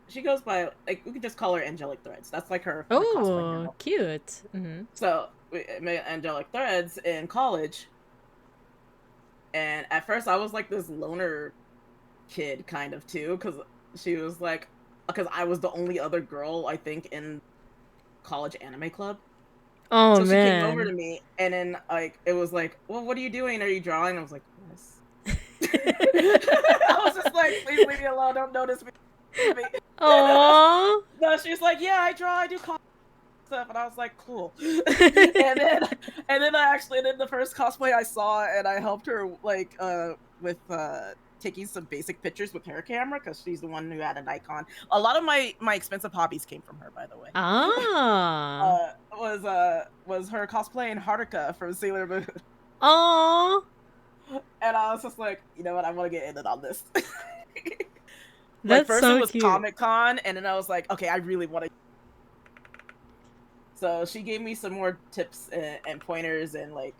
She goes by like we could just call her Angelic Threads. That's like her cosplay Oh, handle. cute. Mhm. So we met Angelic Threads in college, and at first I was like this loner kid kind of too, because she was like, because I was the only other girl I think in college anime club. Oh So she came over to man. me, and then like it was like, well, what are you doing? Are you drawing? I was like, yes. I was just like, please leave me alone. Don't notice me. Aww. No, she's like, yeah, I draw. I do stuff, and I was like, cool. And then the first cosplay I saw, and I helped her like with taking some basic pictures with her camera because she's the one who had a Nikon. A lot of my expensive hobbies came from her, by the way. Ah. Was her cosplaying Haruka from Sailor Moon. Aww. And I was just like, you know what, I want to get in on this. Like That's first it so was cute. Comic-Con, and then I was like, okay, I really want to. So she gave me some more tips and pointers and like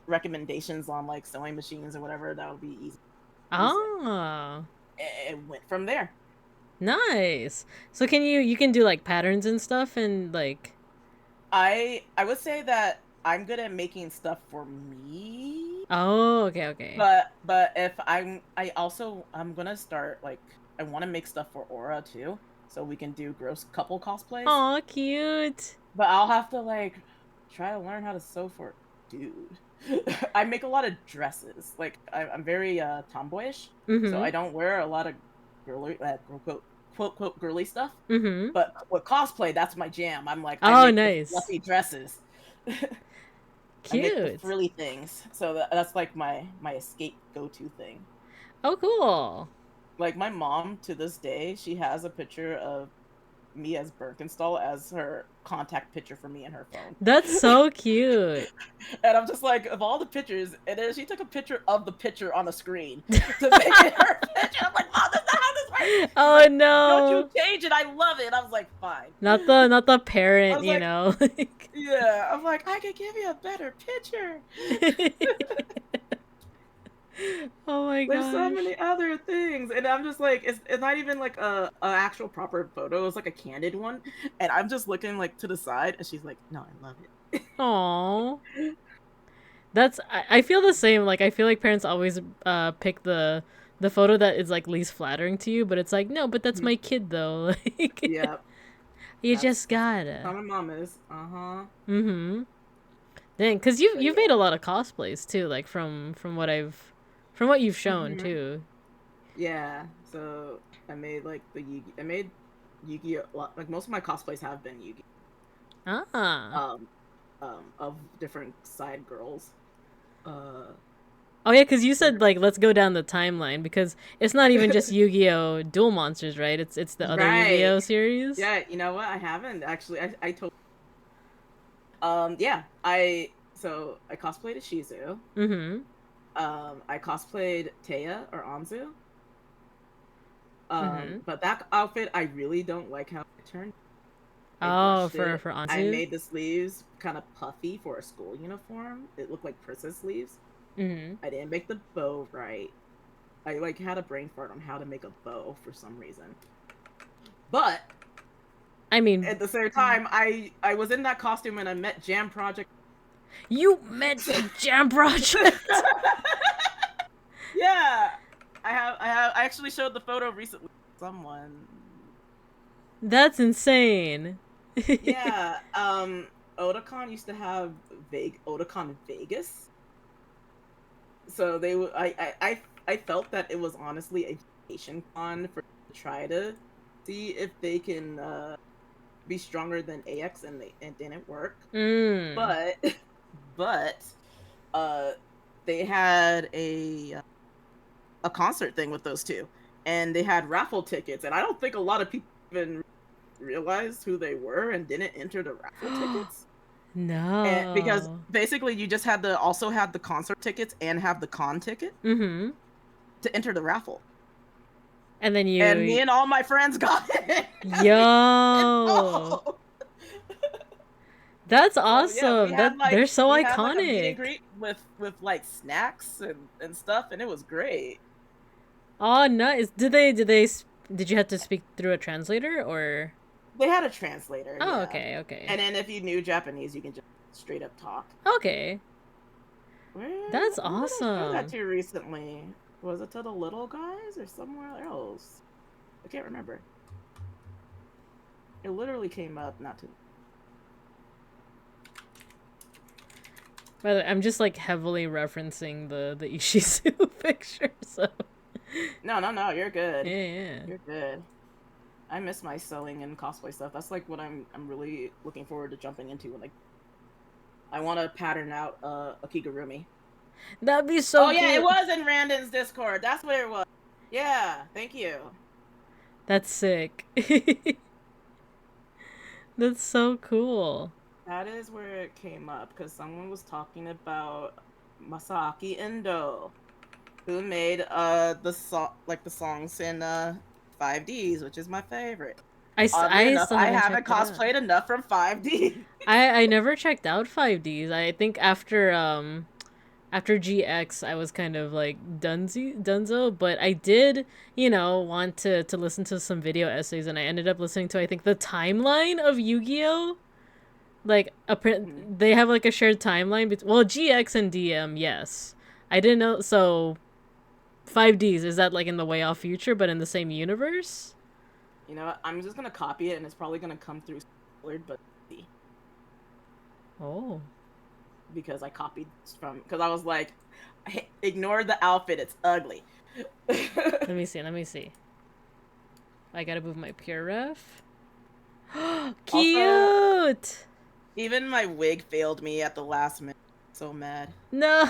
recommendations on like sewing machines or whatever that would be easy. Ah. And went from there. Nice. So can you can do like patterns and stuff and like I would say that I'm good at making stuff for me. Oh, okay, okay. But if I'm gonna start like I want to make stuff for Aura too, so we can do gross couple cosplays. Aw, cute. But I'll have to like try to learn how to sew for dude. I make a lot of dresses. Like I'm very tomboyish, so I don't wear a lot of girly quote girly stuff. Mm-hmm. But with cosplay, that's my jam. I'm like, I Oh, make the nice. fluffy dresses. I make the Cute. frilly things. So that's like my escape go-to thing. Oh, cool. Like my mom to this day, she has a picture of me as Birkenstall as her contact picture for me in her phone. That's so cute. And I'm just like, of all the pictures, and then she took a picture of the picture on a screen to make it her picture. I'm like, Mom, that's not how this works. Oh Like, no. don't you change it. I love it. I was like, fine. Not the I parent, was you like, know. yeah. I'm like, I could give you a better picture. Oh my There's so gosh. many other things, and I'm just like, it's not even like a actual proper photo. It's like a candid one, and I'm just looking like to the side, and she's like, no, I love it. Aww. That's I feel the same. Like I feel like parents always pick the photo that is like least flattering to you, but it's like no, but that's my kid though. Like Yeah, you that's just how gotta. my mom is. Uh-huh. Mm-hmm. Dang, cause you've But you've made yeah. a lot of cosplays too, like from what you've shown Hmm. too. Yeah. So I made like I made Yu-Gi-Oh! Like most of my cosplays have been Ah. Um, of different side girls. Uh, Oh yeah, cause you said like let's go down the timeline because it's not even just Yu-Gi-Oh! Duel Monsters, right? It's the other right. Yu-Gi-Oh! Series. Yeah. You know what? I haven't actually. I told. Yeah. I cosplayed as Shizu. Mm-hmm. I cosplayed Taya or Anzu. Mm-hmm. But that outfit I really don't like how it turned. I Oh, brushed it. for I Anzu. made the sleeves kind of puffy for a school uniform. It looked like princess sleeves. Mm-hmm. I didn't make the bow right. I like had a brain fart on how to make a bow for some reason. But I mean, at the same time, I was in that costume and I met Jam Project. you met Jam Project. Yeah, I actually showed the photo recently. Someone. That's insane. Yeah, Otakon used to have Otakon Vegas. So I felt that it was honestly a vacation con for to try to see if they can be stronger than AX, and it didn't work. Mm. But but uh they had a concert thing with those two, and they had raffle tickets, and I don't think a lot of people even realized who they were and didn't enter the raffle tickets. And because No. basically you just had to also have the concert tickets and have the con ticket Mm-hmm. to enter the raffle. And then And me you, and all my friends got it because we did yo, both. that's So yeah, awesome. That they're so we had like a meet and iconic. greet with like snacks and stuff, and it was great. Oh, nice. Did you have to speak through a translator or? They had a translator, Oh, yeah. okay, okay, And then if you knew Japanese, you can just straight up talk. okay. That's Where did I show that awesome. to recently? Was it to the little guys or somewhere else? I can't remember. It literally came up not to. By the way, I'm just like heavily referencing the Ishizu picture, so No, you're good. yeah. You're good. I miss my sewing and cosplay stuff. That's like what I'm really looking forward to jumping into when I want to pattern out a kigurumi. That'd be so Oh yeah, cool. it was in Randon's Discord. That's what it was. Yeah, thank you. That's sick. That's so cool. That is where it came up because someone was talking about Masaki Endo, who made the songs in 5Ds, which is my favorite. Oddly enough, I haven't cosplayed enough from 5D. I never checked out 5Ds. I think after GX I was kind of like dunzo, but I did, want to listen to some video essays, and I ended up listening to, I think, the timeline of Yu-Gi-Oh! Like they have like a shared timeline well, GX and DM, yes. I didn't know. So 5Ds, is that like in the way off future but in the same universe? You know what? I'm just gonna copy it, and it's probably gonna come through colored, but oh, because I copied because I was like, hey, ignore the outfit, it's ugly. let me see. I gotta move my pure ref. Cute. Also, even my wig failed me at the last minute. So mad. No.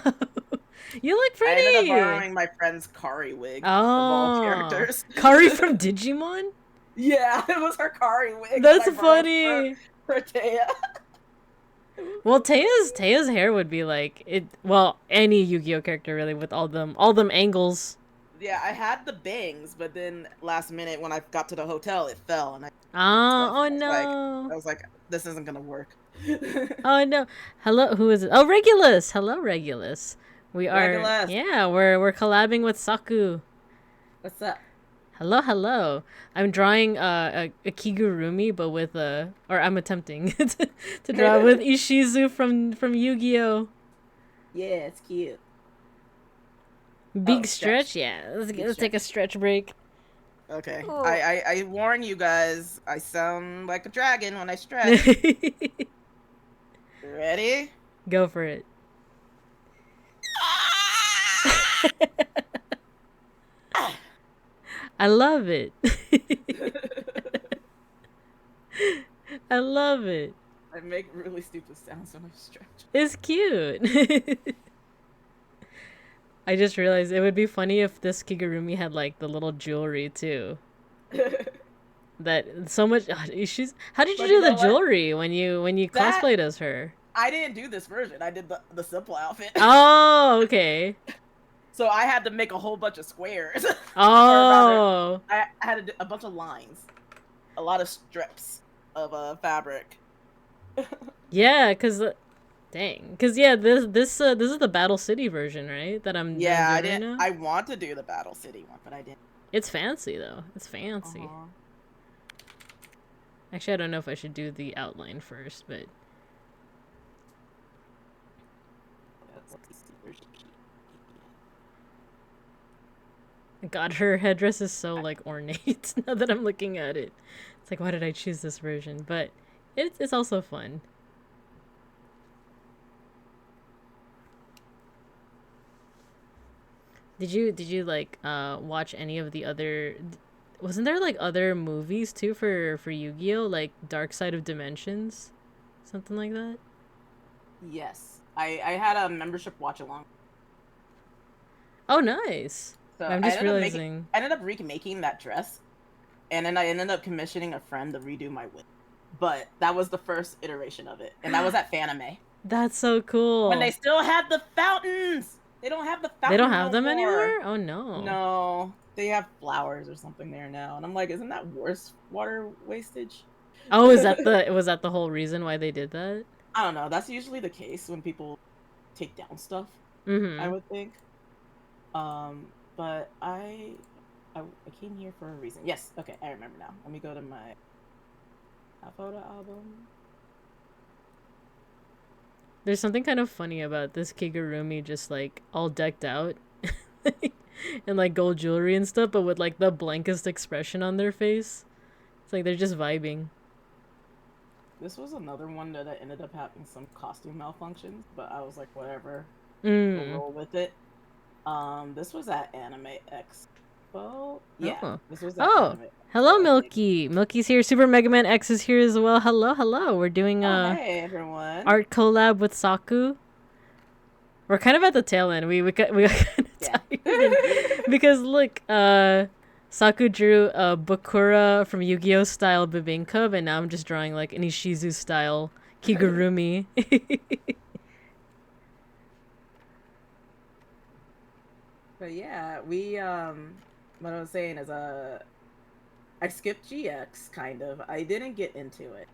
You look pretty. I ended up borrowing my friend's Kari wig of all characters. Kari from Digimon? Yeah, it was her Kari wig. That's funny. For Taya. Well, Taya's hair would be like it. Well, any Yu-Gi-Oh character really, with all them angles. Yeah, I had the bangs, but then last minute when I got to the hotel, it fell, and no! I was like, this isn't gonna work. Oh no! Hello, who is it? Oh, Regulus. Hello, Regulus. We are. Regulus. Yeah, we're collabing with Saku. What's up? Hello. I'm drawing a Kigurumi, but with or I'm attempting to draw with Ishizu from Yu-Gi-Oh. Yeah, it's cute. Big stretch? Yeah. Let's take a stretch break. Okay. Oh. I warn you guys, I sound like a dragon when I stretch. Ready? Go for it. I love it. I love it. I make really stupid sounds when I stretch. It's cute. I just realized it would be funny if this Kigurumi had like the little jewelry too. That so much issues. How did you do the jewelry when you cosplayed as her? I didn't do this version. I did the simple outfit. Oh, okay. So I had to make a whole bunch of squares. Oh. Rather, I had a bunch of lines, a lot of strips of fabric. Yeah, cause yeah, this is the Battle City version, right? That I'm I didn't. Right, I want to do the Battle City one, but I didn't. It's fancy though. It's fancy. Actually, I don't know if I should do the outline first, but. God, her headdress is so like ornate now that I'm looking at it. It's like, why did I choose this version? But it's also fun. Did you like watch any of the other? Wasn't there like other movies too for Yu-Gi-Oh, like Dark Side of Dimensions, something like that? Yes, I had a membership watch along. Oh, nice. So I'm just realizing I ended up remaking that dress, and then I ended up commissioning a friend to redo my wig. But that was the first iteration of it, and that was at Fanime. That's so cool. When they still had the fountains. They don't have the fountains. They don't have them anymore? Oh no. No, they have flowers or something there now, and I'm like, isn't that worse water wastage? Oh, was that the whole reason why they did that? I don't know. That's usually the case when people take down stuff. Mm-hmm. I would think. But I came here for a reason. Yes, okay, I remember now. Let me go to my photo album. There's something kind of funny about this Kigurumi just like all decked out and like gold jewelry and stuff, but with like the blankest expression on their face. It's like they're just vibing. This was another one that I ended up having some costume malfunctions, but I was like, whatever, we'll Mm. roll with it. This was at Anime Expo. Yeah, Oh. this was at Oh. Anime Expo, Hello, I think. Milky. Milky's here. Super Mega Man X is here as well. Hello, hello. We're doing Oh, a hey everyone. art collab with Saku. We're kind of at the tail end. We got kind of Yeah. tired because look, Saku drew a Bakura from Yu-Gi-Oh style Bibinka, and now I'm just drawing like an Ishizu style Kigurumi. But yeah, what I was saying is I skipped GX kind of. I didn't get into it.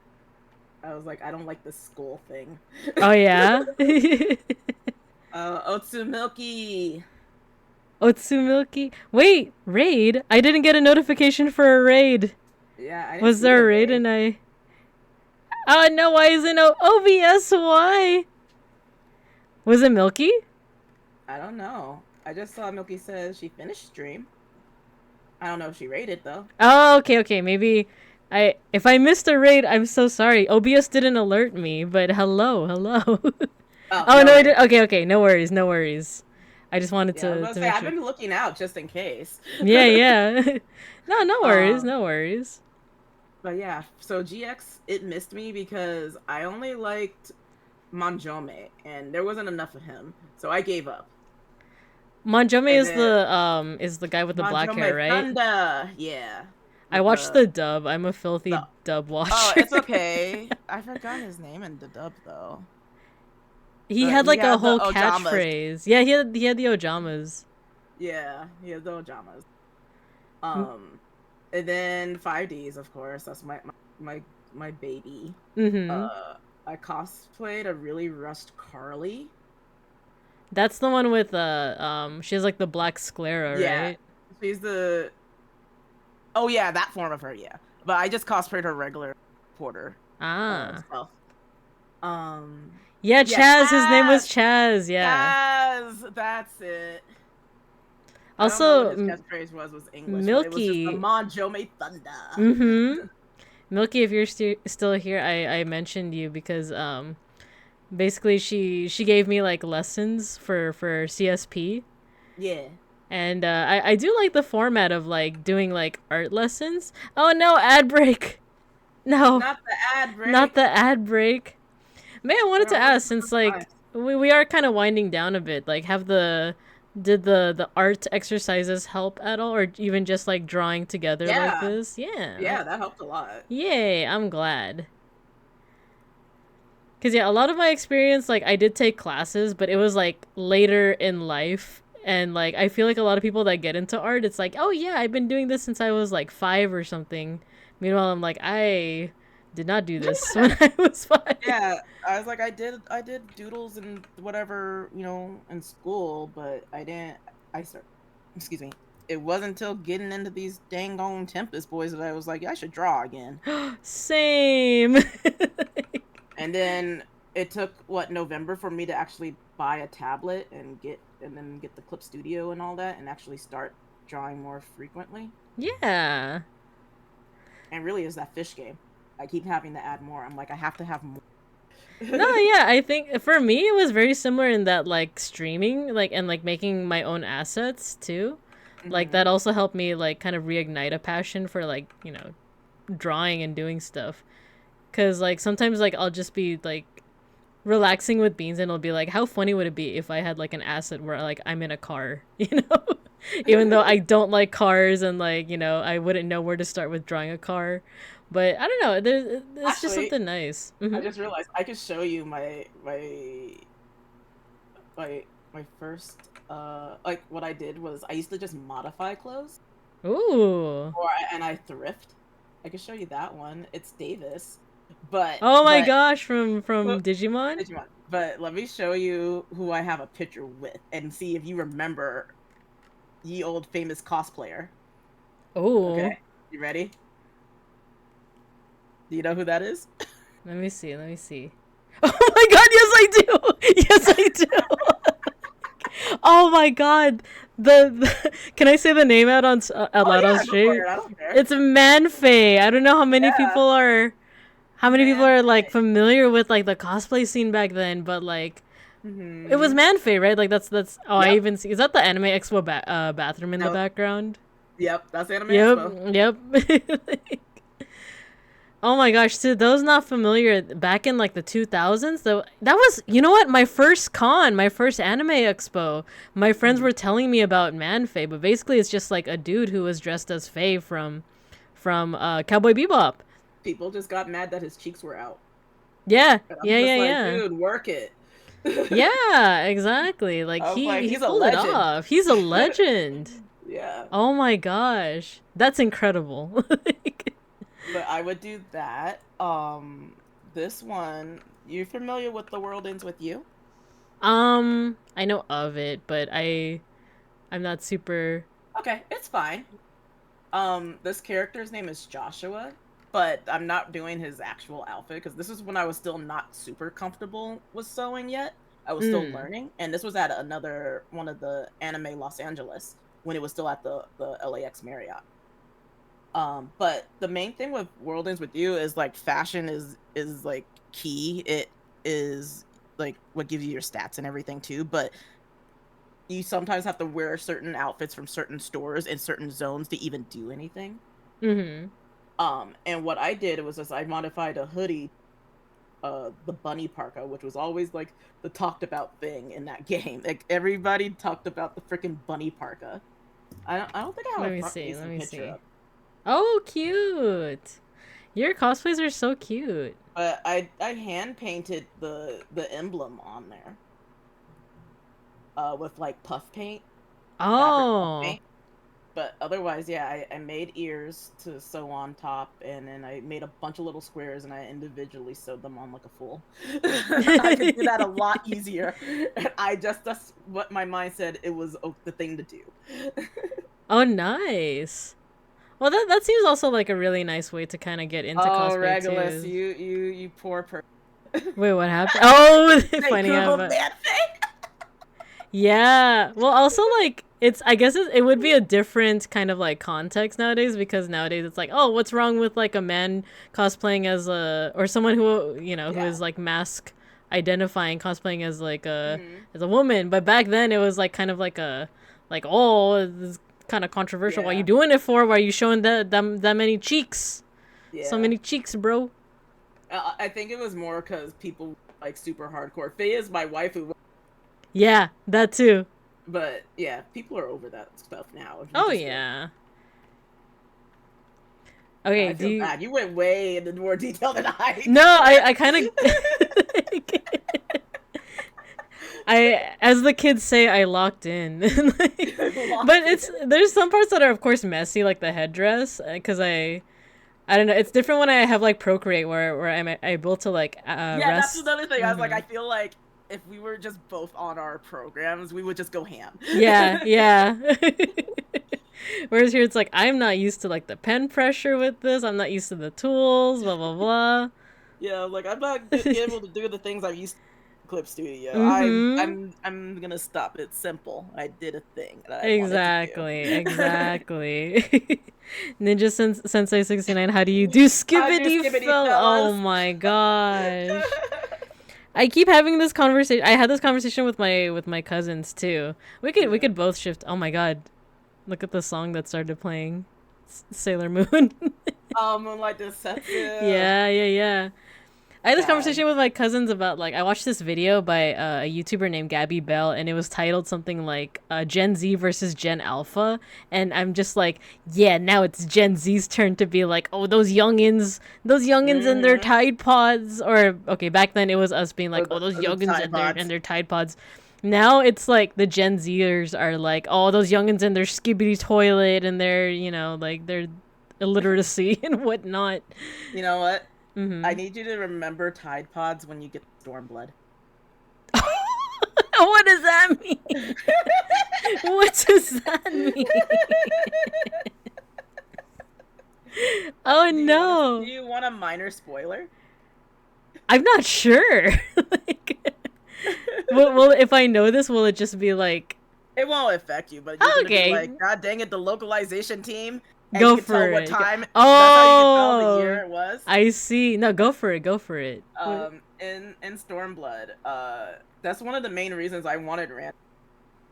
I was like, I don't like the school thing. Oh yeah. Otsumilky. Otsumilky. Wait, raid? I didn't get a notification for a raid. Yeah, I didn't Was see there the a raid and I? Oh no! Why isn't OBS? Why? Was it Milky? I don't know. I just saw Milky says she finished stream. I don't know if she raided though. Oh, okay. Maybe if I missed a raid, I'm so sorry. OBS didn't alert me, but hello. Oh no, I did. Okay. No worries. I just wanted Yeah, I was to gonna say, make I've sure. been looking out just in case. Yeah. No worries. But yeah, so GX, it missed me because I only liked Manjome, and there wasn't enough of him, so I gave up. Manjome And is the guy with the Manjome black hair, right? Thunder, yeah. I watched the dub. I'm a filthy dub watcher. Oh, it's okay. I forgot his name in the dub though. He But had like he a had whole the ojamas. catchphrase. Yeah, he had the ojamas. Yeah, he has the ojamas. And then 5Ds, of course. That's my baby. Mm-hmm. I cosplayed a really rust Carly. That's the one with she has like the black sclera, Yeah, right? she's the. Oh yeah, that form of her. Yeah, but I just cosplayed her regular Porter. Ah. Self. Yeah, Chaz. His name was Chaz. Yeah. Chaz, that's it. Also, I don't know what his catchphrase was English. Milky. But it was just the Manjome Thunder. Mm-hmm. Milky, if you're still here, I mentioned you because basically she gave me like lessons for CSP. Yeah. And I do like the format of like doing like art lessons. Oh no, ad break. No. Not the ad break. Not the ad break. May I wanted to ask, since like we are kind of winding down a bit, like did the art exercises help at all, or even just like drawing together like this? Yeah, that helped a lot. Yay, I'm glad. Cause yeah, a lot of my experience, like I did take classes, but it was like later in life, and like I feel like a lot of people that get into art, it's like, oh yeah, I've been doing this since I was like 5 or something. Meanwhile, I'm like, I did not do this when I was 5. Yeah, I was like, I did doodles and whatever, in school, but excuse me. It wasn't until getting into these dang on Tempest boys that I was like, yeah, I should draw again. Same. And then it took November for me to actually buy a tablet and then get the Clip Studio and all that and actually start drawing more frequently. Yeah. And really is that fish game. I keep having to add more. I'm like, I have to have more. No, yeah, I think for me it was very similar in that like streaming, like and like making my own assets too. Mm-hmm. Like that also helped me like kind of reignite a passion for like, drawing and doing stuff. Cause like sometimes like I'll just be like relaxing with beans and it'll be like, how funny would it be if I had like an asset where like I'm in a car, even though I don't like cars and like, I wouldn't know where to start with drawing a car. But I don't know, it's just something nice. Mm-hmm. I just realized I could show you my first like what I did was I used to just modify clothes. Ooh. And I thrift. I could show you that one. It's Davis. But oh my gosh, from Digimon? Digimon. But let me show you who I have a picture with and see if you remember ye old famous cosplayer. Oh. Okay. You ready? Do you know who that is? Let me see. Oh my god, yes I do! Yes I do! Oh my god. The can I say the name out loud on stream? I don't care. It's Manfei. I don't know how many people are how many people are like Man-Fae. familiar with like the cosplay scene back then, but like it was Mhm. Man-Fae, right? Like that's oh, I Yep. even see, is that the Anime Expo bathroom in the No. background? Yep. That's Anime Yep, Expo. yep. Oh my gosh, to those not familiar, back in like the 2000s, though, that was, you know what, my first con, my first anime expo. My friends Mhm. were telling me about Man-Fae, but basically it's just like a dude who was dressed as Faye from Cowboy Bebop. People just got mad that his cheeks were out. Yeah, And yeah, I'm yeah, just like, yeah. dude, work it. Yeah, exactly. Like I was like, he he's a pulled it legend. off. He's a legend. Yeah. Oh my gosh. That's incredible. But I would do that. This one, you familiar with The World Ends With You? I know of it, but I'm not super. Okay, it's fine. This character's name is Joshua, but I'm not doing his actual outfit because this is when I was still not super comfortable with sewing yet. I was still Mm. learning, and this was at another one of the Anime Los Angeles when it was still at the LAX Marriott. But the main thing with World Ends With You is like fashion is like key. It is like what gives you your stats and everything too, but you sometimes have to wear certain outfits from certain stores in certain zones to even do anything. Mhm. And what I did was I modified a hoodie, the bunny parka, which was always like the talked about thing in that game. Like everybody talked about the freaking bunny parka. I don't think I have Let a me front see. Let facing me picture see. of, Oh, cute. Your cosplays are so cute. but I hand painted the emblem on there, with like puff paint, fabric puff Oh. paint. But otherwise, yeah, I made ears to sew on top, and then I made a bunch of little squares, and I individually sewed them on like a fool. I could do that a lot easier. And that's what my mind said it was the thing to do. Oh, nice. Well, that seems also like a really nice way to kind of get into Oh, cosplay Regulus, too. you poor person. Wait, what happened? Oh, they They finding out Googled about. that thing. Yeah. Well, also like it's. I guess it would be a different kind of like context nowadays because nowadays it's like, oh, what's wrong with like a man cosplaying as a or someone who who Yeah. is like mask identifying cosplaying Hmm. as a woman. But back then it was like kind of like a like oh this is kind of controversial. Why you Yeah. doing it for? Why are you showing that many cheeks? So Yeah. many cheeks, bro. I think it was more because people like super hardcore. Faye is my wife who. Yeah, that too. But yeah, people are over that stuff now, Oh which is good. yeah. And Okay, I do feel you bad. You went way into more detail than I No, I did. kind of I as the kids say I locked in. Like, but Locked in. it's there's some parts that are of course messy like the headdress cuz I don't know, it's different when I have like Procreate where I'm able to like Yeah, that's rest. another thing. I was like, I Mhm. feel like if we were just both on our programs, we would just go ham. Yeah, yeah. Whereas here it's like I'm not used to like the pen pressure with this. I'm not used to the tools, blah blah blah. Yeah, like I'm not able to do the things I used to in Clip Studio. Mhm. I'm gonna stop. It's simple. I did a thing that I wanted to Exactly, do. exactly. Sensei 69, how do you do I do skibbity skibbity fell? Oh fellas. my gosh. I keep having this conversation. I had this conversation with my cousins too. We Yeah. could both shift. Oh my god. Look at the song that started playing. Sailor Moon. Moonlight Deceptive. Yeah, yeah, yeah. I had this God. conversation with my cousins about like I watched this video by a YouTuber named Gabby Bell, and it was titled something like Gen Z versus Gen Alpha, and I'm just like, yeah, now it's Gen Z's turn to be like, oh, those youngins and their Mm-hmm. Tide Pods, or okay, back then it was us being like, oh, those The youngins Tide and Pods. their Tide Pods. Now it's like the Gen Zers are like, oh, those youngins and their skibbity toilet and their like their illiteracy and whatnot. You know what? I Mm-hmm. need you to remember Tide Pods when you get Stormblood. What does that mean? What does that mean? Oh Do no. you want a minor spoiler? I'm not sure. Like, well, if I know this, will it just be like, It won't affect you, but you're gonna be okay, like, God dang it, the localization team, And Go you could for tell it. what time. That's how you could tell the year it was. I see. No, go for it. Go for it. In Stormblood, that's one of the main reasons I wanted Rand.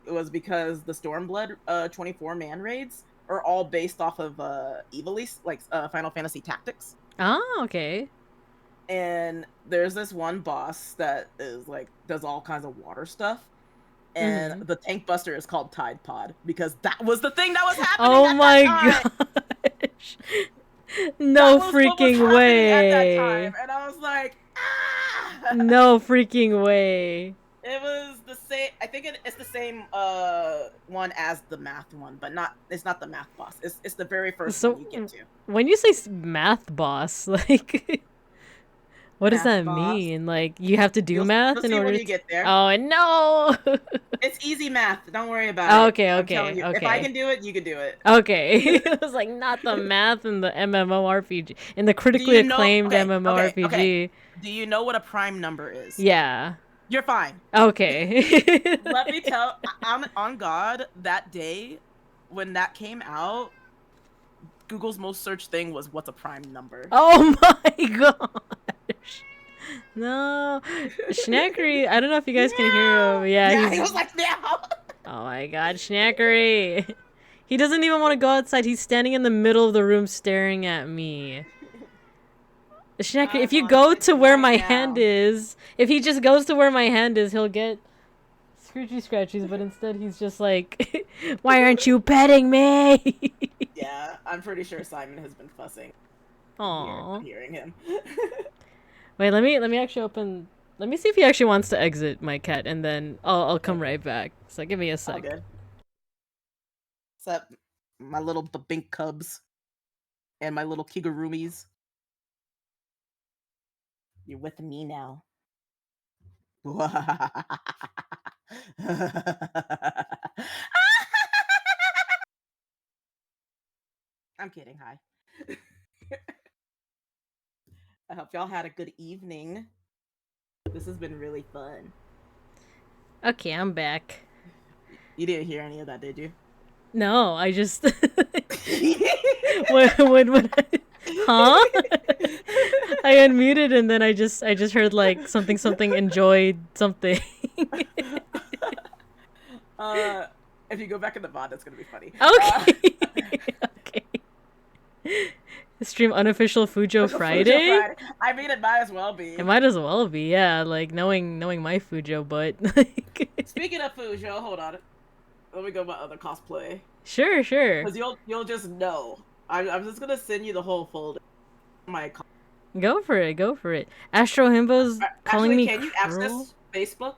It was because the Stormblood 24-man raids are all based off of Evilise, like Final Fantasy Tactics. Oh, okay. And there's this one boss that is like does all kinds of water stuff. And the tank buster is called Tide Pod because that was the thing that was happening. Oh at my that time. gosh. No that was freaking what was way. at that time. And I was like, ah! No freaking way. It was the same. I think it's the same one as the math one, but it's not the math boss. It's the very first one you get to. When you say math boss, like what does that mean? Like you have to do math in order when you get there. Oh no. It's easy math. Don't worry about it. Okay. If I can do it, you can do it. Okay. It was like not the math in the MMORPG, in the critically acclaimed MMORPG. Okay. Do you know what a prime number is? Yeah. You're fine. Okay. Let me tell. On God, that day when that came out, Google's most searched thing was "What's a prime number?" Oh my gosh. No. Schnackery, I don't know if you guys can hear him. Yeah, he was like, no. Oh my god, Schnackery. He doesn't even want to go outside. He's standing in the middle of the room staring at me. Schnackery, if you go to where my hand is, if he just goes to where my hand is, he'll get scroochy scratchies, but instead he's just like, why aren't you petting me? Yeah, I'm pretty sure Simon has been fussing. Aww. Hearing him. Wait, let me actually open. Let me see if he actually wants to exit my cat, and then I'll come right back. So give me a sec. Good. What's up, my little bink cubs, and my little kigurumis? You're with me now. I'm kidding. Hi. I hope y'all had a good evening. This has been really fun. Okay, I'm back. You didn't hear any of that, did you? No, I just what huh? I unmuted and then I just heard like something enjoyed something. If you go back in the VOD, that's gonna be funny. Okay. Okay. Stream unofficial Fujo Friday? I mean, it might as well be. It might as well be, yeah. Like knowing my Fujo, but like. Speaking of Fujo, hold on. Let me go my other cosplay. Sure. Because you'll just know. I'm just gonna send you the whole folder. Go for it. Astro Himbo's calling me can you access Facebook?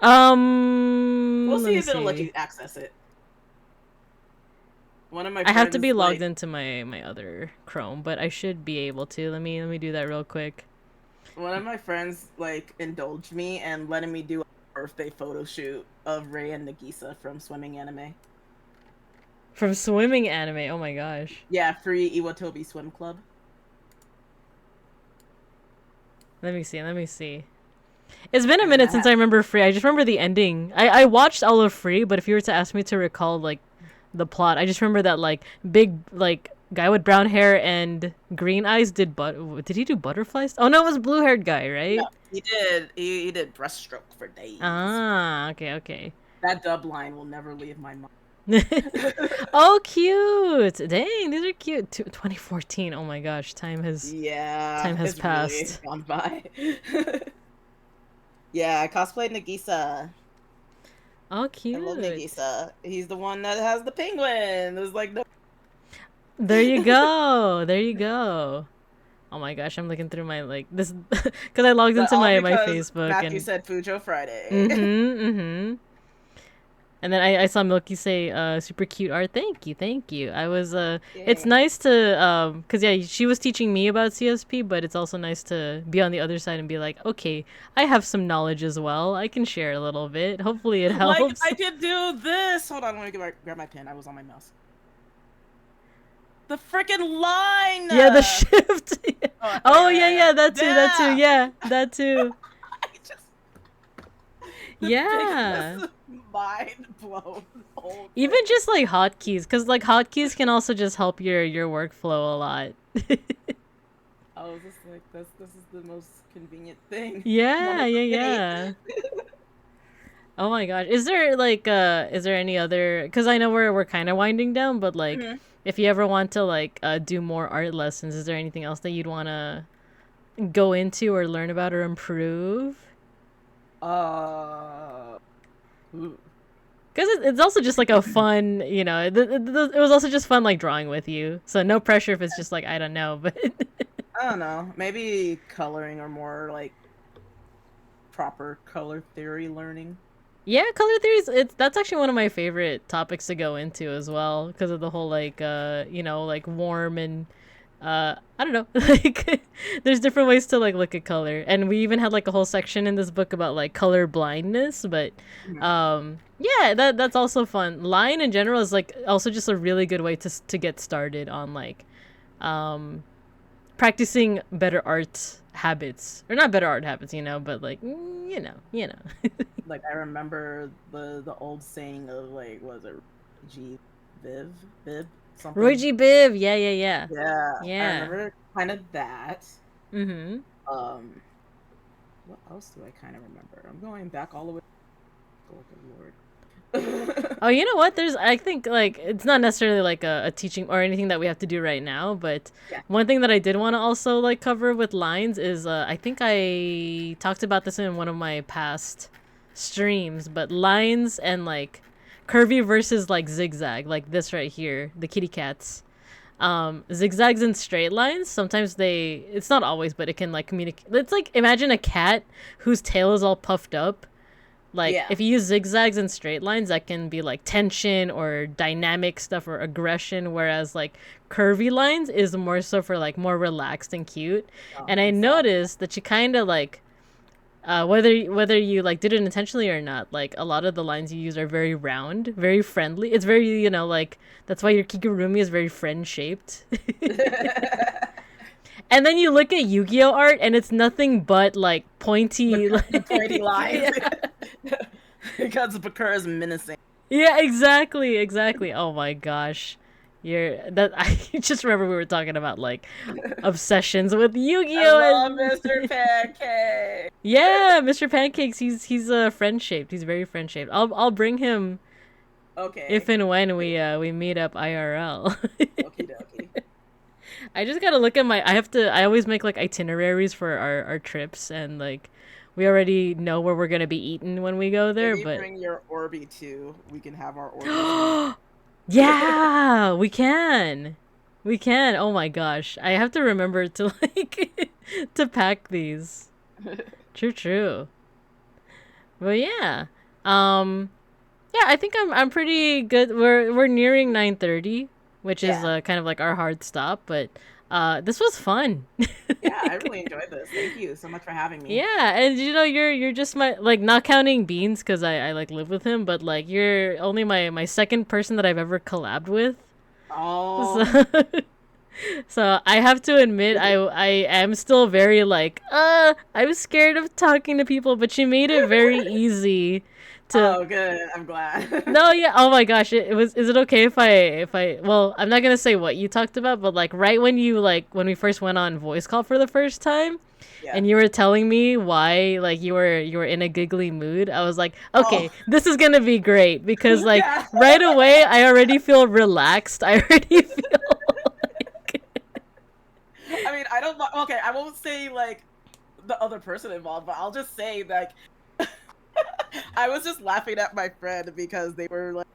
We'll see if it'll let you access it. One of my friends, I have to be logged into my other Chrome, but I should be able to. Let me do that real quick. One of my friends like indulged me and letting me do a birthday photo shoot of Rei and Nagisa from Swimming Anime. From Swimming Anime? Oh my gosh. Yeah, free Iwatobi Swim Club. Let me see. It's been a minute since I remember Free. I just remember the ending. I watched all of Free, but if you were to ask me to recall like the plot, I just remember that like big like guy with brown hair and green eyes did he do butterflies? Oh no, it was blue-haired guy, right? No, he did. He did breaststroke for days. Ah, okay. That dub line will never leave my mind. Oh, cute! Dang, these are cute. 2014. Oh my gosh, time has passed. Really gone by. Yeah, I cosplayed Nagisa. Oh, cute. I love Nagisa. He's the one that has the penguin. There's like no. There you go. Oh my gosh, I'm looking through my like this because I logged into my Facebook. Matthew said Fujo Friday. And then I saw Milky say super cute art. Thank you. I was it's nice to cuz yeah, she was teaching me about CSP, but it's also nice to be on the other side and be like, "Okay, I have some knowledge as well. I can share a little bit. Hopefully it helps." Like I could do this. Hold on, let me grab my pen. I was on my mouse. The freaking line. Yeah, the shift. Oh yeah, that too. Yeah, that too. Yeah. Just mind blown. Even just like hotkeys, because like hotkeys can also just help your workflow a lot. I was just like, this is the most convenient thing. Yeah, yeah. Oh my gosh. Is there any other, because I know we're kind of winding down, but like Mhm. if you ever want to like do more art lessons, is there anything else that you'd want to go into or learn about or improve? Ooh. Because it's also just like a fun, you know, it was also just fun like drawing with you. So no pressure if it's just like, I don't know, but I don't know. Maybe coloring or more like proper color theory learning. yeah, color theories, that's actually one of my favorite topics to go into as well because of the whole like you know, like warm and I don't know, like there's different ways to like look at color. And we even had like a whole section in this book about like color blindness, but Mhm. yeah, that's also fun. Line in general is like also just a really good way to get started on like um practicing better art habits, or not better art habits, you know, but like you know. Like I remember the old saying of like, was it G Viv Bib Roy something? G. Biv, yeah. Yeah, I Yeah. remember kind of that. Mm-hmm. Um, what else do I kind of remember? I'm going back all the way. Oh, good lord. Oh, you know what? There's, I think, like, it's not necessarily like a teaching or anything that we have to do right now, but Yeah. one thing that I did want to also, like, cover with lines is I think I talked about this in one of my past streams, but lines and, like, curvy versus, like, zigzag, like this right here, the kitty cats. Zigzags and straight lines, sometimes it's not always, but it can, like, communicate. It's like, imagine a cat whose tail is all puffed up. Like Yeah. if you use zigzags and straight lines, that can be like tension or dynamic stuff or aggression, whereas like curvy lines is more so for like more relaxed and cute. Oh, And I and soft. noticed that you kind of like whether you like did it intentionally or not, like a lot of the lines you use are very round, very friendly. It's very, you know, like that's why your kigurumi is very friend shaped. And then you look at Yu-Gi-Oh art and it's nothing but like pointy The pointy like, lines. yeah. Because Bakura is menacing. Yeah, exactly. Oh my gosh. You're that I just remember we were talking about like obsessions with I love Yu-Gi-Oh Mr. and Pancake. yeah, Mr. Pancakes, he's friend shaped. He's very friend shaped. I'll bring him if Okay. and when we meet up IRL. Okie dokie. I just gotta look at I always make like itineraries for our trips and like we already know where we're gonna be eating when we go there, Maybe but bring your Orby too. We can have our Orbeez. yeah, we can. We can. Oh my gosh. I have to remember to like to pack these. True. But yeah. Um yeah, I think I'm pretty good. We're nearing 9:30, which is Yeah. kind of like our hard stop, but this was fun. Yeah, I really enjoyed this. Thank you so much for having me. Yeah, and you know you're just my like not counting Beans cuz I like live with him, but like you're only my second person that I've ever collabed with. Oh. So so I have to admit I am still very like I'm scared of talking to people, but you made it very easy to Oh, good. I'm glad. no, yeah. Oh my gosh, it was. Is it okay if I? Well, I'm not gonna say what you talked about, but like right when you like when we first went on voice call for the first time, Yeah. and you were telling me why like you were in a giggly mood, I was like, okay, Oh, this is gonna be great because like yeah. right away I already feel relaxed. I already feel like I mean, I don't. Okay, I won't say like the other person involved, but I'll just say like I was just laughing at my friend because they were like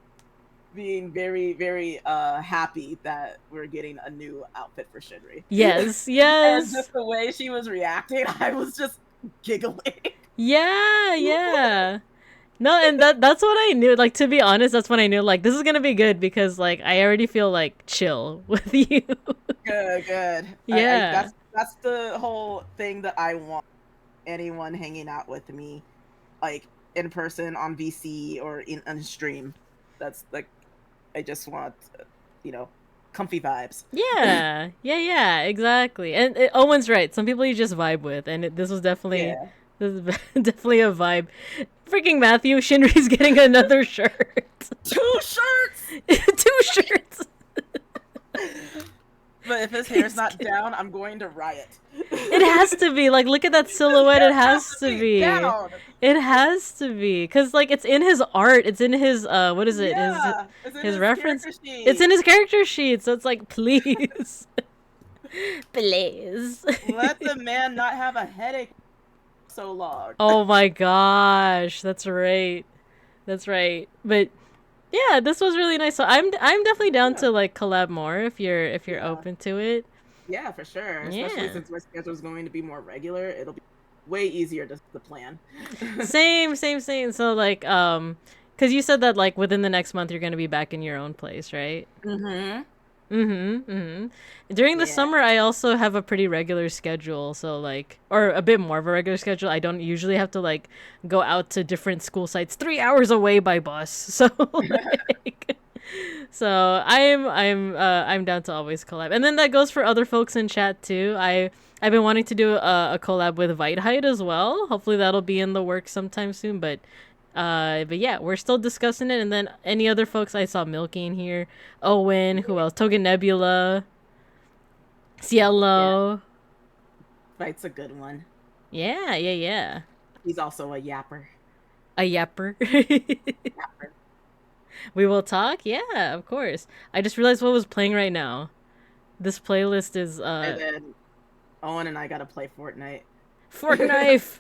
being very, very happy that we're getting a new outfit for Shinri. yes, And yes, just the way she was reacting, I was just giggling. yeah. No, and that's what I knew. Like to be honest, that's when I knew like this is gonna be good because like I already feel like chill with you. Good, good. I Yeah. that's the whole thing that I want anyone hanging out with me, like in person on VC or in on stream. That's like I just want, you know, comfy vibes. Yeah, exactly. And Owen's right. Some people you just vibe with, and this was definitely Yeah. this is definitely a vibe. Freaking Matthew, Shinri's getting another shirt. 2 shirts. 2 shirts. But if his hair's not down, I'm going to riot. It has to be. Like, look at that silhouette. It has to be. Down. It has to be. Because, like, it's in his art. It's in his, what is it? Yeah, it's in his reference. sheet. It's in his character sheet. So it's like, please. Please. Let the man not have a headache so long. Oh my gosh. That's right. That's right. But yeah, this was really nice. So I'm definitely down to like collab more if you're open to it. Yeah, for sure. Especially since my schedule is going to be more regular, it'll be way easier to plan. Same. So like cuz you said that like within the next month you're going to be back in your own place, right? During the summer, I also have a pretty regular schedule, so like, or a bit more of a regular schedule. I don't usually have to like go out to different school sites 3 hours away by bus. So, like, so I'm down to always collab, and then that goes for other folks in chat too. I've been wanting to do a collab with Whitehide as well. Hopefully that'll be in the works sometime soon, but yeah, we're still discussing it. And then any other folks, I saw Milky in here, Owen, who else? Togen Nebula, Cielo. Fight's a good one. Yeah. He's also a yapper. A yapper. Yapper. We will talk. Yeah, of course. I just realized what was playing right now. This playlist is And then Owen and I gotta play Fortnite. Fortnite.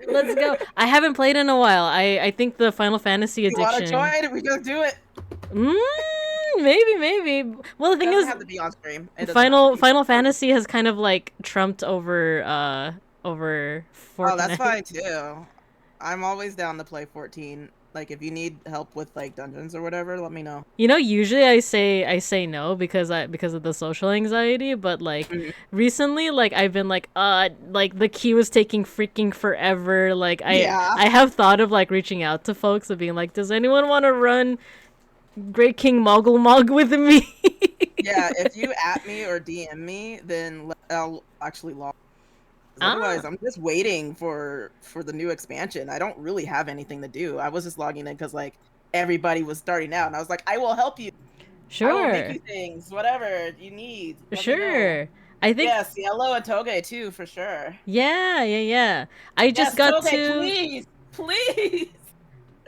Let's go. I haven't played in a while. I think the Final Fantasy You addiction. wanna join? We gonna do it. Maybe. Well, the thing is, have to be on stream. Final Fantasy has kind of like trumped over Fortnite. Oh, that's fine too. I'm always down to play 14. Like, if you need help with like dungeons or whatever, let me know. You know, usually I say no because of the social anxiety, but like recently, like I've been like the queue is taking freaking forever. Like I have thought of like reaching out to folks and being like, does anyone want to run Great King Moggle Mog with me? Yeah, if you at me or DM me, then I'll actually log. Otherwise, I'm just waiting for the new expansion. I don't really have anything to do. I was just logging in because like everybody was starting out, and I was like, I will help you. Sure. I will make you things, whatever you need. Sure. I think yes, Yellow and Toge too, for sure. Yeah. I just got Toge, to. Please.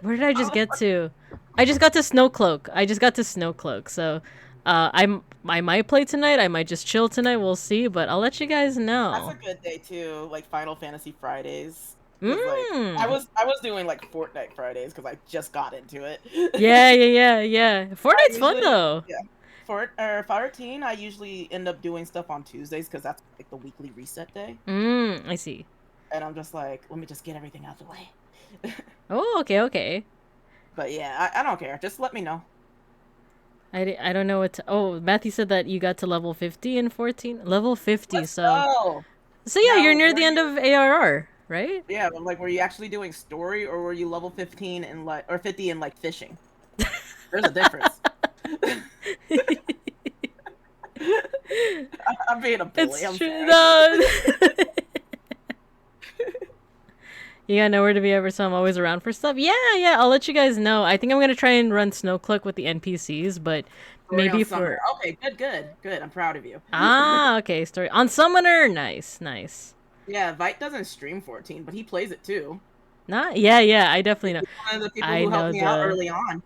Where did I just get to? I just got to Snowcloak. So, I might play tonight. I might just chill tonight. We'll see, but I'll let you guys know. That's a good day too, like Final Fantasy Fridays. Like, I was doing like Fortnite Fridays because I just got into it. Yeah. Fortnite's fun though. Yeah. 14, I usually end up doing stuff on Tuesdays because that's like the weekly reset day. I see. And I'm just like, let me just get everything out of the way. Oh, okay. But yeah, I don't care. Just let me know. I don't know what to... Oh, Matthew said that you got to level 50 in 14. Level 50, Let's so... go. So yeah, now, you're near the end of ARR, right? Yeah, but like, were you actually doing story, or were you level 15 in like, or 50 in like fishing? There's a difference. I'm being a bully. It's true. No. You got nowhere to be ever, so I'm always around for stuff. Yeah, I'll let you guys know. I think I'm gonna try and run Snowcloak with the NPCs, but maybe for... Okay, good. I'm proud of you. Okay, story on Summoner. Nice. Yeah, Vite doesn't stream 14, but he plays it too. Yeah, I definitely know. He's one of the people who helped me out early on.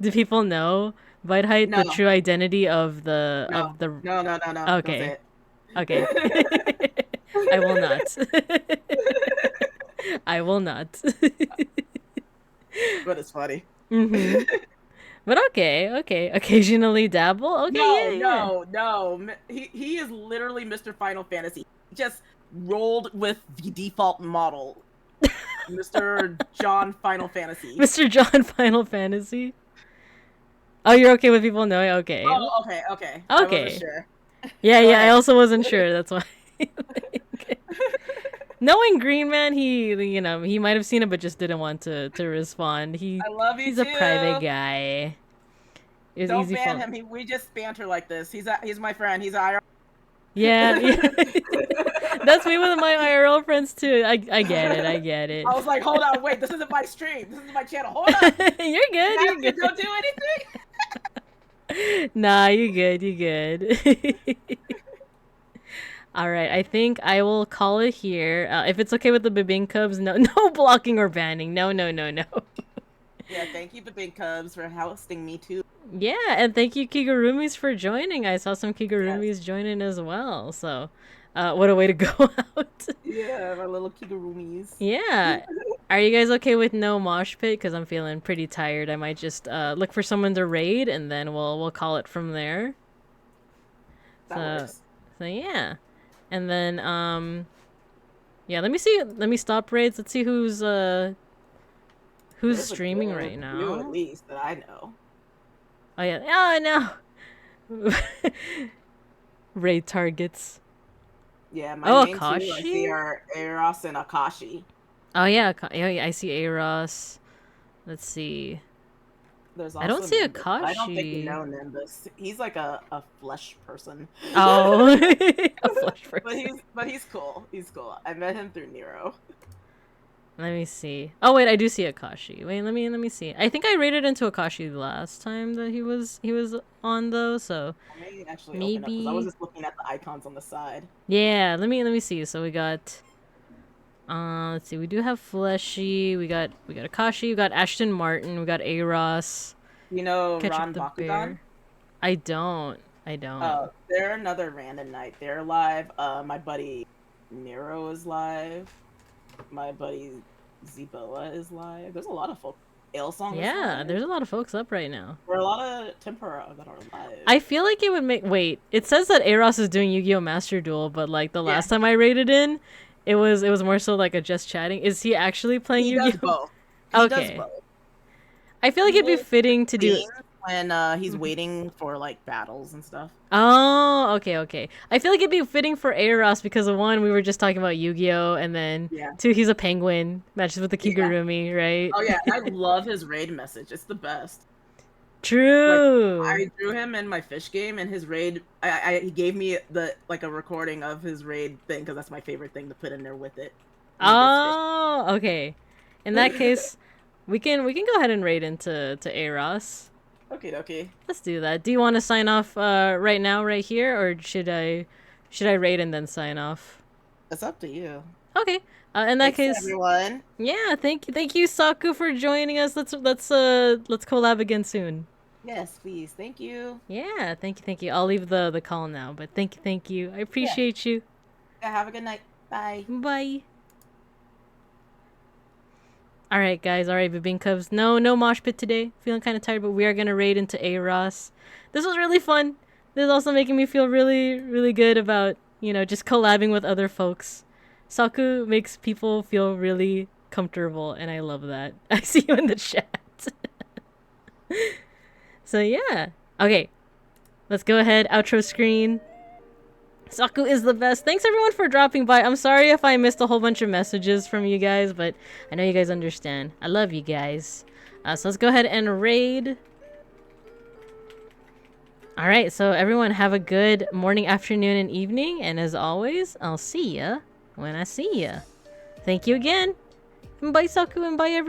Do people know Whitehide, No. the true identity of the No. Okay. Okay. I will not. I will not. But it's funny. But okay. Occasionally dabble. Okay. No. He is literally Mr. Final Fantasy. He just rolled with the default model. Mr. John Final Fantasy. Mr. John Final Fantasy. Oh, you're okay with people knowing? Okay. Oh, okay. I wasn't sure. Yeah. I also wasn't sure. That's why. Knowing Green Man, he might have seen it but just didn't want to respond. I love you he's too. a private guy. Don't ban him. We just banter like this. He's my friend. He's IR. Yeah, that's me with my IRL friends too. I get it. I get it. I was like, hold on, wait, this isn't my stream. This is my channel. Hold on. You're good. You're good. Don't do anything. Nah, you good. You good. All right, I think I will call it here. If it's okay with the Bibing Cubs, no blocking or banning. No. Yeah, thank you, the Big Cubs, for hosting me too. Yeah, and thank you, Kigurumis, for joining. I saw some Kigurumis joining as well. So, what a way to go out. Yeah, my little Kigurumis. Yeah. Are you guys okay with no mosh pit? Because I'm feeling pretty tired. I might just look for someone to raid, and then we'll call it from there. That works. So yeah. And then yeah, let me see. Let me stop raids. Let's see who's streaming right now. You at least that I know. Oh yeah. Oh no. Raid targets. Yeah, my main Akashi? two I see are Eros and Akashi. Oh yeah, I see Eros. Let's see. There's also I don't see Nimbus. I don't think Akashi. you know Nimbus. He's like a flesh person. Oh, a flesh person. But he's cool. He's cool. I met him through Nero. Let me see. Oh wait, I do see Akashi. Wait, let me see. I think I raided into Akashi the last time that he was on though. So Maybe actually maybe open up, 'cause I was just looking at the icons on the side. yeah. Let me see. So we got. Let's see. We do have Fleshy. We got Akashi. We got Ashton Martin. We got Aros. You know Catch Ron up the Bakugan? bear. I don't. They're another random night. They're live. My buddy Nero is live. My buddy Zeboa is live. There's a lot of folk. Ale-song is Yeah, live. there's a lot of folks up right now. There are a lot of Tempura that are live. I feel like it would make. Wait, it says that Aros is doing Yu-Gi-Oh! Master Duel, but like the last time I raided in, it was more so like a just chatting. Is he actually playing He Yu-Gi-Oh? does both. Okay. Does both. I feel like it'd be fitting to do. When he's waiting for like battles and stuff. Oh, okay. I feel like it'd be fitting for Aros because of one, we were just talking about Yu-Gi-Oh, and then two, he's a penguin, matches with the Kigurumi, right? Oh yeah, I love his raid message. It's the best. True. Like, I drew him in my fish game, and his raid. He gave me a recording of his raid thing because that's my favorite thing to put in there with it. Oh, okay. In that case, we can go ahead and raid into Aros. Okay. Let's do that. Do you want to sign off right now, right here, or should I raid and then sign off? It's up to you. Okay. In that Thanks, case, everyone. Yeah, thank you, Saku, for joining us. Let's collab again soon. Yes, please. Thank you. Yeah, thank you. I'll leave the call now, but thank you. I appreciate you. Yeah, have a good night. Bye. Bye. All right, guys. All right, Bibing Cubs. No mosh pit today. Feeling kind of tired, but we are gonna raid into Aros. This was really fun. This is also making me feel really, really good about just collabing with other folks. Saku makes people feel really comfortable, and I love that. I see you in the chat. So yeah. Okay. Let's go ahead. Outro screen. Saku is the best. Thanks everyone for dropping by. I'm sorry if I missed a whole bunch of messages from you guys, but I know you guys understand. I love you guys. So let's go ahead and raid. Alright, so everyone have a good morning, afternoon, and evening. And as always, I'll see ya when I see ya. Thank you again. And bye Saku and bye everyone.